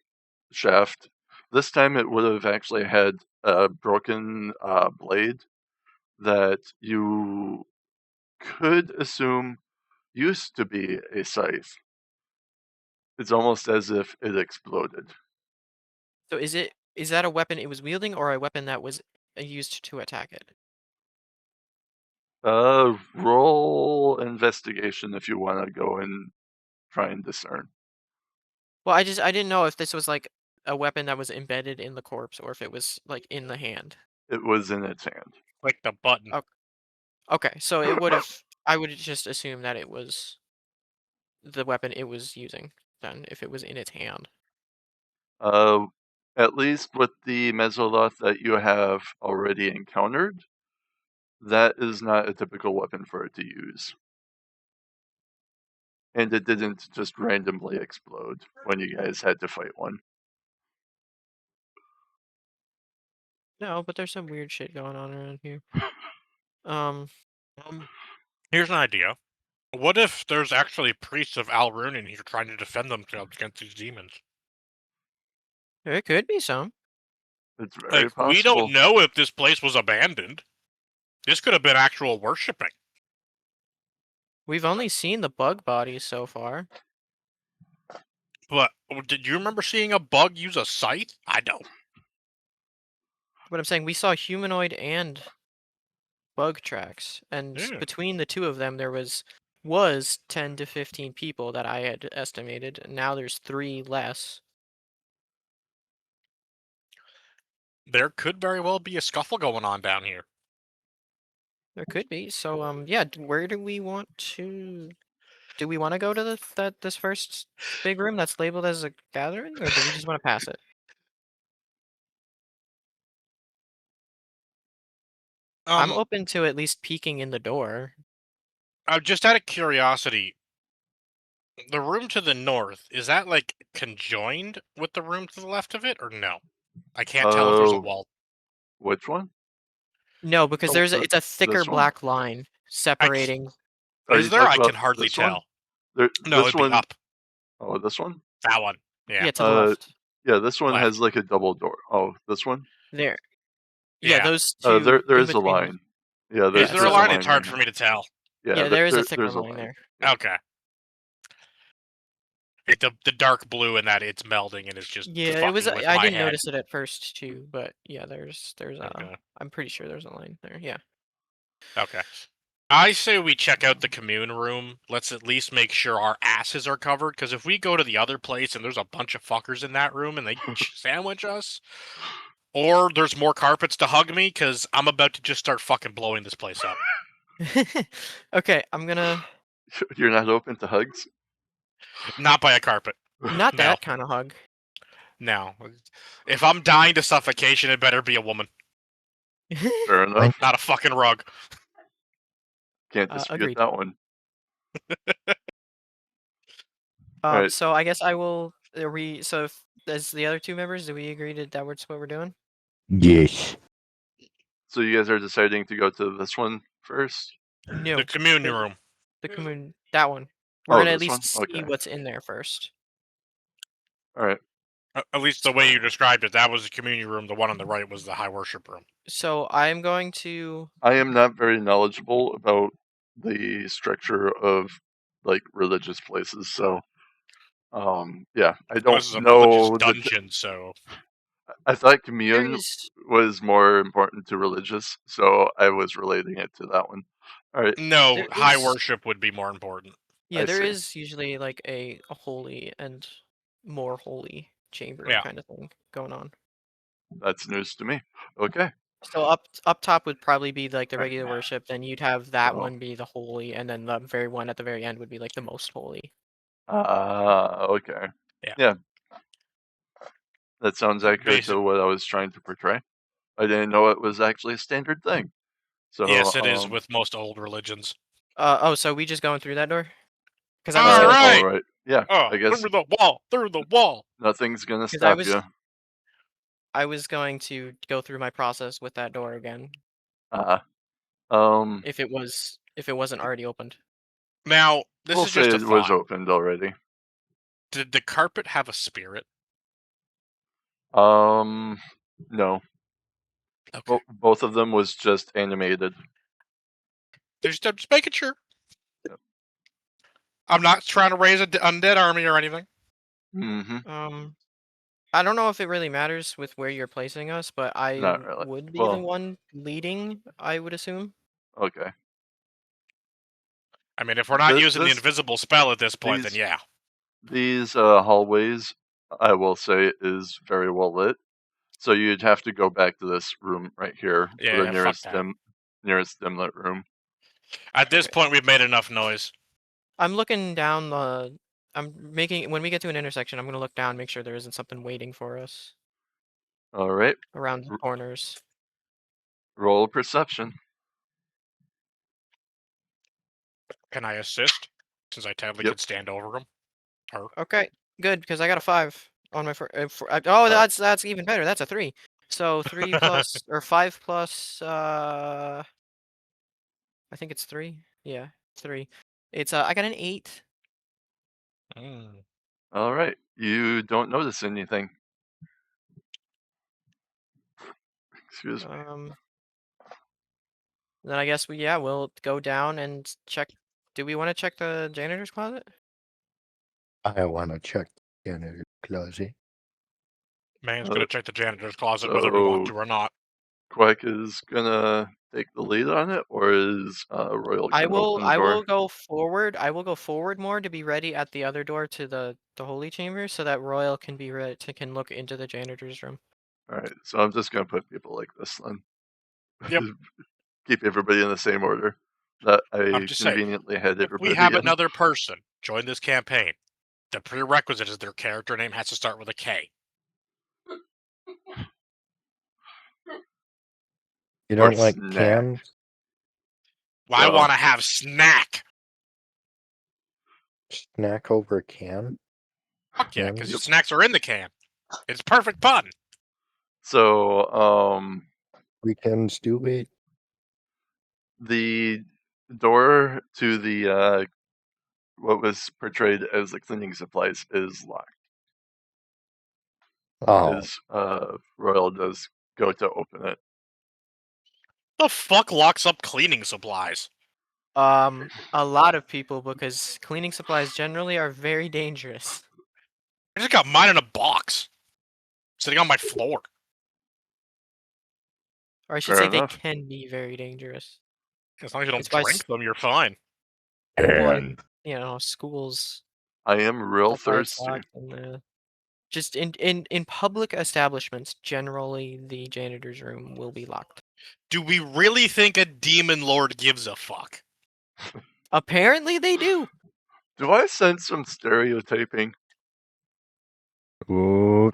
shaft. This time it would have actually had a broken blade that you could assume used to be a scythe. It's almost as if it exploded. So is that a weapon it was wielding or a weapon that was used to attack it? Roll investigation if you want to go and try and discern. Well, I didn't know if this was like a weapon that was embedded in the corpse or if it was like in the hand. It was in its hand. Click the button. Okay, so it would have. I would just assume that it was the weapon it was using then, if it was in its hand. At least with the mezzoloth that you have already encountered, that is not a typical weapon for it to use. And it didn't just randomly explode when you guys had to fight one. No, but there's some weird shit going on around here. Here's an idea. What if there's actually priests of Alrune in here trying to defend themselves against these demons? There could be some. It's very Like, possible. we don't know if this place was abandoned. This could have been actual worshipping. We've only seen the bug bodies so far. But did you remember seeing a bug use a scythe? I don't. But I'm saying we saw humanoid and bug tracks, and Yeah. between the two of them there was 10 to 15 people that I had estimated. Now there's 3 less. There could very well be a scuffle going on down here. There could be. So yeah, where do we want to? Do we want to go to this first big room that's labeled as a gathering, or do we just want to pass it? I'm open to at least peeking in the door. Just out of curiosity, the room to the north, is that like conjoined with the room to the left of it, or no? I can't tell if there's a wall. Which one? No, because it's a thicker this one? black line separating. Are Is you there? I talking can about hardly this one? tell. No, this it'd be one up. Oh, this one? That one. Yeah. Yeah, to the left. Yeah, this one Left. has like a double door. Oh, this one? There. Yeah, Yeah. those two. There in is a between. line. Yeah, Is there's there a a line? It's hard in for me to tell. Yeah, there is a thicker there's line there. Yeah. Okay. The dark blue in that it's melding and it's just Yeah, it was. fucking with I my didn't head. notice it at first too, but yeah, there's Okay. I'm pretty sure there's a line there. Yeah. Okay. I say we check out the commune room. Let's at least make sure our asses are covered, because if we go to the other place and there's a bunch of fuckers in that room and they sandwich us, or there's more carpets to hug me, because I'm about to just start fucking blowing this place up. Okay, I'm gonna. You're not open to hugs? Not by a carpet. Not that kind of hug. No. If I'm dying to suffocation, it better be a woman. Fair enough. Not a fucking rug. Can't dispute agreed. that one. Right. So I guess I will. So as the other 2 members, do we agree that that's what we're doing? Yes. So you guys are deciding to go to this one first? No. The communion room. The commune. That one. We're gonna at this least one? see Okay. what's in there first. All right. At least the way you described it, that was the communion room. The one on the right was the high worship room. So I'm going to. I am not very knowledgeable about the structure of like religious places, so Yeah, I Well, don't this is a religious know dungeon, so I thought commune There's was more important to religious, so I was relating it to that one. All right, no, there high is worship would be more important. yeah, I there see. is usually like a holy and more holy chamber Yeah. kind of thing going on. That's news to me. Okay. So up top would probably be like the regular worship, then you'd have that So, one be the holy, and then the very one at the very end would be like the most holy. okay. Yeah. Yeah, that sounds accurate Basic. to what I was trying to portray. I didn't know it was actually a standard thing. So, Yes, it is with most old religions. Oh, so we just going through that door? Because I was All gonna, right. all right. Yeah, Oh, I guess through the wall, through the wall. nothing's gonna because stop you. I was going to go through my process with that door again Um, if it wasn't already opened. Now, this we'll is say just a it was thought. opened already. Did the carpet have a spirit? No. Okay. Both of them was just animated. Just making sure. Yep. I'm not trying to raise an undead army or anything. Mm-hmm. I don't know if it really matters with where you're placing us, but I Not really. would be the Well, one leading, I would assume. okay. I mean, if we're not using the This invisible spell at this point, then these yeah. these hallways, I will say, is very well lit. So you'd have to go back to this room right here, Yeah, the fuck nearest that. dim lit room. At this point, we've made enough noise. I'm looking down the. When we get to an intersection, I'm gonna look down, make sure there isn't something waiting for us All right. around the corners. Roll perception. Can I assist? Since I technically Yep. could stand over him. Her. Okay, good, because I got a 5 on my first. That's even better. That's a 3. So 3 plus or 5 plus. I think it's 3. Yeah, 3. It's I got an 8. Mm. All right. You don't notice anything. Excuse me. Then I guess we'll go down and check. Do we want to check the janitor's closet? I want to check the janitor's closet. Man's gonna check the janitor's closet whether we want to or not. Quack is gonna take the lead on it, or is Royal gonna open the door? I will go forward. I will go forward more to be ready at the other door to the holy chamber, so that Royal can be ready can look into the janitor's room. All right. So I'm just gonna put people like this then. Yep. Keep everybody in the same order. That I I'm just saying, conveniently had if everybody we have in. another person join this campaign, the prerequisite is their character name has to start with a K. You don't Or like snack. cans? Well, I want to have snack. Snack over can? Fuck yeah, because snacks are in the can. It's perfect pun. So, We can do it. the door to the what was portrayed as the cleaning supplies is locked. Oh, As Royal does go to open it. The fuck locks up cleaning supplies? A lot of people, because cleaning supplies generally are very dangerous. I just got mine in a box, sitting on my floor. Or I should Fair say enough. they can be very dangerous. As long as you don't It's by drink them, you're fine. Well, in, schools. I am real That's why it's thirsty. locked, and just in public establishments, generally the janitor's room will be locked. Do we really think a demon lord gives a fuck? Apparently they do. Do I sense some stereotyping? Ooh.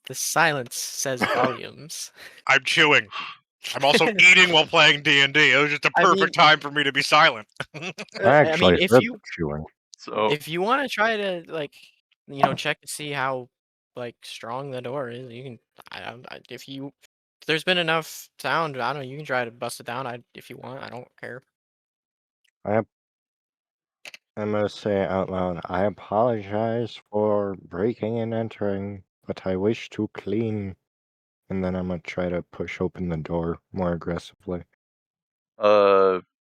The silence says volumes. I'm chewing. I'm also eating while playing D&D. It was just a perfect time for me to be silent. Actually, if that's you chewing. So if you want to try to check to see how strong the door is, you can. If there's been enough sound, I don't know. You can try to bust it down. If you want, I don't care. I'm gonna say it out loud. I apologize for breaking and entering, but I wish to clean. And then I'm gonna try to push open the door more aggressively.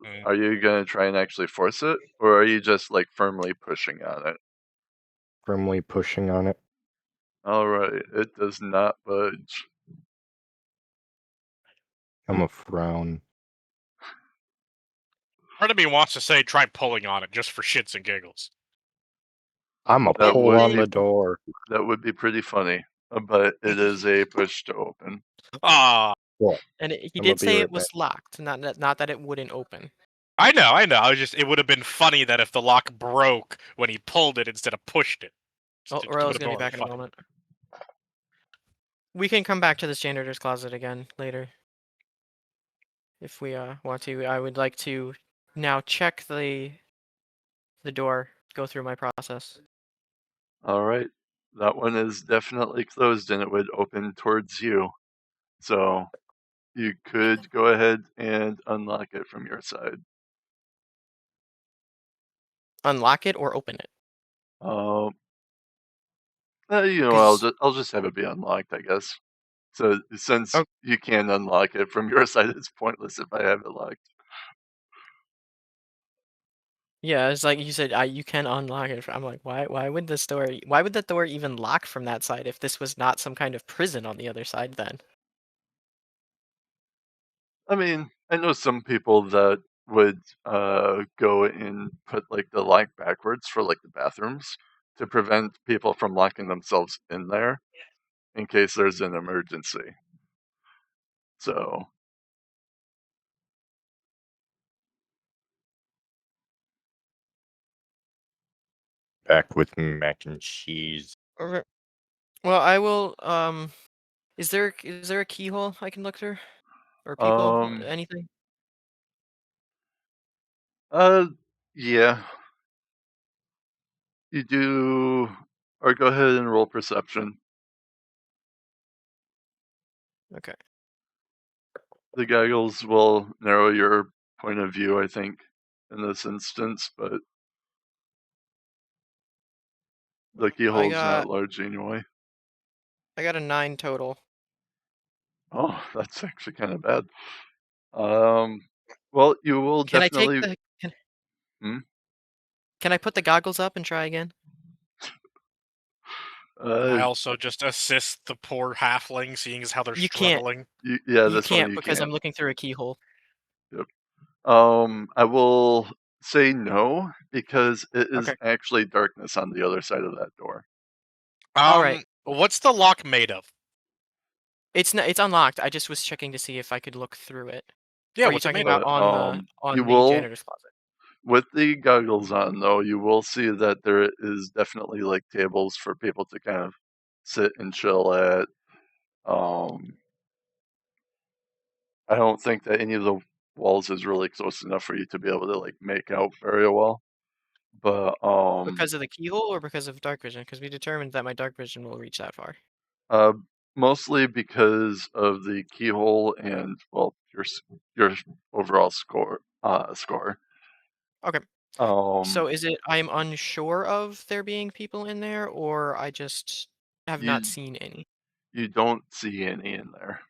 Are you gonna try and actually force it, or are you just like firmly pushing on it? Firmly pushing on it. All right, it does not budge. I'm a frown. Part of me wants to say try pulling on it just for shits and giggles. I'm a That pull would on be the door. that would be pretty funny, but it is a push to open. Ah, And he I'ma did be say right it was locked, not that it wouldn't open. I know. I was just, it would have been funny that if the lock broke when he pulled it instead of pushed it. Oh, It Royal's would have gonna been be back in a funny. moment. We can come back to this janitor's closet again later. If we want to. I would like to now check the door, go through my process. All right, that one is definitely closed, and it would open towards you. So you could go ahead and unlock it from your side. Unlock it or open it? I'll Because I'll just have it be unlocked, I guess. So since Oh. you can unlock it from your side, it's pointless if I have it locked. yeah, it's like you said, you can unlock it. I'm like, why would why would the door even lock from that side if this was not some kind of prison on the other side then? I mean, I know some people that would go and put like the lock backwards for like the bathrooms to prevent people from locking themselves in there in case there's an emergency. So Back with mac and cheese. Okay. Well, I will. Is there a keyhole I can look through, or peephole? Anything? Yeah, you do, or go ahead and roll perception. Okay. The goggles will narrow your point of view, I think, in this instance, but the keyhole's not large anyway. I got a 9 total. Oh, that's actually kind of bad. Well, you will Can I take definitely. Hmm? Can I put the goggles up and try again? I also just assist the poor halfling, seeing as how they're You can't. struggling. Yeah, You this one can't you because I'm can't. looking through a keyhole. Yep. I will say no because it is Okay. actually darkness on the other side of that door. Alright. What's the lock made of? It's unlocked. I just was checking to see if I could look through it. Yeah, Or are you what's it talking made of? about But, on you the will, janitor's closet? with the goggles on though, you will see that there is definitely like tables for people to kind of sit and chill at. I don't think that any of the walls is really close enough for you to be able to like make out very well. But Because of the keyhole or because of dark vision? Because we determined that my dark vision will reach that far. mostly because of the keyhole and well your overall score. Okay. Um, So is it I'm unsure of there being people in there, or I just have not you seen any? you don't see any in there.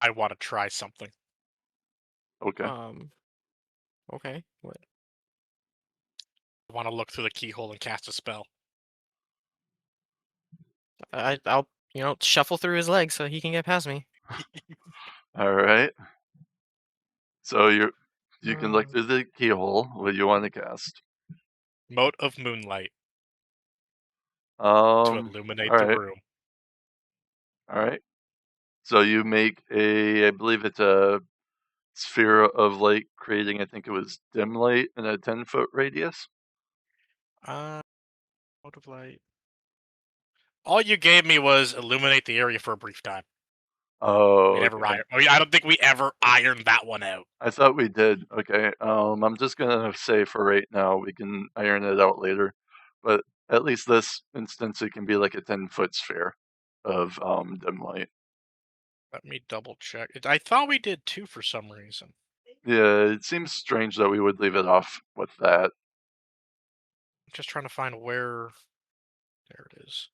I want to try something. Okay. Okay. What? I want to look through the keyhole and cast a spell. I'll shuffle through his legs so he can get past me. All right. So you can look through the keyhole. What do you want to cast? Mote of moonlight to All illuminate the right. room. All right. So you make I believe it's a sphere of light, creating, I think it was dim light in a 10-foot radius. Mote of light. All you gave me was illuminate the area for a brief time. Oh, We never okay. I don't think we ever ironed that one out. I thought we did. Okay. I'm just gonna say for right now we can iron it out later, but at least this instance it can be like a 10-foot sphere of dim light. Let me double check. I thought we did 2 for some reason. Yeah, it seems strange that we would leave it off with that. Just trying to find where. There it is.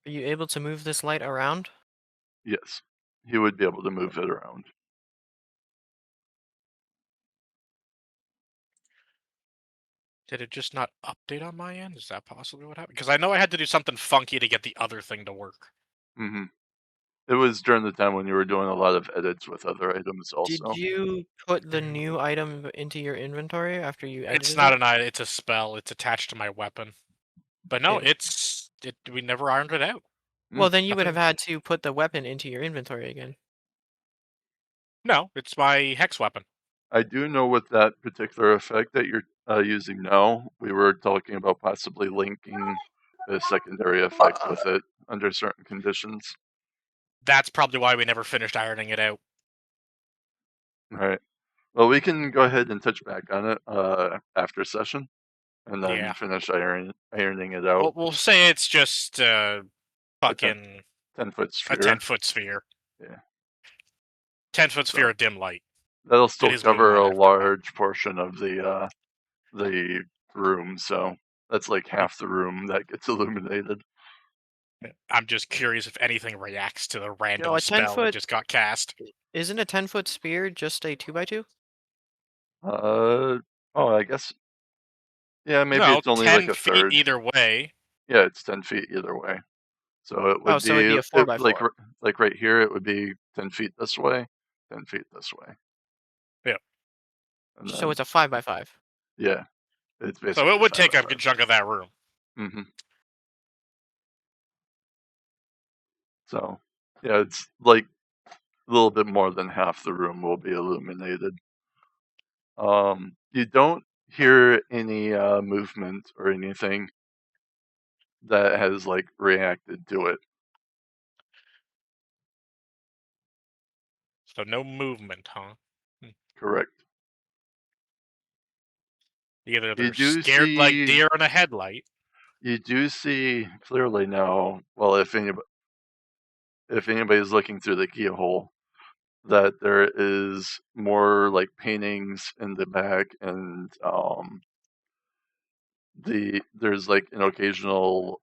Are you able to move this light around? Yes. he would be able to move it around. Did it just not update on my end? Is that possibly what happened? Because I know I had to do something funky to get the other thing to work. Mm-hmm. It was during the time when you were doing a lot of edits with other items also. Did you put the new item into your inventory after you edited It's not it? an item, it's a spell. It's attached to my weapon. But no, Yeah. we never ironed it out. Well, then you would have Nothing. had to put the weapon into your inventory again. No, it's my hex weapon. I do know with that particular effect that you're using now, we were talking about possibly linking a secondary effect with it under certain conditions. That's probably why we never finished ironing it out. All right. Well, we can go ahead and touch back on it after session, and then Yeah. finish ironing it out. We'll say it's just fucking 10-foot a sphere. 10-foot sphere. Yeah. 10-foot sphere of dim light. That'll still is cover a moonlight after that. large portion of the room, so that's like half the room that gets illuminated. I'm just curious if anything reacts to the random a spell 10-foot that just got cast. Isn't a 10-foot spear just a 2x2? Oh, I guess. Yeah, maybe No, it's only 10 like a feet third. either way. Yeah, it's 10 feet either way. So it would so it'd be a 4x4. like right here, it would be 10 feet this way, 10 feet this way. Yeah. And So then, it's a 5x5. yeah, it's basically. So it would take 5 up a good chunk of that room. Mm-hmm. So, yeah, it's like a little bit more than half the room will be illuminated. You don't hear any movement or anything that has like reacted to it. So no movement, huh? Correct. Either You they're do scared like see. deer in a headlight. You do see clearly now. Well, if anybody's looking through the keyhole, that there is more like paintings in the back, and there's like an occasional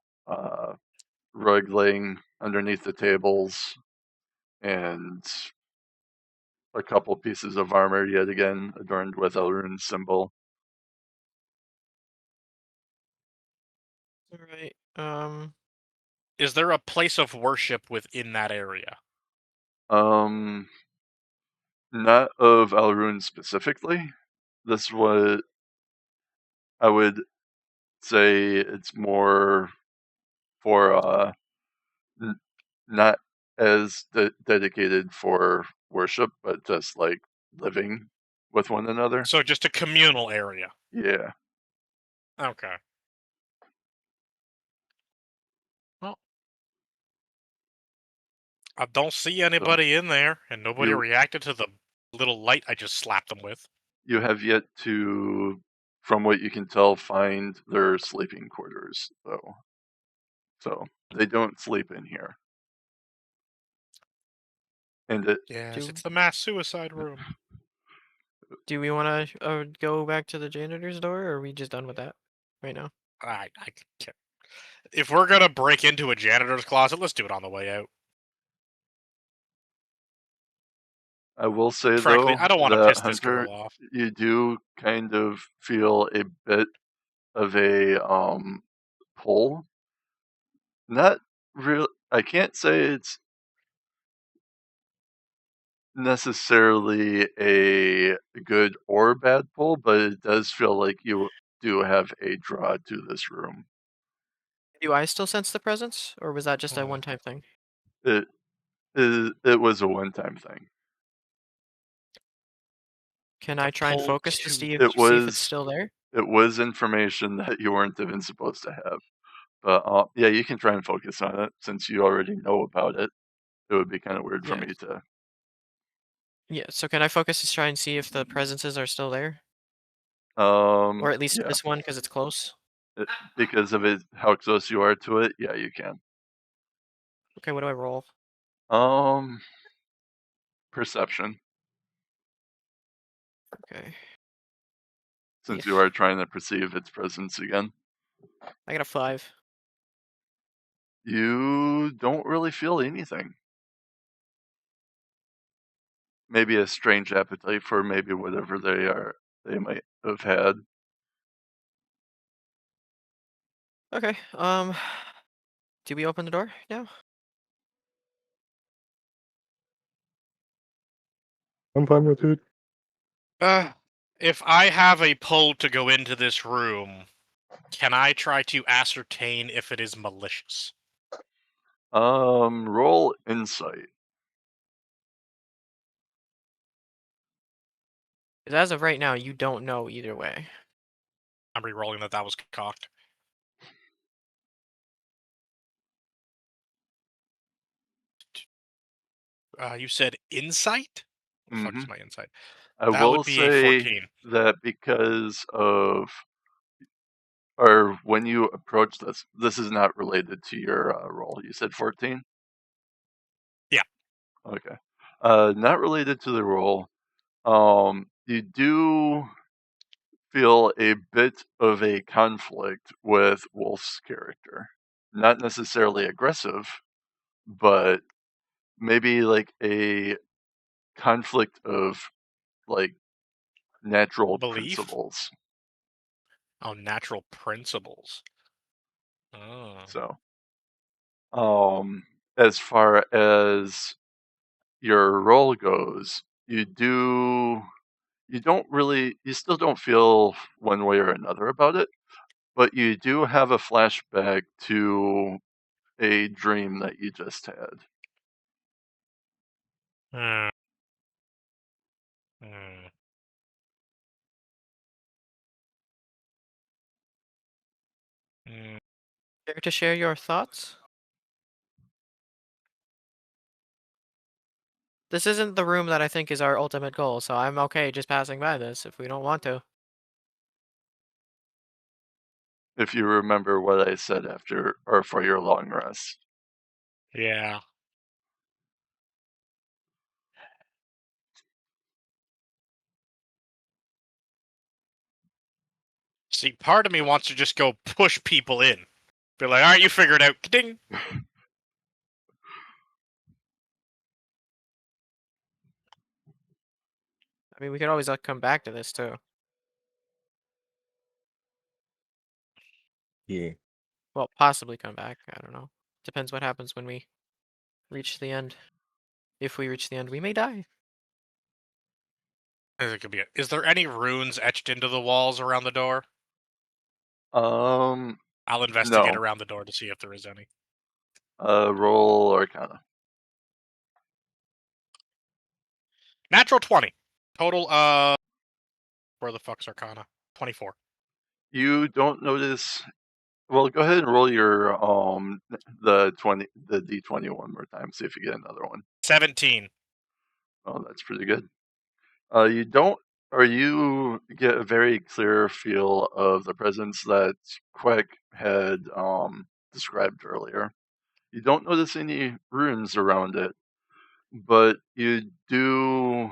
rug laying underneath the tables, and a couple pieces of armor yet again adorned with Elrun's symbol. All right. Is there a place of worship within that area? Not of Elrun specifically. This was, I would say, it's more for not as dedicated for worship, but just like living with one another. So just a communal area. Yeah. Okay. Well, I don't see anybody in there, and nobody reacted to the little light I just slapped them with. You have yet to, from what you can tell, find their sleeping quarters, though. So they don't sleep in here. And Yes, it's the mass suicide room. Do we want to go back to the janitor's door, or are we just done with that right now? I can't. If we're gonna break into a janitor's closet, let's do it on the way out. I will say, Frankly, though, I don't want to that piss this Hunter, girl off. you do kind of feel a bit of a pull. Not real. I can't say it's necessarily a good or bad pull, but it does feel like you do have a draw to this room. Do I still sense the presence, or was that just a one-time thing? It was a one-time thing. Can I try and focus to see if it's still there? It was information that you weren't even supposed to have. But yeah, you can try and focus on it since you already know about it. It would be kind of weird for me to. Yeah, so can I focus to try and see if the presences are still there? Or at least this one, because it's close? Because of how close you are to it, yeah, you can. Okay, what do I roll? Perception. Okay. Since you are trying to perceive its presence again. I got a 5. You don't really feel anything. maybe a strange appetite for maybe whatever they might have had. Okay. Do we open the door now? I'm fine with it. If I have a pull to go into this room, can I try to ascertain if it is malicious? Roll insight. Because as of right now, you don't know either way. I'm re-rolling that was cocked. You said insight? What the fuck is my insight? I That will would be a say 14. that because of, or when you approach this is not related to your roll. You said 14? Yeah. Okay. Not related to the roll. You do feel a bit of a conflict with Wolf's character. Not necessarily aggressive, but maybe like a conflict of like natural Belief? principles. Oh, natural principles. Oh. So, as far as your role goes, you still don't feel one way or another about it, but you do have a flashback to a dream that you just had. Hmm. Hmm. Hmm. Care to share your thoughts? This isn't the room that I think is our ultimate goal, so I'm okay just passing by this if we don't want to. If you remember what I said after or for your long rest. Yeah. See, part of me wants to just go push people in. Be like, alright, you figure it out. Ding! I mean, we could always come back to this too. Yeah. Well, possibly come back. I don't know. Depends what happens when we reach the end. If we reach the end, we may die. It could be it. Is there any runes etched into the walls around the door? Um, I'll investigate no. around the door to see if there is any. Roll Arcana. Natural 20. Total, where the fuck's Arcana? 24. You don't notice. Well, go ahead and roll your the D20 one more time. See if you get another one. 17. Oh, that's pretty good. You don't, or you get a very clear feel of the presence that Queck had described earlier. You don't notice any runes around it, but you do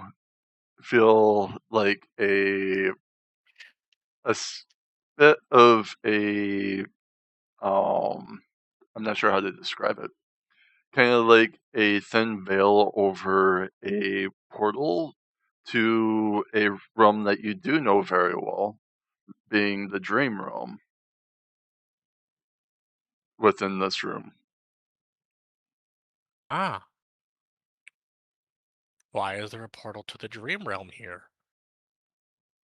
feel like a bit of a I'm not sure how to describe it. Kind of like a thin veil over a portal to a realm that you do know very well, being the dream realm within this room. Ah. Why is there a portal to the dream realm here?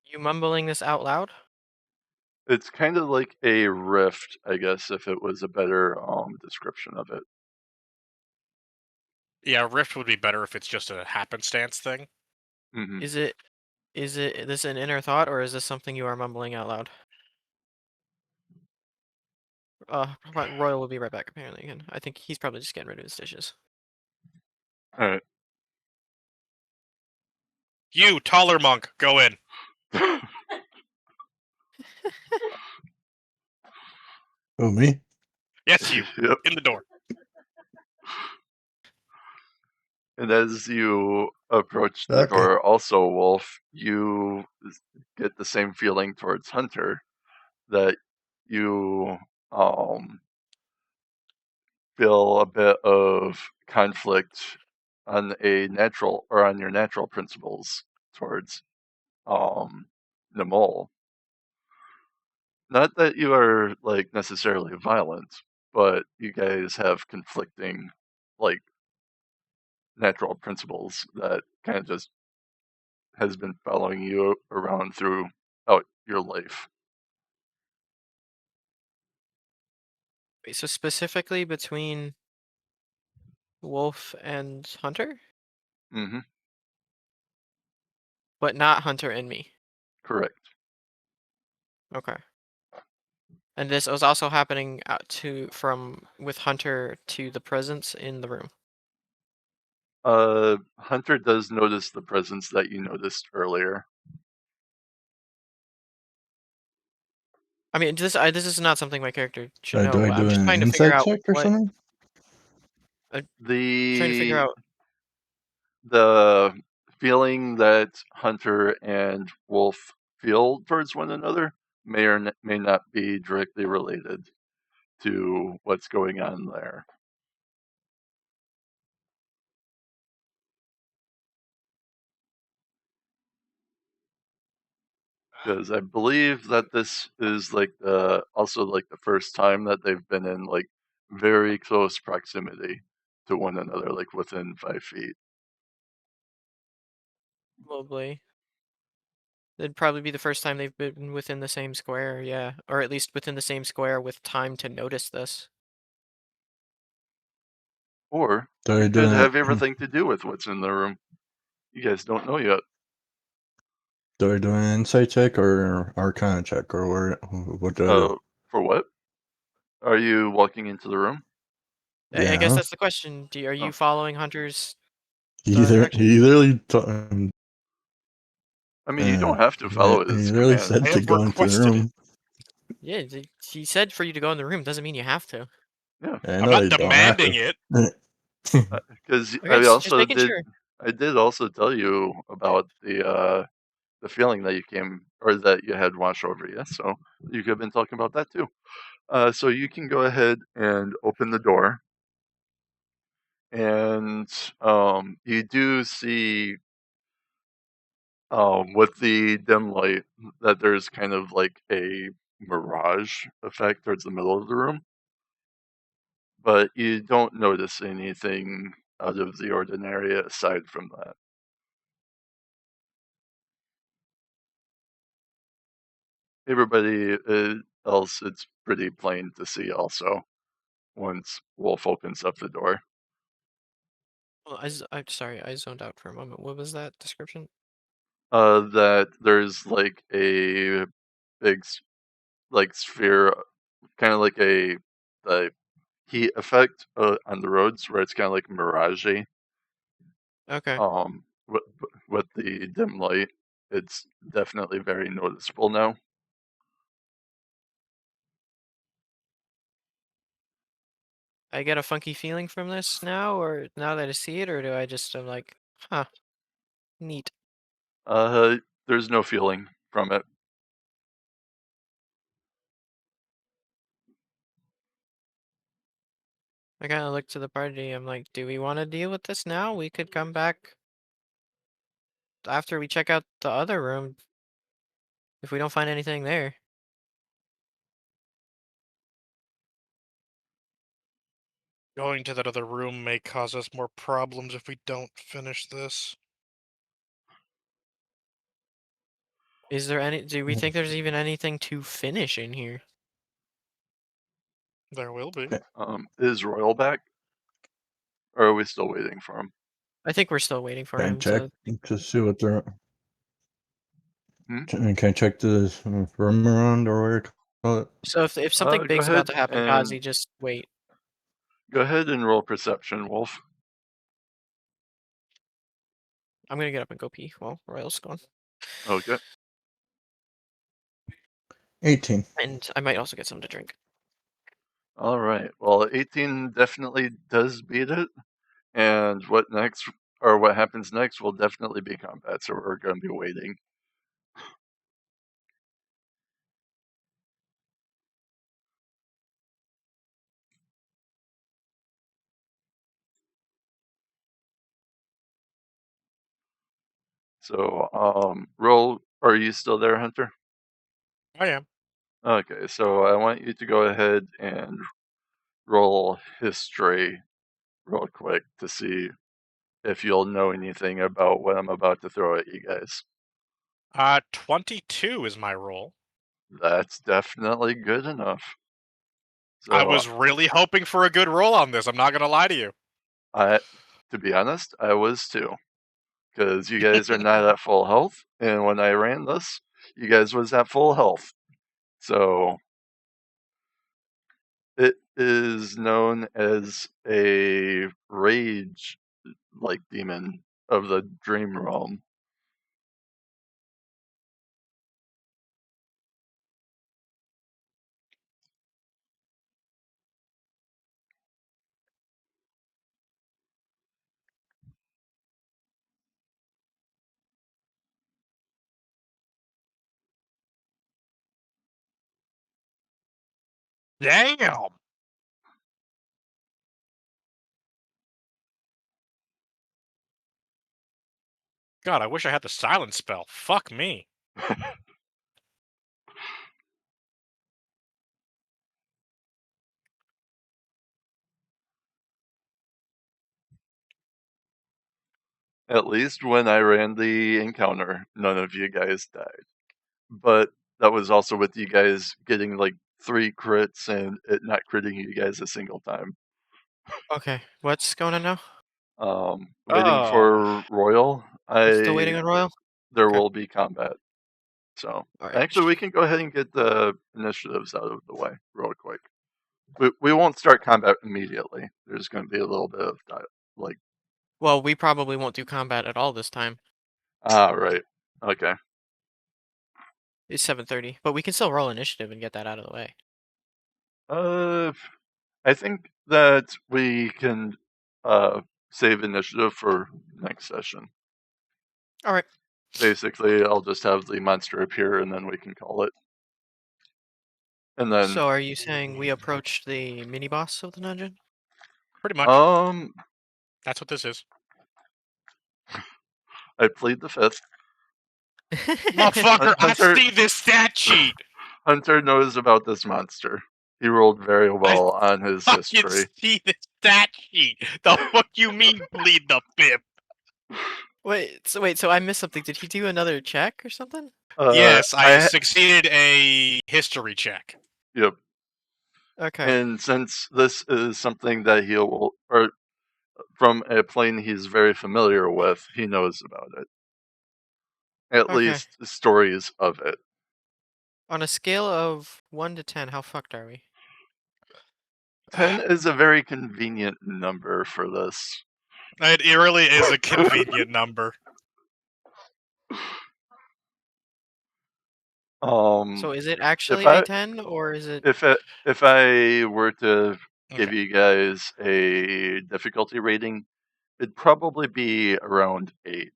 You mumbling this out loud? It's kind of like a rift, I guess, if it was a better description of it. Yeah, Rift would be better if it's just a happenstance thing. Mm-hmm. Is this an inner thought or is this something you are mumbling out loud? Royal will be right back apparently again. I think he's probably just getting rid of his dishes. All right. You, taller monk, go in. Oh, me? Yes, you. Yep. In the door. And as you approach the Okay. door, also, Wolf, you get the same feeling towards Hunter that you feel a bit of conflict on a natural or on your natural principles towards the mole. Not that you are like necessarily violent, but you guys have conflicting like natural principles that kind of just has been following you around throughout your life. Wait, so specifically between Wolf and Hunter, Mm-hmm. but not Hunter and me. Correct. Okay. And this was also happening from with Hunter to the presence in the room. Hunter does notice the presence that you noticed earlier. I mean, this is not something my character should know, Do I but I'm do just an trying to figure insight out check or what. something? Trying to figure The out. the feeling that Hunter and Wolf feel towards one another may or may not be directly related to what's going on there. Because I believe that this is like also like the first time that they've been in like very close proximity to one another, like within 5 feet. Probably. It'd probably be the first time they've been within the same square, yeah. Or at least within the same square with time to notice this. Or Do I it do could an have everything to do with what's in the room. You guys don't know yet. do I do an insight check or arcana check or what do I do? For what? Are you walking into the room? I guess Yeah. that's the question. Are you Oh. following Hunter's He direction? literally I mean, you don't have to follow he his literally commands. said I to have go into the requested it. room. Yeah, he said for you to go in the room. Doesn't mean you have to. Yeah, I I'm know not they don't have demanding to. it. because Okay, just making sure. I did also tell you about the feeling that you came or that you had washed over you. So you could have been talking about that too. So you can go ahead and open the door, and you do see with the dim light that there's kind of like a mirage effect towards the middle of the room, but you don't notice anything out of the ordinary aside from that. Everybody else, it's pretty plain to see also once Wolf opens up the door. Well, I'm sorry, I zoned out for a moment. What was that description? That there's like a big like sphere, kind of like a the heat effect on the roads where it's kind of like miragey. Okay. With the dim light, it's definitely very noticeable now. I get a funky feeling from this now, or now that I see it, or do I just I'm like, huh, neat. There's no feeling from it. I kind of look to the party. I'm like, do we want to deal with this now? We could come back after we check out the other room if we don't find anything there. Going to that other room may cause us more problems if we don't finish this. Is there any? Do we think there's even anything to finish in here? There will be. Is Royal back? Or are we still waiting for him? I think we're still waiting for Can I him check to. to see what they're? Hmm? Can I check this room around or what you call it? So if something Go big's about to happen, and Kazi, just wait. go ahead and roll perception, Wolf. I'm gonna get up and go pee while Royal's gone, Okay. 18. and I might also get something to drink. All right. Well, 18 definitely does beat it, and what next or what happens next will definitely be combat. So we're going to be waiting. So, roll. Are you still there, Hunter? I am. Okay, so I want you to go ahead and roll history real quick to see if you'll know anything about what I'm about to throw at you guys. 22 is my roll. That's definitely good enough. I So, was really hoping for a good roll on this. I'm not gonna lie to you. to be honest, I was too, because you guys are not at full health, and when I ran this, you guys was at full health. So, it is known as a rage like demon of the dream realm. Damn. God, I wish I had the silence spell. Fuck me. At least when I ran the encounter, none of you guys died. But that was also with you guys getting like 3 crits and it not critting you guys a single time. Okay, what's going on now? Waiting for Royal. Still waiting on Royal? There Okay. will be combat. So, Alright. actually, we can go ahead and get the initiatives out of the way real quick. We won't start combat immediately. There's going to be a little bit of Well, we probably won't do combat at all this time. right. Okay. It's 7:30, but we can still roll initiative and get that out of the way. I think that we can save initiative for next session. All right. Basically, I'll just have the monster appear and then we can call it. And then So, are you saying we approach the mini boss of the dungeon? Pretty much. That's what this is. I plead the fifth. Motherfucker, I Hunter- see this stat sheet. Hunter knows about this monster. He rolled very well on his Fucking history. see this stat sheet. The fuck you mean plead the fifth? Wait, so I missed something. Did he do another check or something? Yes, I succeeded a history check. Yep. Okay. And since this is something that he will, or from a plane he's very familiar with, he knows about it. At least stories of it. On a scale of 1 to 10, how fucked are we? 10 is a very convenient number for this. It really is a convenient number. So is it actually I- a 10 or is it? If I were to give Okay. you guys a difficulty rating, it'd probably be around 8.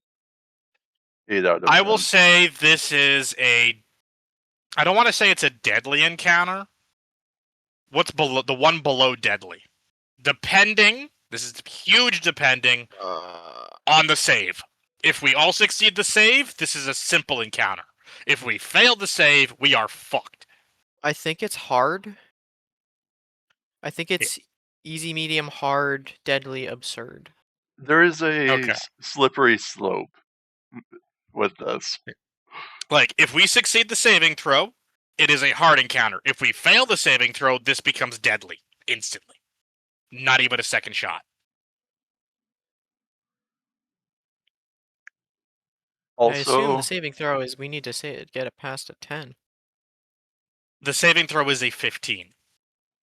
8 out of 10. I will say this is a. I don't want to say it's a deadly encounter. What's below the one below deadly? Depending. This is huge. Depending on the save. If we all succeed the save, this is a simple encounter. If we fail the save, we are fucked. I think it's hard. I think it's easy, medium, hard, deadly, absurd. There is a slippery slope with this. Like, if we succeed the saving throw, it is a hard encounter. If we fail the saving throw, this becomes deadly instantly. Not even a second shot. I assume Also, the saving throw is we need to get it past a 10. The saving throw is a 15.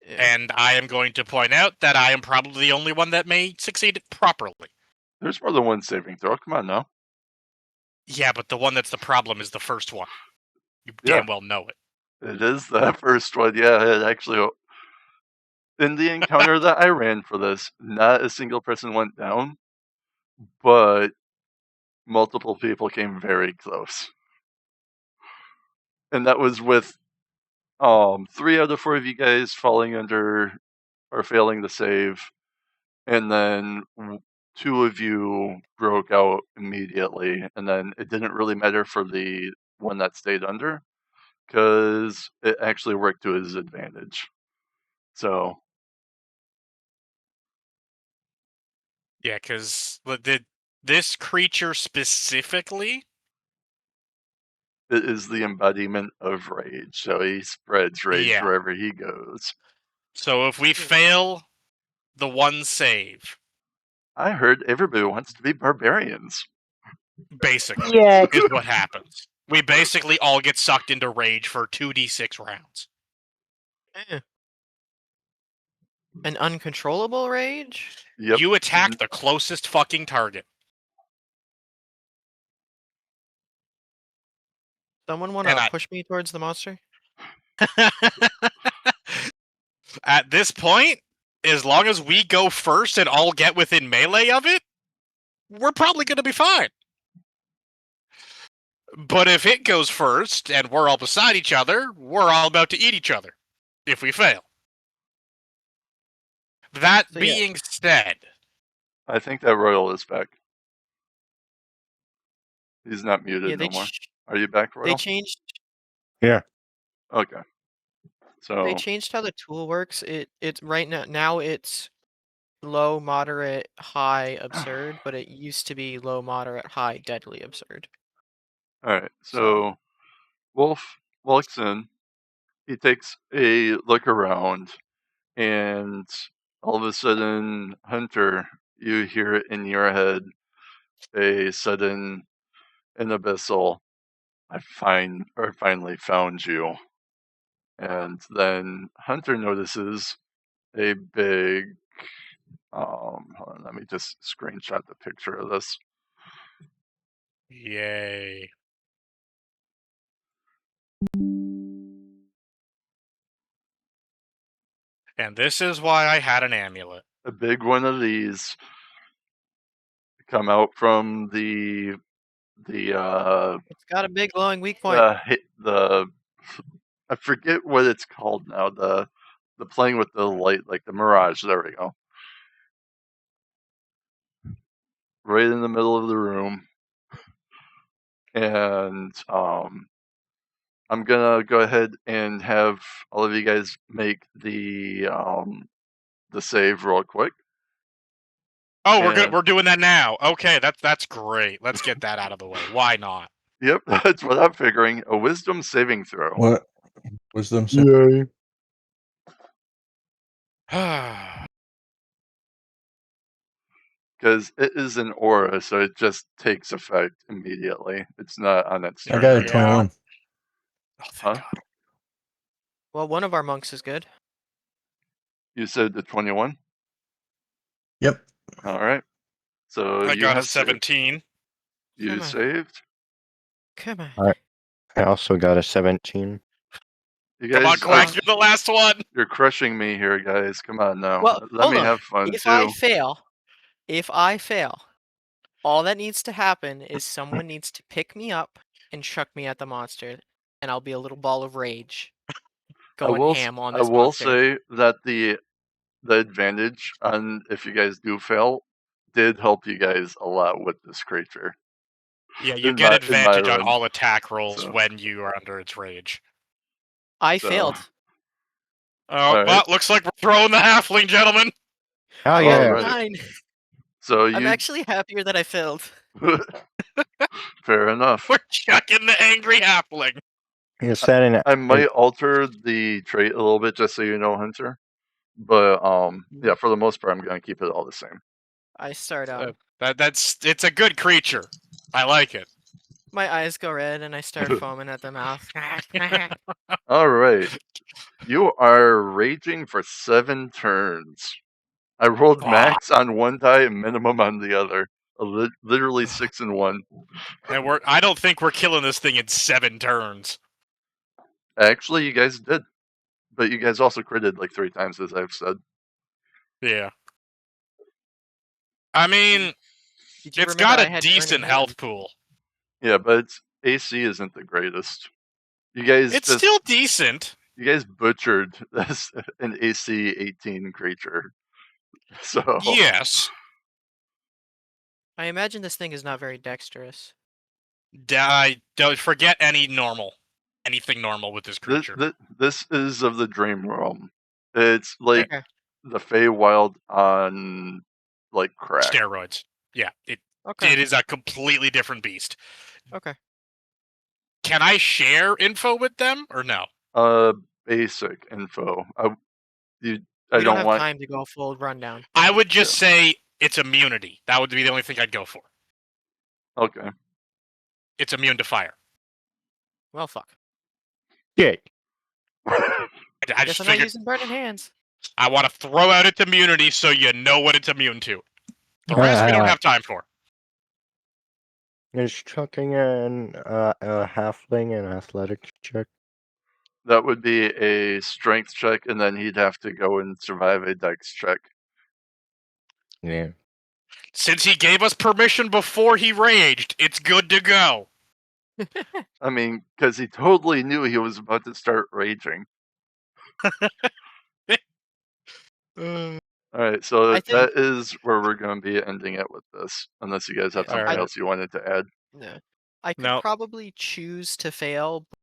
Yeah. And I am going to point out that I am probably the only one that may succeed properly. there's more than one saving throw. Come on now. Yeah, but the one that's the problem is the first one. You damn well know it. It is the first one. Yeah, it actually. In the encounter that I ran for this, not a single person went down, but multiple people came very close. And that was with 3 out of 4 of you guys falling under or failing the save, and then two of you broke out immediately, and then it didn't really matter for the one that stayed under, because it actually worked to his advantage. So Yeah, because this creature specifically, it is the embodiment of rage. So he spreads rage Yeah. wherever he goes. So if we fail the one save, I heard everybody wants to be barbarians. basically, Yeah. is what happens. We basically all get sucked into rage for 2d6 rounds. Eh. An uncontrollable rage? Yep. You attack the closest fucking target. Someone want And to I- push me towards the monster? At this point, as long as we go first and all get within melee of it, we're probably going to be fine. But if it goes first and we're all beside each other, we're all about to eat each other if we fail. That So, yeah. being said, I think that Royal is back. He's not muted Yeah, no more. Are you back, Royal? they changed. Yeah. Okay. So They changed how the tool works. It's right now it's low, moderate, high, absurd, but it used to be low, moderate, high, deadly, absurd. all right. So Wolf walks in. He takes a look around, and all of a sudden, Hunter, you hear it in your head, a sudden an abyssal. I finally found you. And then Hunter notices a big hold on, let me just screenshot the picture of this. yay. And this is why I had an amulet. A big one of these come out from the It's got a big glowing weak point. the I forget what it's called now. The playing with the light, like the mirage. There we go. Right in the middle of the room, and I'm gonna go ahead and have all of you guys make the save real quick. Oh, And- we're doing that now. Okay, that's great. Let's get that out of the way. Why not? Yep, that's what I'm figuring. A wisdom saving throw. What? Wisdom? Yay. Because it is an aura, so it just takes effect immediately. It's not on its I turn. got a Yeah. 21. Oh, thank Huh? God. Well, one of our monks is good. You said the 21? Yep. All right. So I you got a have saved. 17. You Come on. saved. Come on. Alright. I also got a 17. You Come on, guys, Quack, you're the last one. you're crushing me here, guys. Come on now. Well, Let hold me on. have fun If too. I fail, all that needs to happen is someone needs to pick me up and chuck me at the monster, and I'll be a little ball of rage, going ham on this I will monster. say that the advantage on if you guys do fail did help you guys a lot with this creature. Yeah, you In get my advantage on run. all attack rolls So- when you are under its rage. I So- failed. Oh, Alright. well, looks like we're throwing the halfling, gentlemen. Oh, yeah. Alright. Fine. So I'm you actually happier that I failed. fair enough. We're chucking the angry halfling. You said an I might alter the trait a little bit just so you know, Hunter. But yeah, for the most part, I'm gonna keep it all the same. I start out. It's a good creature. I like it. My eyes go red and I start foaming at the mouth. All right, you are raging for 7 turns. I rolled max on one die and minimum on the other. Literally 6 and 1. And I don't think we're killing this thing in 7 turns. Actually, you guys did, but you guys also critted like 3 times, as I've said. Yeah. I mean, Did you it's remember got I a had Burning decent Hand? health pool. Yeah, but its AC isn't the greatest. You guys It's just still decent. you guys butchered this an AC 18 creature. So Yes. I imagine this thing is not very dexterous. Don't forget anything normal with this creature. This is of the dream realm. It's like Okay. the Feywild on like crack. Steroids. Yeah, Okay. it is a completely different beast. Okay. Can I share info with them or no? Basic info. I We don't don't have want. time to go full rundown. I would just say it's immunity. That would be the only thing I'd go for. Okay. It's immune to fire. Well, fuck. Yeah. I Guess just I'm not figured using burning hands. I want to throw out its immunity so you know what it's immune to. The rest we don't have time for. Is chucking in a halfling an athletics check? That would be a strength check, and then he'd have to go and survive a dex check. Yeah. Since he gave us permission before he raged, it's good to go. I mean, because he totally knew he was about to start raging. Alright, so I think- that is where we're going to be ending it with this. Unless you guys have Yeah, something alright. else you wanted to add. No. I could No. probably choose to fail,